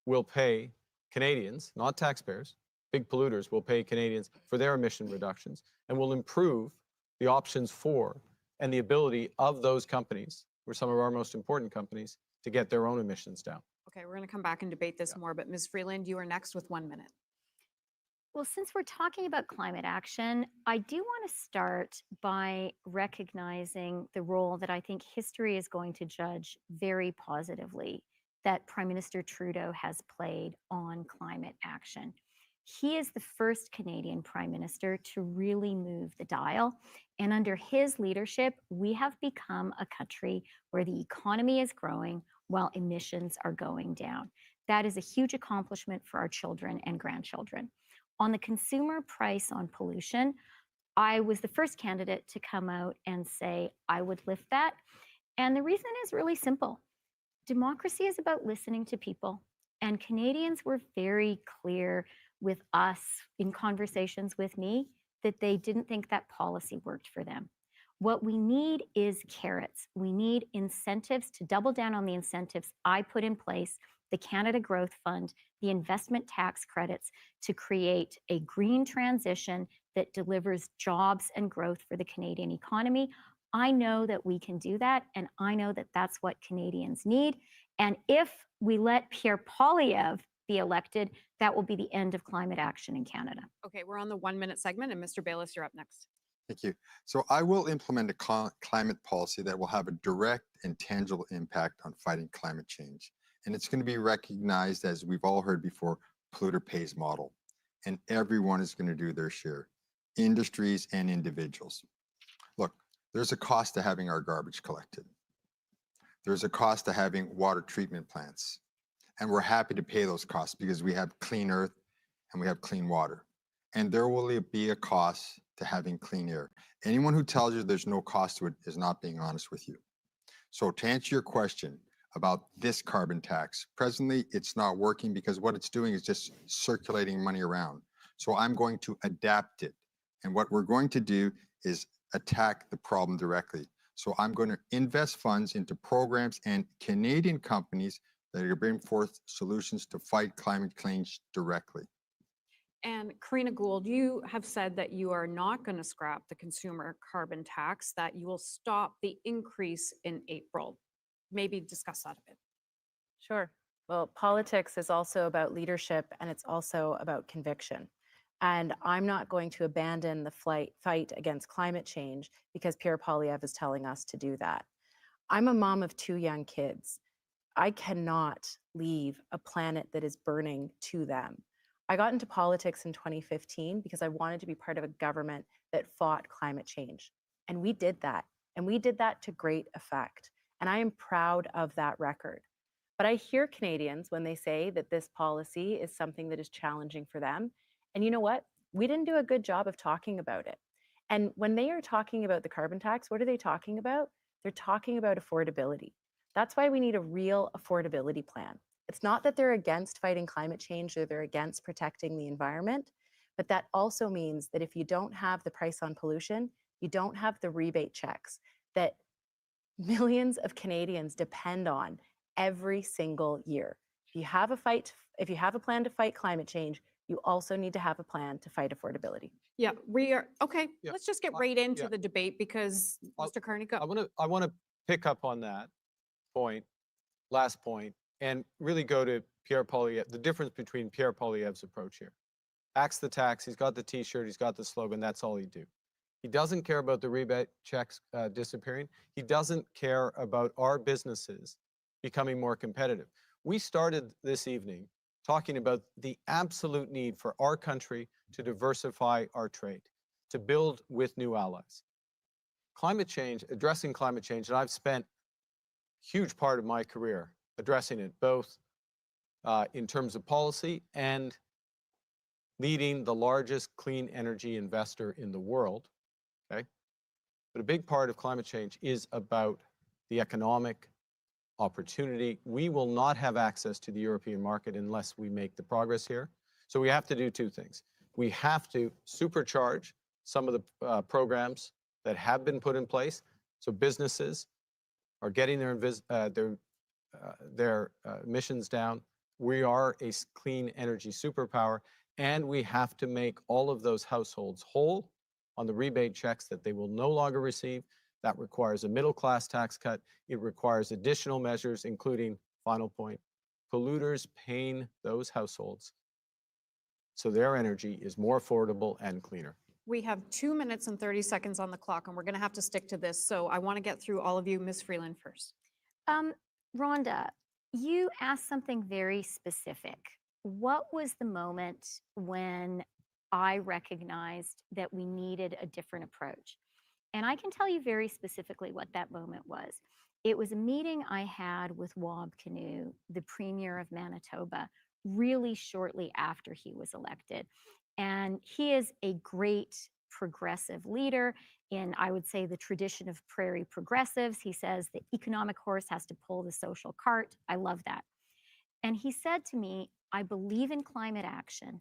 will pay Canadians, not taxpayers, big polluters will pay Canadians for their emission reductions and will improve the options for and the ability of those companies, who are some of our most important companies, to get their own emissions down. Okay, we're going to come back and debate this more, but Ms. Freeland, you are next with 1 minute. Well, since we're talking about climate action, I do want to start by recognizing the role that I think history is going to judge very positively that Prime Minister Trudeau has played on climate action. He is the first Canadian Prime Minister to really move the dial. And under his leadership, we have become a country where the economy is growing while emissions are going down. That is a huge accomplishment for our children and grandchildren. On the consumer price on pollution, I was the first candidate to come out and say I would lift that. And the reason is really simple. Democracy is about listening to people. And Canadians were very clear with us in conversations with me that they didn't think that policy worked for them. What we need is carrots. We need incentives to double down on the incentives I put in place, the Canada Growth Fund, the investment tax credits, to create a green transition that delivers jobs and growth for the Canadian economy. I know that we can do that, and I know that that's what Canadians need. And if we let Pierre Poilievre be elected, that will be the end of climate action in Canada. Okay, we're on the 1 minute segment, and Mr. Bayless, you're up next. Thank you. So I will implement a climate policy that will have a direct and tangible impact on fighting climate change. And it's going to be recognized, as we've all heard before, polluter pays model. And everyone is going to do their share, industries and individuals. Look, there's a cost to having our garbage collected. There's a cost to having water treatment plants. And we're happy to pay those costs because we have clean earth and we have clean water. And there will be a cost to having clean air. Anyone who tells you there's no cost to it is not being honest with you. So to answer your question about this carbon tax, presently it's not working because what it's doing is just circulating money around. So I'm going to adapt it. And what we're going to do is attack the problem directly. So I'm going to invest funds into programs and Canadian companies that are going to bring forth solutions to fight climate change directly. And Karina Gould, you have said that you are not going to scrap the consumer carbon tax, that you will stop the increase in April. Maybe discuss that a bit. Sure. Well, politics is also about leadership, and it's also about conviction. And I'm not going to abandon the fight against climate change because Pierre Poilievre is telling us to do that. I'm a mom of 2 young kids. I cannot leave a planet that is burning to them. I got into politics in 2015 because I wanted to be part of a government that fought climate change. And we did that. And we did that to great effect. And I am proud of that record. But I hear Canadians when they say that this policy is something that is challenging for them. And you know what? We didn't do a good job of talking about it. And when they are talking about the carbon tax, what are they talking about? They're talking about affordability. That's why we need a real affordability plan. It's not that they're against fighting climate change or they're against protecting the environment, but that also means that if you don't have the price on pollution, you don't have the rebate checks that millions of Canadians depend on every single year. If you have a plan to fight climate change, you also need to have a plan to fight affordability. Yeah, we are, okay, Yeah, let's just get right into yeah. the debate because Mr. Carney, go. I want to pick up on that point, last point, and really go to Pierre Poilievre, the difference between Pierre Poilievre's approach here. Axe the tax, he's got the t-shirt, he's got the slogan, that's all he do. He doesn't care about the rebate checks disappearing. He doesn't care about our businesses becoming more competitive. We started this evening talking about the absolute need for our country to diversify our trade, to build with new allies. Climate change, addressing climate change, and I've spent a huge part of my career addressing it, both in terms of policy and leading the largest clean energy investor in the world, okay? But a big part of climate change is about the economic opportunity. We will not have access to the European market unless we make the progress here. So we have to do 2 things. We have to supercharge some of the programs that have been put in place. So businesses are getting their emissions down. We are a clean energy superpower, and we have to make all of those households whole on the rebate checks that they will no longer receive. That requires a middle-class tax cut. It requires additional measures, including, final point, polluters paying those households so their energy is more affordable and cleaner. We have 2 minutes and 30 seconds on the clock, and we're going to have to stick to this. So I want to get through all of you. Ms. Freeland first. Rhonda, you asked something very specific. What was the moment when I recognized that we needed a different approach? And I can tell you very specifically what that moment was. It was a meeting I had with Wab Kinew, the Premier of Manitoba, really shortly after he was elected. And he is a great progressive leader in, I would say, the tradition of prairie progressives. He says the economic horse has to pull the social cart. I love that. And he said to me, I believe in climate action,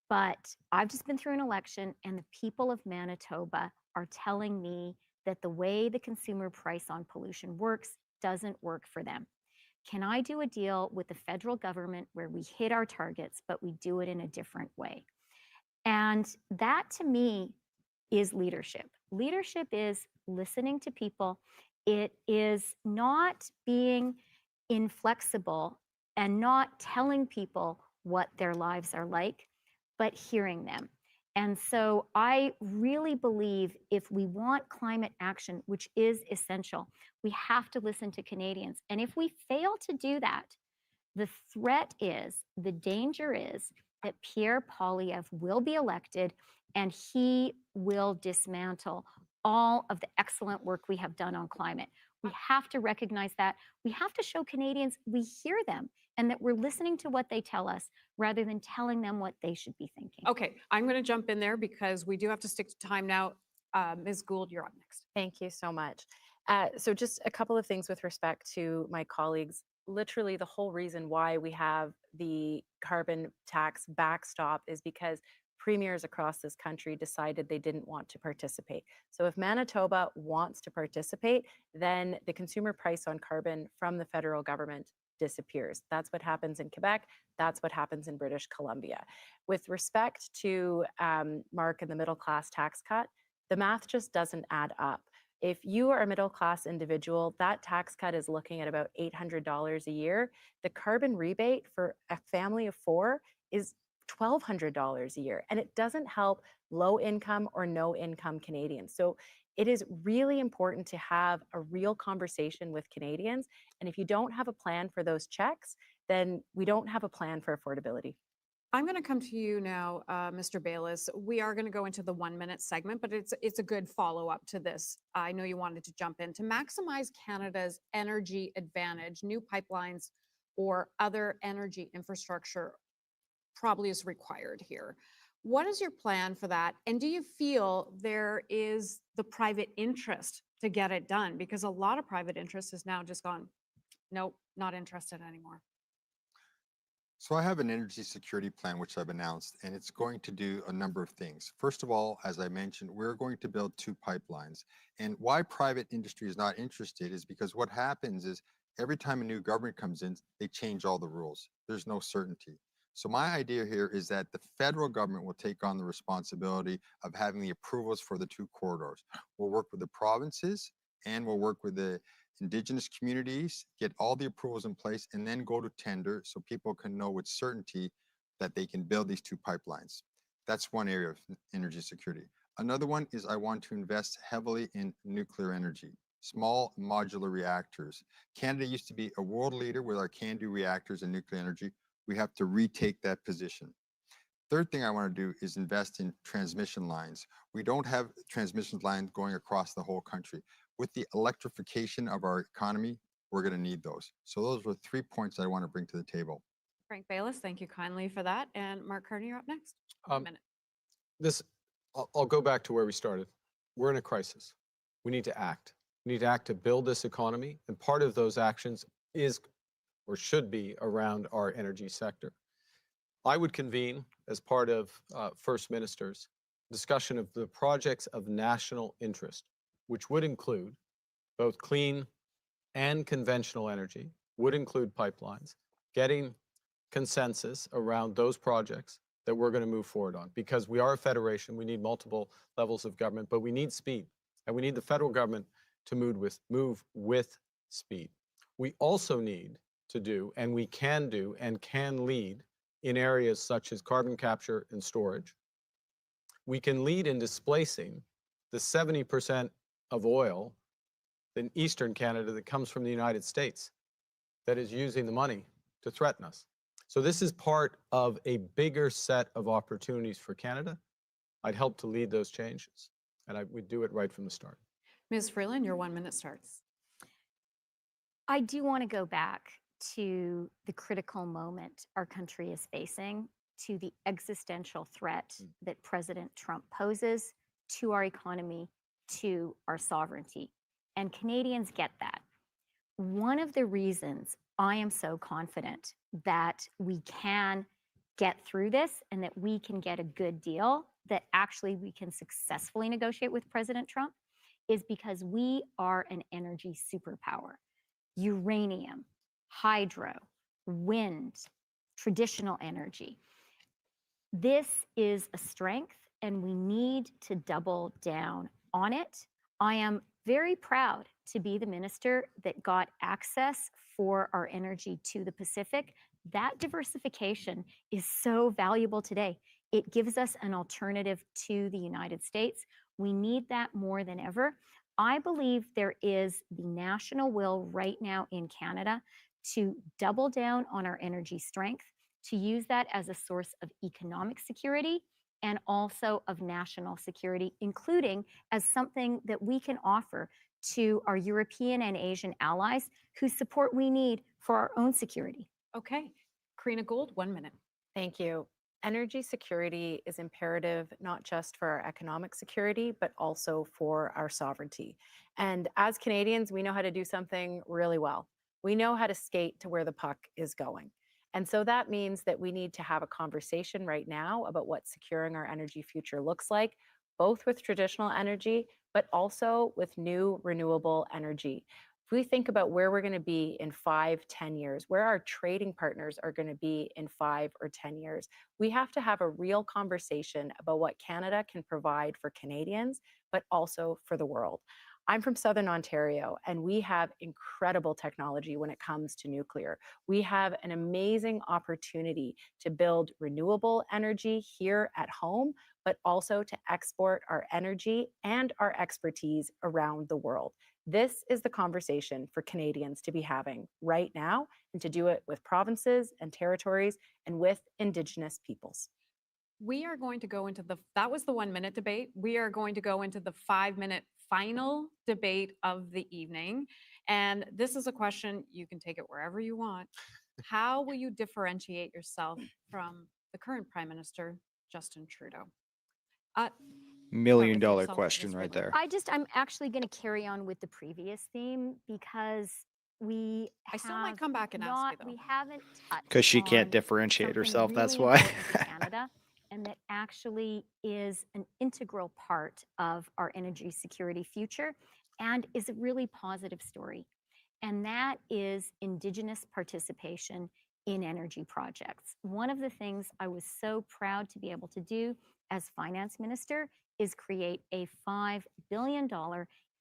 but I've just been through an election and the people of Manitoba are telling me that the way the consumer price on pollution works doesn't work for them. Can I do a deal with the federal government where we hit our targets, but we do it in a different way? And that to me is leadership. Leadership is listening to people. It is not being inflexible and not telling people what their lives are like, but hearing them. And so I really believe if we want climate action, which is essential, we have to listen to Canadians. And if we fail to do that, the threat is, the danger is that Pierre Poilievre will be elected and he will dismantle all of the excellent work we have done on climate. We have to recognize that. We have to show Canadians we hear them and that we're listening to what they tell us rather than telling them what they should be thinking. Okay, I'm going to jump in there because we do have to stick to time now. Ms. Gould, you're up next. Thank you so much. So just a couple of things with respect to my colleagues. Literally the whole reason why we have the carbon tax backstop is because premiers across this country decided they didn't want to participate. So if Manitoba wants to participate, then the consumer price on carbon from the federal government disappears. That's what happens in Quebec. That's what happens in British Columbia. With respect to Mark and the middle class tax cut, the math just doesn't add up. If you are a middle class individual, that tax cut is looking at about $800 a year. The carbon rebate for a family of four is $1,200 a year, and it doesn't help low income or no income Canadians. So it is really important to have a real conversation with Canadians. And if you don't have a plan for those checks, then we don't have a plan for affordability. I'm going to come to you now, Mr. Bayless. We are going to go into the 1 minute segment, but it's a good follow up to this. I know you wanted to jump in. To maximize Canada's energy advantage, new pipelines or other energy infrastructure probably is required here. What is your plan for that? And do you feel there is the private interest to get it done? Because a lot of private interest has now just gone, nope, not interested anymore. So I have an energy security plan, which I've announced, and it's going to do a number of things. First of all, as I mentioned, we're going to build 2 pipelines. And why private industry is not interested is because what happens is every time a new government comes in, they change all the rules. There's no certainty. So my idea here is that the federal government will take on the responsibility of having the approvals for the 2 corridors. We'll work with the provinces and we'll work with the Indigenous communities, get all the approvals in place, and then go to tender so people can know with certainty that they can build these 2 pipelines. That's one area of energy security. Another one is I want to invest heavily in nuclear energy, small modular reactors. Canada used to be a world leader with our CANDU reactors and nuclear energy. We have to retake that position. Third thing I want to do is invest in transmission lines. We don't have transmission lines going across the whole country. With the electrification of our economy, we're going to need those. So those were 3 points I want to bring to the table. Frank Bayless, thank you kindly for that. And Mark Carney, you're up next. 1 minute. I'll go back to where we started. We're in a crisis. We need to act. We need to act to build this economy. And part of those actions is or should be around our energy sector. I would convene as part of First Minister's discussion of the projects of national interest, which would include both clean and conventional energy, would include pipelines, getting consensus around those projects that we're going to move forward on. Because we are a federation, we need multiple levels of government, but we need speed. And we need the federal government to move with speed. We also need to do, and we can do, and can lead in areas such as carbon capture and storage. We can lead in displacing the 70% of oil in Eastern Canada that comes from the United States that is using the money to threaten us. So this is part of a bigger set of opportunities for Canada. I'd help to lead those changes, and we'd do it right from the start. Ms. Freeland, your 1 minute starts. I do want to go back to the critical moment our country is facing, to the existential threat that President Trump poses to our economy, to our sovereignty. And Canadians get that. One of the reasons I am so confident that we can get through this and that we can get a good deal, that actually we can successfully negotiate with President Trump, is because we are an energy superpower. Uranium, hydro, wind, traditional energy. This is a strength, and we need to double down on it. I am very proud to be the minister that got access for our energy to the Pacific. That diversification is so valuable today. It gives us an alternative to the United States. We need that more than ever. I believe there is the national will right now in Canada to double down on our energy strength, to use that as a source of economic security and also of national security, including as something that we can offer to our European and Asian allies whose support we need for our own security. Okay. Karina Gould, 1 minute. Thank you. Energy security is imperative not just for our economic security, but also for our sovereignty. And as Canadians, we know how to do something really well. We know how to skate to where the puck is going. And so that means that we need to have a conversation right now about what securing our energy future looks like, both with traditional energy, but also with new renewable energy. If we think about where we're going to be in 5, 10 years, where our trading partners are going to be in 5 or 10 years, we have to have a real conversation about what Canada can provide for Canadians, but also for the world. I'm from Southern Ontario, and we have incredible technology when it comes to nuclear. We have an amazing opportunity to build renewable energy here at home, but also to export our energy and our expertise around the world. This is the conversation for Canadians to be having right now, and to do it with provinces and territories and with Indigenous peoples. We are going to go into that was the 1 minute debate. We are going to go into the 5 minute final debate of the evening. And this is a question, you can take it wherever you want. How will you differentiate yourself from the current Prime Minister, Justin Trudeau? $1 million yourself, question Ms. right Freeland. there. I'm actually going to carry on with the previous theme because I still might come back and ask you, though. we haven't touched Because she can't on differentiate something herself, that's really why. important to Canada, and that actually is an integral part of our energy security future and is a really positive story. And that is Indigenous participation in energy projects. One of the things I was so proud to be able to do as finance minister is create a $5 billion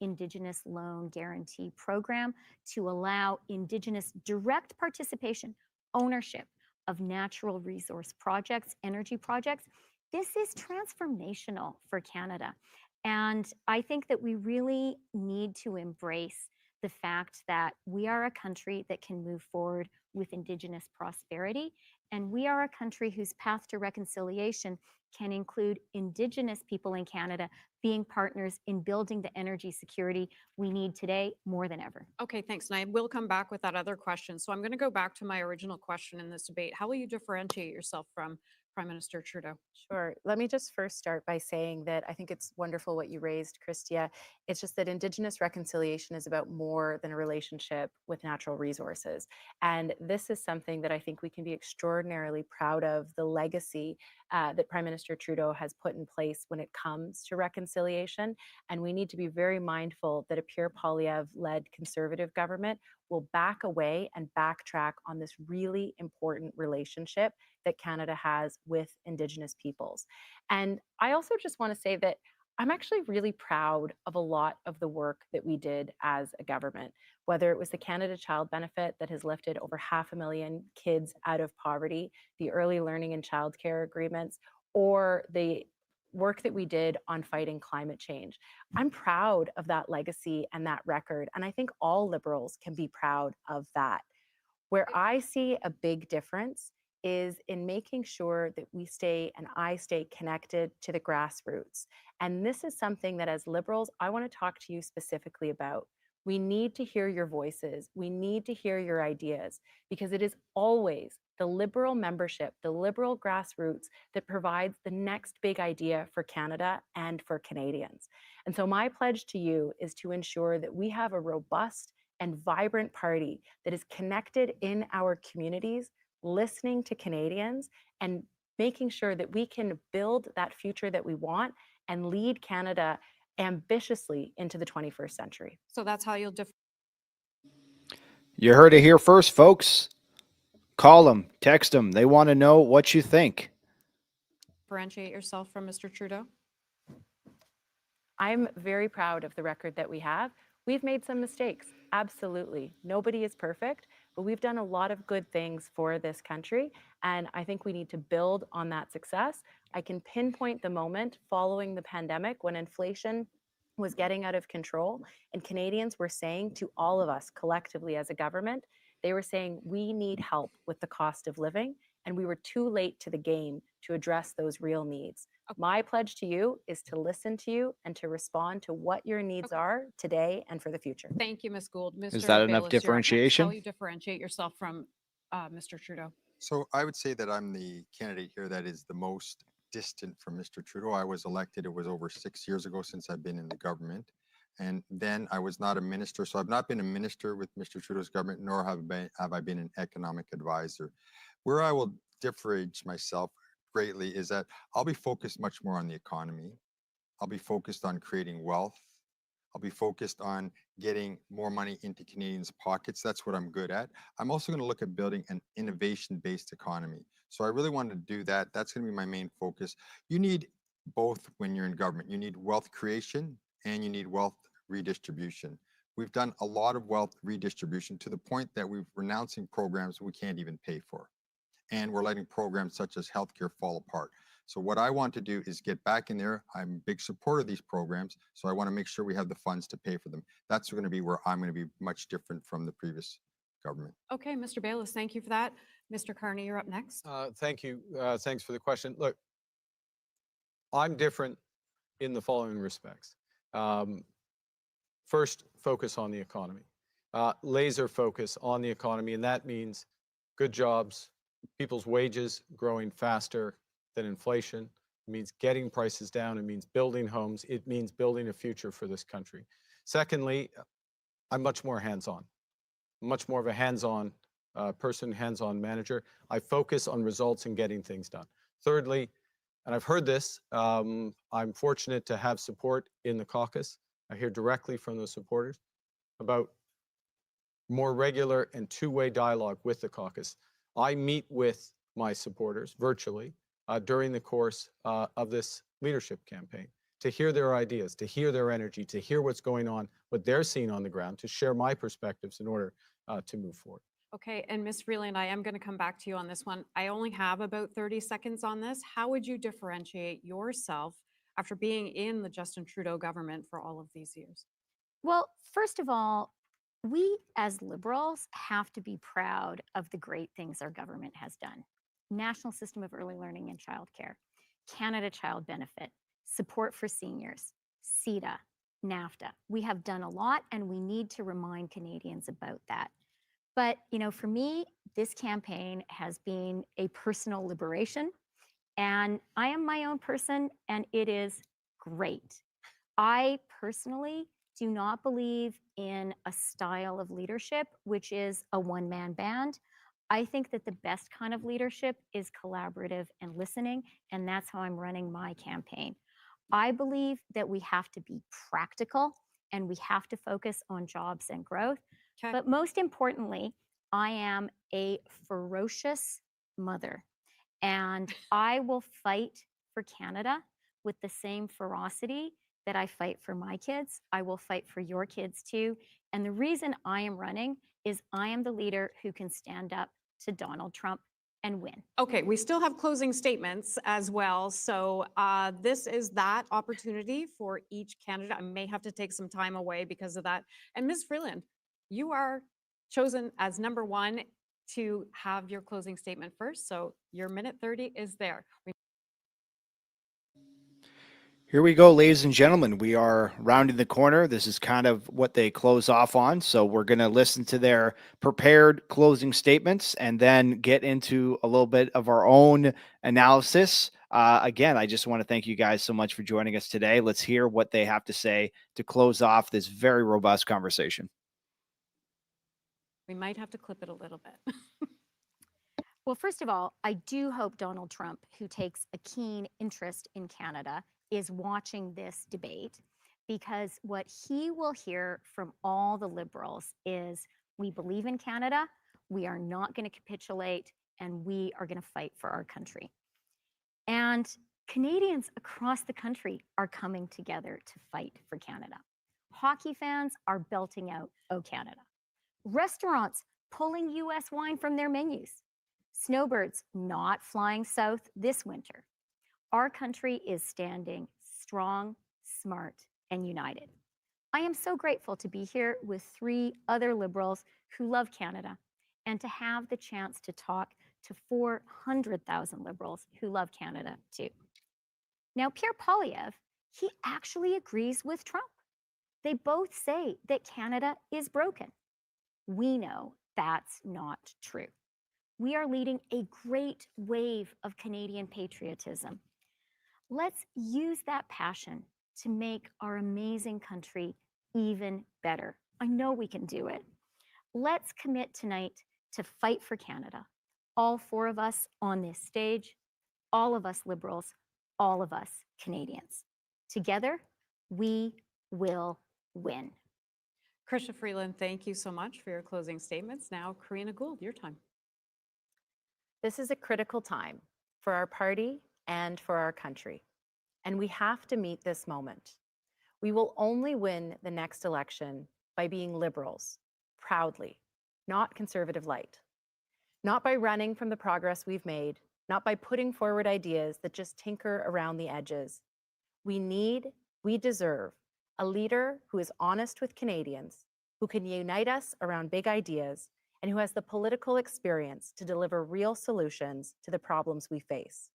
Indigenous loan guarantee program to allow Indigenous direct participation, ownership of natural resource projects, energy projects. This is transformational for Canada. And I think that we really need to embrace the fact that we are a country that can move forward with Indigenous prosperity. And we are a country whose path to reconciliation can include Indigenous people in Canada being partners in building the energy security we need today more than ever. Okay, thanks. And I will come back with that other question. So I'm going to go back to my original question in this debate. How will you differentiate yourself from Prime Minister Trudeau? Sure. Let me just first start by saying that I think it's wonderful what you raised, Christia. It's just that Indigenous reconciliation is about more than a relationship with natural resources. And this is something that I think we can be extraordinarily proud of, the legacy that Prime Minister Trudeau has put in place when it comes to reconciliation. And we need to be very mindful that a Pierre Poilievre-led Conservative government will back away and backtrack on this really important relationship that Canada has with Indigenous peoples. And I also just want to say that I'm actually really proud of a lot of the work that we did as a government, whether it was the Canada Child Benefit that has lifted over 500,000 kids out of poverty, the early learning and childcare agreements, or the work that we did on fighting climate change. I'm proud of that legacy and that record. And I think all Liberals can be proud of that. Where I see a big difference is in making sure that we stay and I stay connected to the grassroots. And this is something that as Liberals, I want to talk to you specifically about. We need to hear your voices. We need to hear your ideas because it is always the Liberal membership, the Liberal grassroots that provides the next big idea for Canada and for Canadians. And so my pledge to you is to ensure that we have a robust and vibrant party that is connected in our communities, listening to Canadians and making sure that we can build that future that we want and lead Canada ambitiously into the 21st century. So that's how you'll You heard it here first, folks. Call them, text them. They want to know what you think. differentiate yourself from Mr. Trudeau? I'm very proud of the record that we have. We've made some mistakes, absolutely. Nobody is perfect, but we've done a lot of good things for this country, and I think we need to build on that success. I can pinpoint the moment following the pandemic when inflation was getting out of control, and Canadians were saying to all of us collectively as a government, they were saying, we need help with the cost of living, and we were too late to the game to address those real needs. My pledge to you is to listen to you and to respond to what your needs are today and for the future. Thank you, Ms. Gould. Mr. Is that enough Bayless, you're up next. differentiation? How will you differentiate yourself from Mr. Trudeau? So I would say that I'm the candidate here that is the most distant from Mr. Trudeau. I was elected, it was over 6 years ago since I've been in the government. And then I was not a minister. So I've not been a minister with Mr. Trudeau's government, nor have I been an economic advisor. Where I will differentiate myself greatly is that I'll be focused much more on the economy. I'll be focused on creating wealth. I'll be focused on getting more money into Canadians' pockets. That's what I'm good at. I'm also going to look at building an innovation-based economy. So I really wanted to do that. That's going to be my main focus. You need both when you're in government. You need wealth creation and you need wealth redistribution. We've done a lot of wealth redistribution to the point that we're renouncing programs we can't even pay for. And we're letting programs such as healthcare fall apart. So what I want to do is get back in there. I'm a big supporter of these programs. So I want to make sure we have the funds to pay for them. That's going to be where I'm going to be much different from the previous government. Okay, Mr. Bayless, thank you for that. Mr. Carney, you're up next. Thank you. Thanks for the question. Look, I'm different in the following respects. First, focus on the economy. Laser focus on the economy, and that means good jobs, people's wages growing faster than inflation. It means getting prices down. It means building homes. It means building a future for this country. Secondly, I'm much more hands-on, much more of a hands-on person, hands-on manager. I focus on results and getting things done. Thirdly, and I've heard this, I'm fortunate to have support in the caucus. I hear directly from the supporters about more regular and two-way dialogue with the caucus. I meet with my supporters virtually during the course of this leadership campaign to hear their ideas, to hear their energy, to hear what's going on, what they're seeing on the ground, to share my perspectives in order to move forward. Okay, and Ms. Freeland, I am going to come back to you on this one. I only have about 30 seconds on this. How would you differentiate yourself after being in the Justin Trudeau government for all of these years? Well, first of all, we as Liberals have to be proud of the great things our government has done. National System of Early Learning and Childcare, Canada Child Benefit, support for seniors, CETA, NAFTA. We have done a lot and we need to remind Canadians about that. But, you know, for me, this campaign has been a personal liberation. And I am my own person, and it is great. I personally do not believe in a style of leadership, which is a one-man band. I think that the best kind of leadership is collaborative and listening, and that's how I'm running my campaign. I believe that we have to be practical and we have to focus on jobs and growth. Okay. But most importantly, I am a ferocious mother, and I will fight for Canada with the same ferocity that I fight for my kids. I will fight for your kids too. And the reason I am running is I am the leader who can stand up to Donald Trump and win. Okay, we still have closing statements as well. So this is that opportunity for each candidate. I may have to take some time away because of that. And Ms. Freeland, you are chosen as number one to have your closing statement first. So your minute 30 is there. Here we go, ladies and gentlemen. We are rounding the corner. This is kind of what they close off on. So we're going to listen to their prepared closing statements and then get into a little bit of our own analysis. Again, I just want to thank you guys so much for joining us today. Let's hear what they have to say to close off this very robust conversation. We might have to clip it a little bit. Well, first of all, I do hope Donald Trump, who takes a keen interest in Canada, is watching this debate, because what he will hear from all the Liberals is, we believe in Canada, we are not going to capitulate, and we are going to fight for our country. And Canadians across the country are coming together to fight for Canada. Hockey fans are belting out "Oh Canada." Restaurants pulling US wine from their menus. Snowbirds not flying south this winter. Our country is standing strong, smart, and united. I am so grateful to be here with 3 other Liberals who love Canada, and to have the chance to talk to 400,000 Liberals who love Canada too. Now, Pierre Poilievre, he actually agrees with Trump. They both say that Canada is broken. We know that's not true. We are leading a great wave of Canadian patriotism. Let's use that passion to make our amazing country even better. I know we can do it. Let's commit tonight to fight for Canada. All 4 of us on this stage, all of us Liberals, all of us Canadians. Together, we will win. Chrystia Freeland, thank you so much for your closing statements. Now, Karina Gould, your time. This is a critical time for our party and for our country, and we have to meet this moment. We will only win the next election by being Liberals, proudly, not conservative light. Not by running from the progress we've made, not by putting forward ideas that just tinker around the edges. We deserve a leader who is honest with Canadians, who can unite us around big ideas, and who has the political experience to deliver real solutions to the problems we face.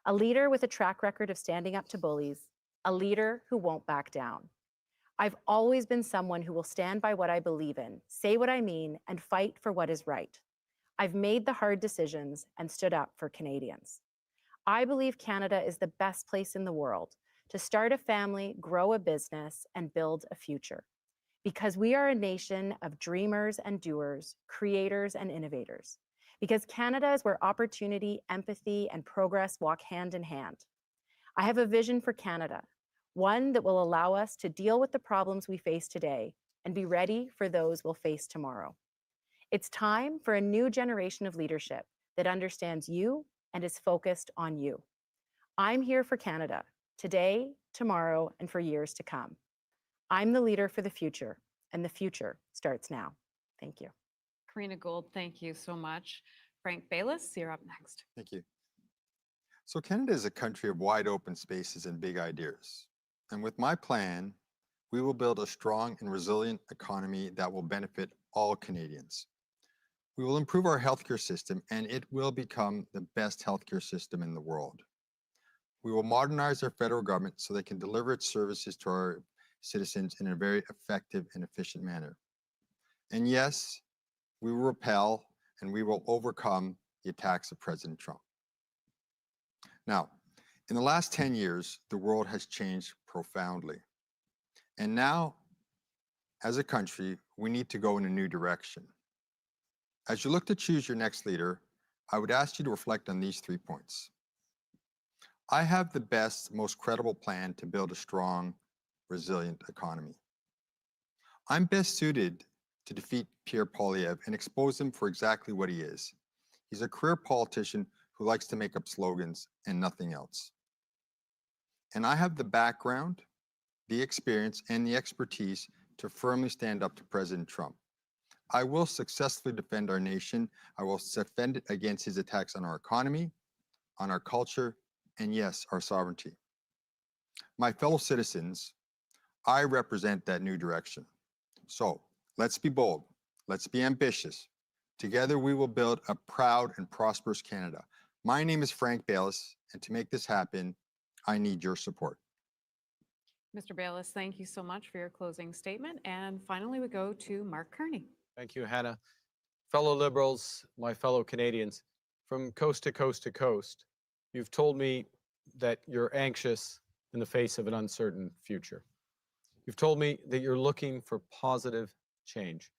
A leader with a track record of standing up to bullies, a leader who won't back down. I've always been someone who will stand by what I believe in, say what I mean, and fight for what is right. I've made the hard decisions and stood up for Canadians. I believe Canada is the best place in the world to start a family, grow a business, and build a future. Because we are a nation of dreamers and doers, creators and innovators. Because Canada is where opportunity, empathy, and progress walk hand in hand. I have a vision for Canada, one that will allow us to deal with the problems we face today and be ready for those we'll face tomorrow. It's time for a new generation of leadership that understands you and is focused on you. I'm here for Canada, today, tomorrow, and for years to come. I'm the leader for the future, and the future starts now. Thank you. Karina Gould, thank you so much. Frank Baylis, you're up next. Thank you. So Canada is a country of wide open spaces and big ideas. And with my plan, we will build a strong and resilient economy that will benefit all Canadians. We will improve our healthcare system, and it will become the best healthcare system in the world. We will modernize our federal government so they can deliver its services to our citizens in a very effective and efficient manner. And yes, we will repel and we will overcome the attacks of President Trump. Now, in the last 10 years, the world has changed profoundly. And now, as a country, we need to go in a new direction. As you look to choose your next leader, I would ask you to reflect on these 3 points. I have the best, most credible plan to build a strong, resilient economy. I'm best suited to defeat Pierre Poilievre and expose him for exactly what he is. He's a career politician who likes to make up slogans and nothing else. And I have the background, the experience, and the expertise to firmly stand up to President Trump. I will successfully defend our nation. I will defend it against his attacks on our economy, on our culture, and yes, our sovereignty. My fellow citizens, I represent that new direction. So let's be bold. Let's be ambitious. Together, we will build a proud and prosperous Canada. My name is Frank Bayless, and to make this happen, I need your support. Mr. Bayless, thank you so much for your closing statement. And finally, we go to Mark Carney. Thank you, Hannah. Fellow Liberals, my fellow Canadians, from coast to coast to coast, you've told me that you're anxious in the face of an uncertain future. You've told me that you're looking for positive change,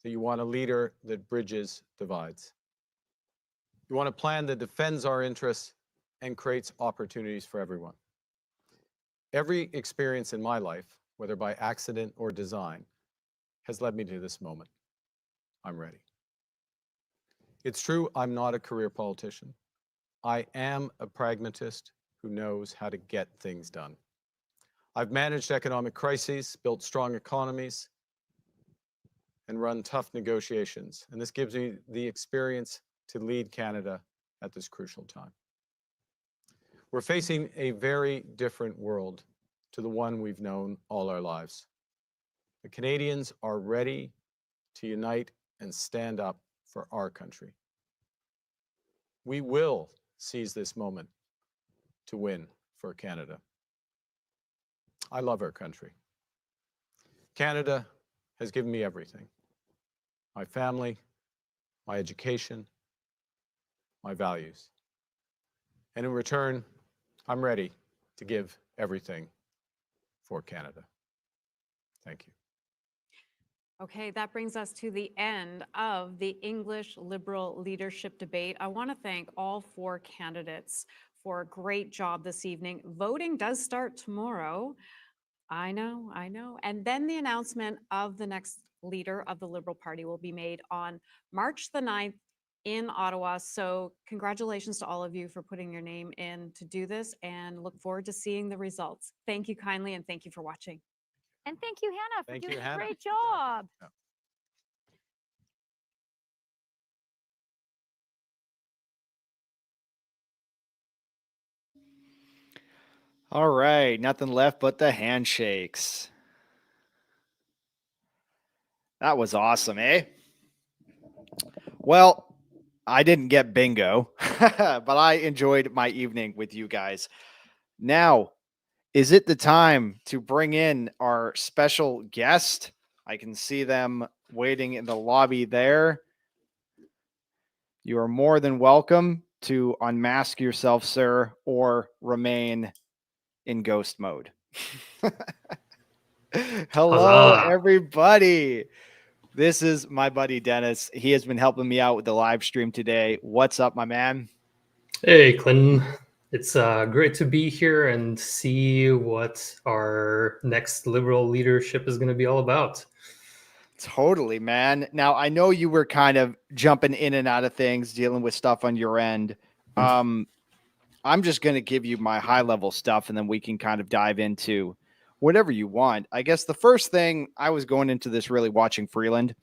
that you want a leader that bridges divides. You want a plan that defends our interests and creates opportunities for everyone. Every experience in my life, whether by accident or design, has led me to this moment. I'm ready. It's true, I'm not a career politician. I am a pragmatist who knows how to get things done. I've managed economic crises, built strong economies, and run tough negotiations. And this gives me the experience to lead Canada at this crucial time. We're facing a very different world to the one we've known all our lives. The Canadians are ready to unite and stand up for our country. We will seize this moment to win for Canada. I love our country. Canada has given me everything. My family, my education, my values. And in return, I'm ready to give everything for Canada. Thank you. Okay, that brings us to the end of the English Liberal leadership debate. I want to thank all 4 candidates for a great job this evening. Voting does start tomorrow. I know. And then the announcement of the next leader of the Liberal Party will be made on March the 9th in Ottawa. So congratulations to all of you for putting your name in to do this, and look forward to seeing the results. Thank you kindly, and thank you for watching. And thank you, Hannah, for Thank doing you, a Hannah. great job. Yeah. All right, nothing left but the handshakes. That was awesome, eh? Well, I didn't get bingo, but I enjoyed my evening with you guys. Now, is it the time to bring in our special guest? I can see them waiting in the lobby there. You are more than welcome to unmask yourself, sir, or remain in ghost mode. Hello, Huzzah. everybody. This is my buddy Dennis. He has been helping me out with the live stream today. What's up, my man? Hey, Clinton. It's great to be here and see what our next Liberal leadership is going to be all about. Totally, man. Now, I know you were kind of jumping in and out of things, dealing with stuff on your end. I'm just going to give you my high level stuff, and then we can kind of dive into whatever you want. I guess the first thing, I was going into this really watching Freeland,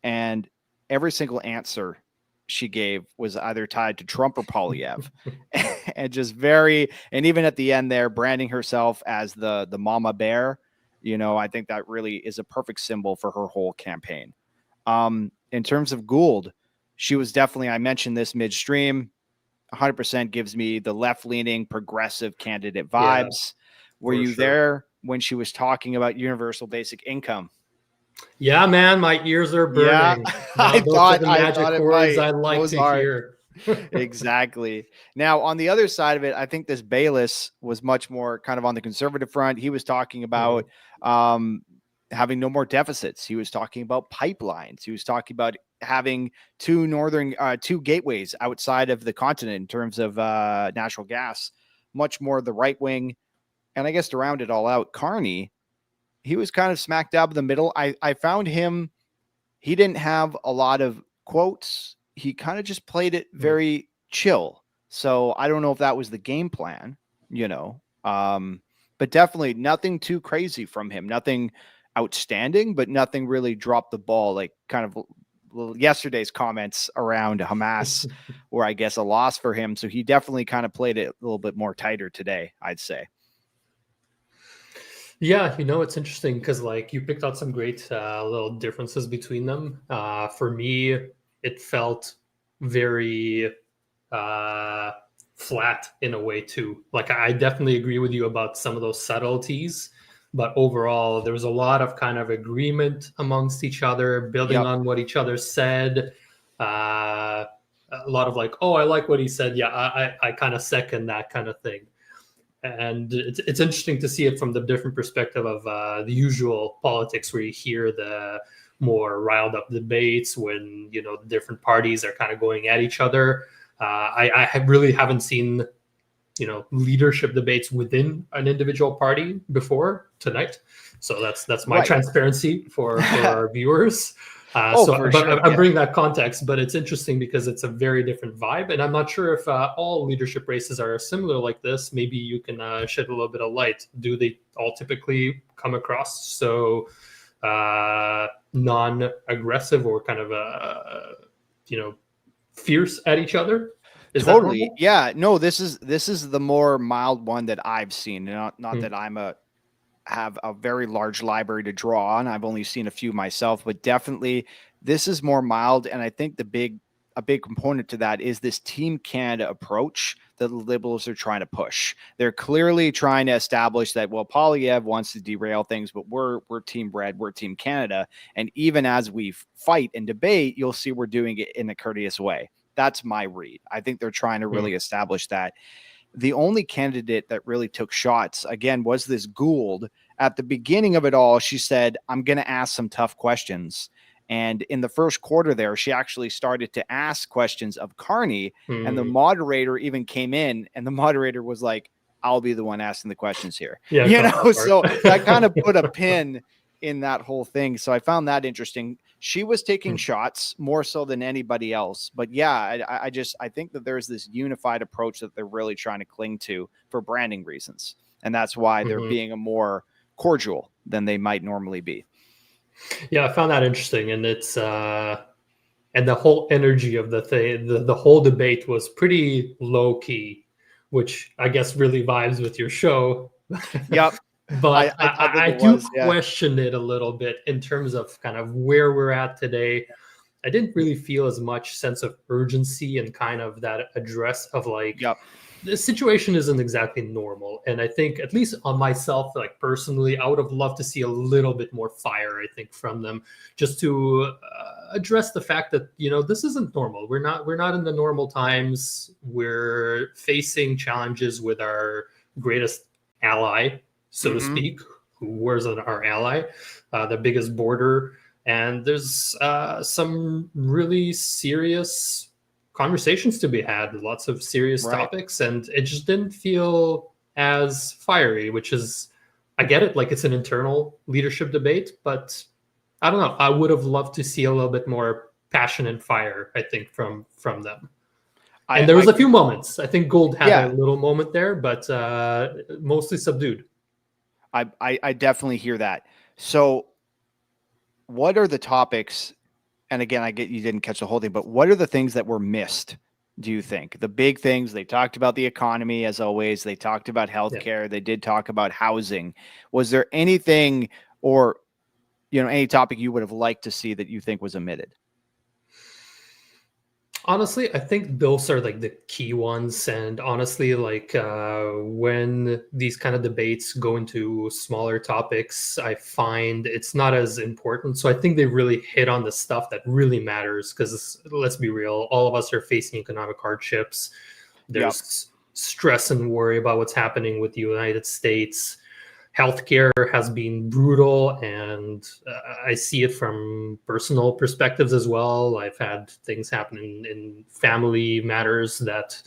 and every single answer she gave was either tied to Trump or Poilievre. And just and even at the end there, branding herself as the mama bear, I think that really is a perfect symbol for her whole campaign. In terms of Gould, she was definitely, I mentioned this midstream, 100% gives me the left-leaning progressive candidate vibes. Were you there when she was talking about universal basic income? Yeah, man, my ears are burning. I Those thought are the magic it words might. I like Those to are. hear. Exactly. Now, on the other side of it, I think this Bayless was much more kind of on the conservative front. He was talking about um, having no more deficits. He was talking about pipelines. He was talking about having two gateways outside of the continent in terms of natural gas, much more the right wing. And I guess to round it all out, Carney, he was kind of smack dab in the middle. I found him, he didn't have a lot of quotes. He kind of just played it very chill. So I don't know if that was the game plan, but definitely nothing too crazy from him. Nothing outstanding, but nothing really dropped the ball. Like kind of yesterday's comments around Hamas were, I guess, a loss for him. So he definitely kind of played it a little bit more tighter today, I'd say. Yeah, it's interesting because like you picked out some great little differences between them. For me, it felt very flat in a way too. Like I definitely agree with you about some of those subtleties, but overall there was a lot of kind of agreement amongst each other, building on what each other said. A lot of like, oh, I like what he said. Yeah, I kind of second that kind of thing. And it's interesting to see it from the different perspective of the usual politics, where you hear the more riled up debates when different parties are kind of going at each other. I really haven't seen leadership debates within an individual party before tonight, so that's my transparency for our viewers. I bring that context, but it's interesting because it's a very different vibe, and I'm not sure if all leadership races are similar like this. Maybe you can shed a little bit of light. Do they all typically come across so non-aggressive or kind of fierce at each other? Is totally. Yeah. No, this is the more mild one that I've seen. Not that have a very large library to draw on. I've only seen a few myself, but definitely this is more mild. And I think a big component to that is this Team Canada approach that the Liberals are trying to push. They're clearly trying to establish that, well, Poilievre wants to derail things, but we're Team Red, we're Team Canada. And even as we fight and debate, you'll see we're doing it in a courteous way. That's my read. I think they're trying to really establish that. The only candidate that really took shots, again, was this Gould. At the beginning of it all, she said, I'm going to ask some tough questions. And in the first quarter there, she actually started to ask questions of Carney, and the moderator even came in, and the moderator was like, I'll be the one asking the questions here. So that kind of put a pin in that whole thing. So I found that interesting. She was taking shots more so than anybody else. But yeah, I think that there's this unified approach that they're really trying to cling to for branding reasons. And that's why they're being a more cordial than they might normally be. Yeah, I found that interesting. And it's and the whole energy of the thing, the whole debate was pretty low key, which I guess really vibes with your show. Yep. But I do question it a little bit in terms of kind of where we're at today. I didn't really feel as much sense of urgency and kind of that address of like, the situation isn't exactly normal. And I think, at least on myself, like personally, I would have loved to see a little bit more fire, I think, from them, just to address the fact that, this isn't normal. We're not in the normal times. We're facing challenges with our greatest ally, so to speak, who was our ally, the biggest border. And there's some really serious conversations to be had, lots of serious topics, and it just didn't feel as fiery, which is, I get it, like it's an internal leadership debate, but I don't know. I would have loved to see a little bit more passion and fire, I think, from them. And there was a few moments. I think Gould had a little moment there, but mostly subdued. I definitely hear that. So what are the topics? And again, I get you didn't catch the whole thing, but what are the things that were missed, do you think? The big things, they talked about the economy, as always. They talked about healthcare. Yeah. They did talk about housing. Was there anything or, any topic you would have liked to see that you think was omitted? Honestly, I think those are like the key ones. And honestly, like when these kind of debates go into smaller topics, I find it's not as important. So I think they really hit on the stuff that really matters. Because let's be real, all of us are facing economic hardships. There's stress and worry about what's happening with the United States. Healthcare has been brutal, and I see it from personal perspectives as well. I've had things happen in family matters that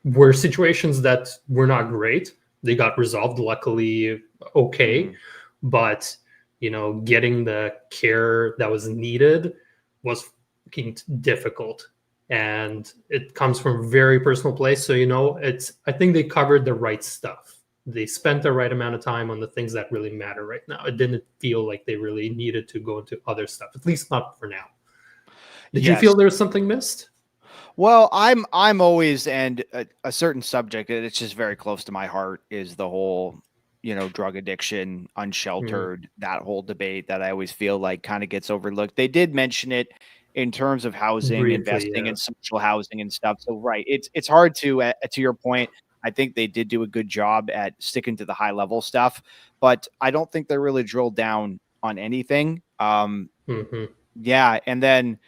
were situations that were not great. They got resolved, luckily, okay. But getting the care that was needed was fucking difficult, and it comes from a very personal place. So I think they covered the right stuff. They spent the right amount of time on the things that really matter right now. It didn't feel like they really needed to go into other stuff, at least not for now. Did you feel there was something missed? Well, I'm always, and a certain subject that's just very close to my heart is the whole, drug addiction, unsheltered, that whole debate that I always feel like kind of gets overlooked. They did mention it in terms of housing, Briefly, investing yeah. in social housing and stuff. So, right. It's hard to your point, I think they did do a good job at sticking to the high level stuff, but I don't think they really drilled down on anything. Yeah. And then,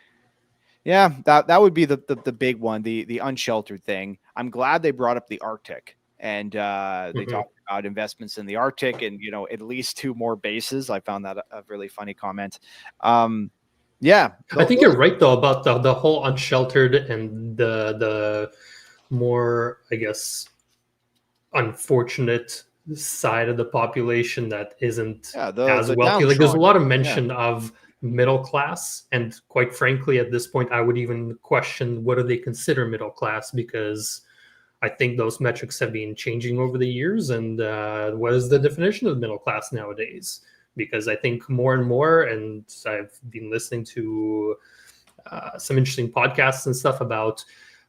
yeah, that would be the big one, the unsheltered thing. I'm glad they brought up the Arctic, and they talked about investments in the Arctic and, at least 2 more bases. I found that a really funny comment. Yeah. I think you're right though about the whole unsheltered and the more, I guess, unfortunate side of the population that isn't as wealthy. Like there's a lot of mention of middle class, and quite frankly, at this point, I would even question what do they consider middle class, because I think those metrics have been changing over the years. And what is the definition of middle class nowadays? Because I think more and more, and I've been listening to some interesting podcasts and stuff about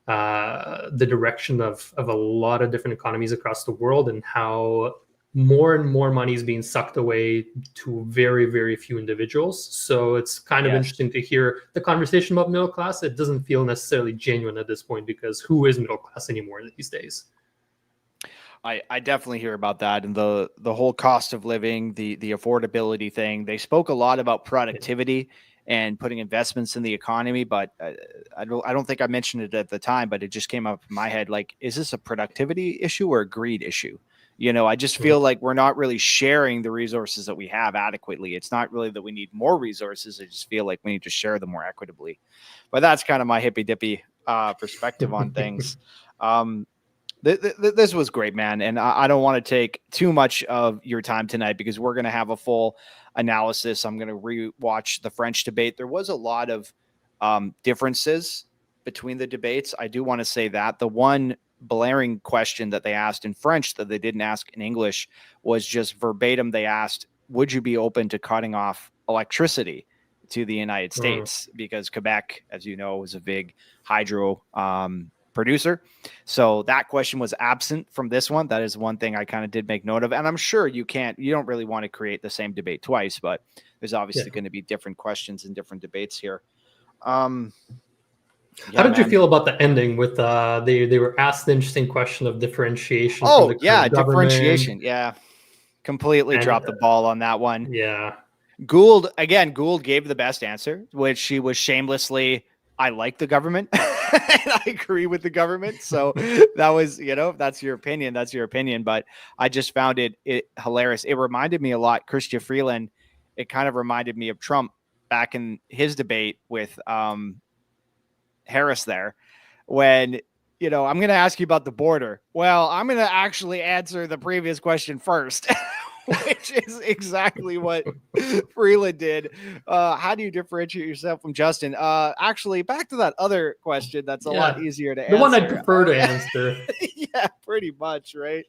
the direction of a lot of different economies across the world, and how more and more money is being sucked away to very, very few individuals. So it's kind of interesting to hear the conversation about middle class. It doesn't feel necessarily genuine at this point, because who is middle class anymore these days? I definitely hear about that, and the whole cost of living, the affordability thing. They spoke a lot about productivity and putting investments in the economy, but I don't think I mentioned it at the time, but it just came up in my head. Like, is this a productivity issue or a greed issue? I just feel like we're not really sharing the resources that we have adequately. It's not really that we need more resources. I just feel like we need to share them more equitably. But that's kind of my hippy dippy perspective on things. This was great, man. And I don't want to take too much of your time tonight, because we're going to have a full analysis. I'm going to rewatch the French debate. There was a lot of differences between the debates. I do want to say that the one blaring question that they asked in French that they didn't ask in English was just verbatim. They asked, would you be open to cutting off electricity to the United States? Because Quebec, as you know, is a big hydro producer. So that question was absent from this one. That is one thing I kind of did make note of. And I'm sure you don't really want to create the same debate twice, but there's obviously going to be different questions and different debates here. How did you feel about the ending with they were asked the interesting question of differentiation from the current government? Differentiation. Yeah. Completely dropped the ball on that one. Yeah. Gould gave the best answer, which she was shamelessly, I like the government. And I agree with the government. So that was, that's your opinion. That's your opinion. But I just found it hilarious. It reminded me a lot, Chrystia Freeland. It kind of reminded me of Trump back in his debate with Harris there, when, I'm going to ask you about the border. Well, I'm going to actually answer the previous question first. Which is exactly what Freeland did. How do you differentiate yourself from Justin? Actually, back to that other question that's a lot easier to answer. The one I'd prefer to answer. Yeah, pretty much, right?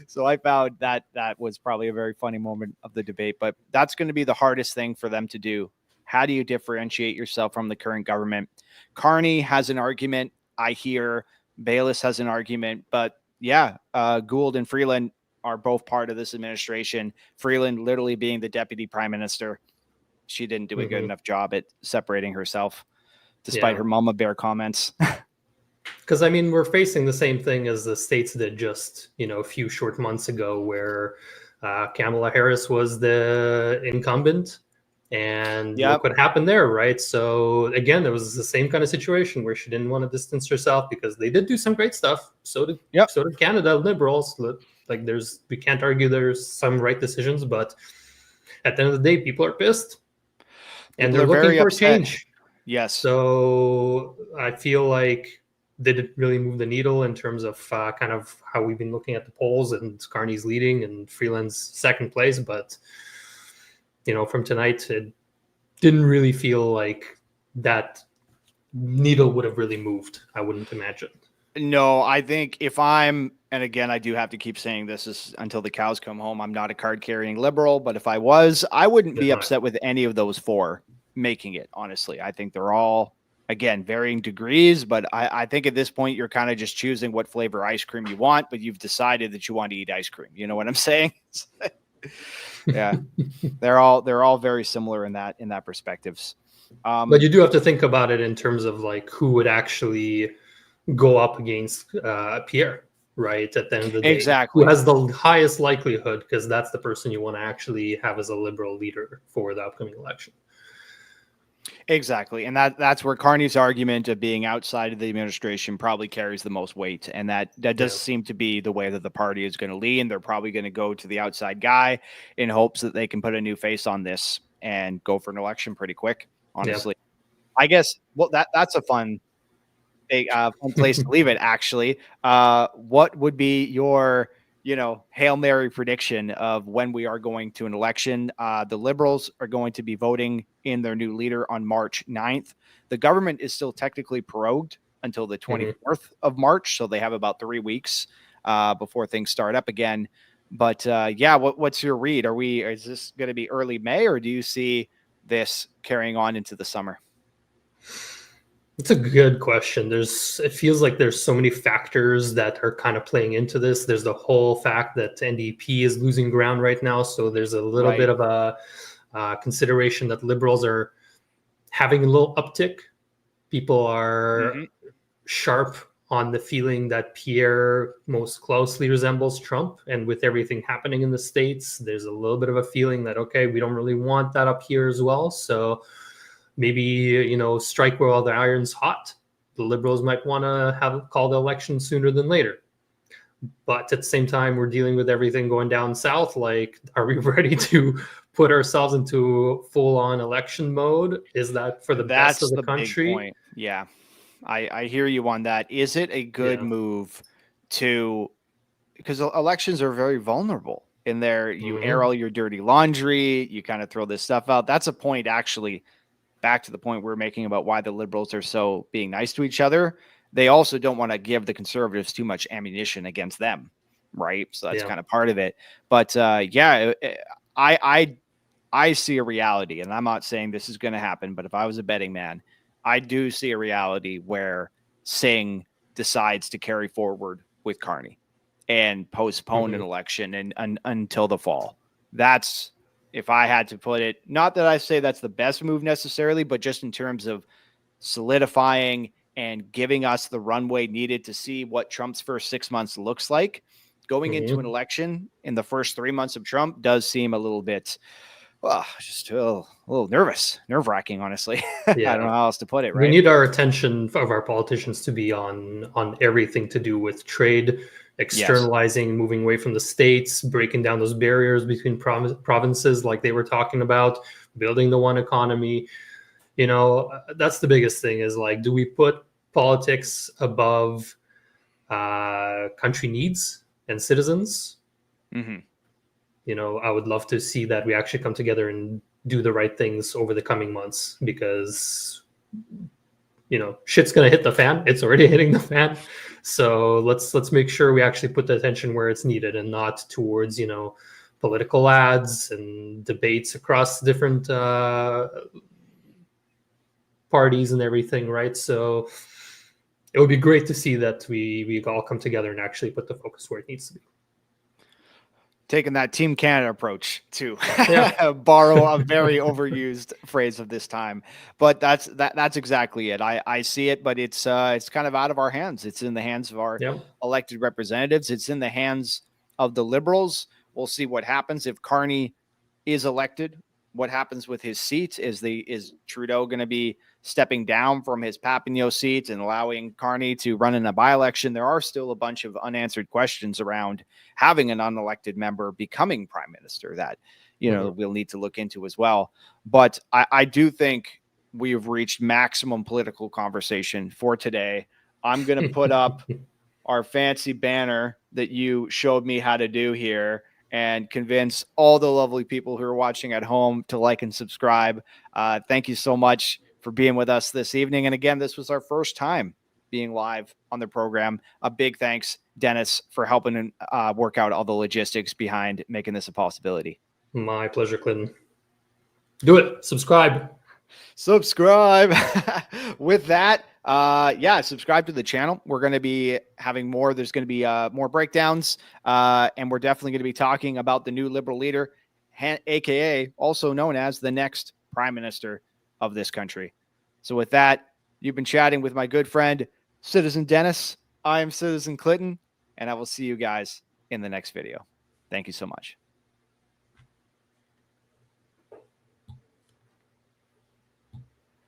So I found that was probably a very funny moment of the debate, but that's going to be the hardest thing for them to do. How do you differentiate yourself from the current government? Carney has an argument. I hear Bayless has an argument, but yeah, Gould and Freeland are both part of this administration. Freeland literally being the deputy prime minister. She didn't do a good enough job at separating herself. despite her mama bear comments. Because I mean, we're facing the same thing as the states did just a few short months ago, where Kamala Harris was the incumbent, and look what happened there, right? So again, there was the same kind of situation where she didn't want to distance herself because they did do some great stuff. So did Canada Liberals. Like we can't argue there's some right decisions, but at the end of the day, people are pissed, and they're looking for change. Yes. So I feel like they didn't really move the needle in terms of kind of how we've been looking at the polls, and Carney's leading and Freeland's second place. But, from tonight, it didn't really feel like that needle would have really moved. I wouldn't imagine. No, I think and again, I do have to keep saying this is until the cows come home. I'm not a card carrying liberal, but if I was, I wouldn't be upset with any of those four making it. Honestly, I think they're all, again, varying degrees, but I think at this point you're kind of just choosing what flavor ice cream you want, but you've decided that you want to eat ice cream. You know what I'm saying? Yeah, they're all very similar in that perspectives. But you do have to think about it in terms of like who would actually go up against Pierre, right? At the end of the day, exactly, who has the highest likelihood, because that's the person you want to actually have as a liberal leader for the upcoming election. Exactly. And that's where Carney's argument of being outside of the administration probably carries the most weight. And that does seem to be the way that the party is going to lean. They're probably going to go to the outside guy in hopes that they can put a new face on this and go for an election pretty quick, honestly. I guess, well, that's a fun place to leave it, actually. What would be your Hail Mary prediction of when we are going to an election? The Liberals are going to be voting in their new leader on March 9th. The government is still technically prorogued until the 24th of March. So they have about 3 weeks before things start up again. But what's your read? Is this going to be early May, or do you see this carrying on into the summer? It's a good question. It feels like there's so many factors that are kind of playing into this. There's the whole fact that NDP is losing ground right now. So there's a little bit of a consideration that Liberals are having a little uptick. People are sharp on the feeling that Pierre most closely resembles Trump. And with everything happening in the States, there's a little bit of a feeling that, okay, we don't really want that up here as well. So maybe, strike while the iron's hot. The Liberals might want to call the election sooner than later. But at the same time, we're dealing with everything going down south. Like, are we ready to put ourselves into full-on election mode? Is that for the best of the country? Big point. Yeah, I hear you on that. Is it a good move because elections are very vulnerable in there. You air all your dirty laundry. You kind of throw this stuff out. That's a point, actually, back to the point we're making about why the Liberals are so being nice to each other. They also don't want to give the Conservatives too much ammunition against them, right? So that's kind of part of it. But I see a reality, and I'm not saying this is going to happen, but if I was a betting man, I do see a reality where Singh decides to carry forward with Carney and postpone an election and until the fall. That's, if I had to put it, not that I say that's the best move necessarily, but just in terms of solidifying and giving us the runway needed to see what Trump's first 6 months looks like. Going into an election in the first 3 months of Trump does seem a little bit, just a little nerve-wracking, honestly. I don't know how else to put it, right? We need our attention of our politicians to be on everything to do with trade, externalizing, moving away from the states, breaking down those barriers between provinces like they were talking about, building the one economy. That's the biggest thing, is like, do we put politics above country needs and citizens? I would love to see that we actually come together and do the right things over the coming months, because shit's gonna hit the fan. It's already hitting the fan. So let's make sure we actually put the attention where it's needed, and not towards political ads and debates across different parties and everything, right? So it would be great to see that we all come together and actually put the focus where it needs to be. Taking that Team Canada approach to Yeah. borrow a very overused phrase of this time, but that's exactly it. I see it, but it's kind of out of our hands. It's in the hands of our Yeah. elected representatives. It's in the hands of the Liberals. We'll see what happens if Carney is elected. What happens with his seat? Is Trudeau going to be stepping down from his Papineau seat and allowing Carney to run in a by-election? There are still a bunch of unanswered questions around having an unelected member becoming prime minister that, we'll need to look into as well. But I do think we have reached maximum political conversation for today. I'm going to put up our fancy banner that you showed me how to do here and convince all the lovely people who are watching at home to like and subscribe. Thank you so much for being with us this evening. And again, this was our first time being live on the program. A big thanks, Dennis, for helping work out all the logistics behind making this a possibility. My pleasure, Clinton. Do it. Subscribe. With that, subscribe to the channel. We're going to be having more. There's going to be more breakdowns, and we're definitely going to be talking about the new Liberal leader, aka also known as the next prime minister of this country. So with that, you've been chatting with my good friend, Citizen Dennis. I am Citizen Clinton, and I will see you guys in the next video. Thank you so much.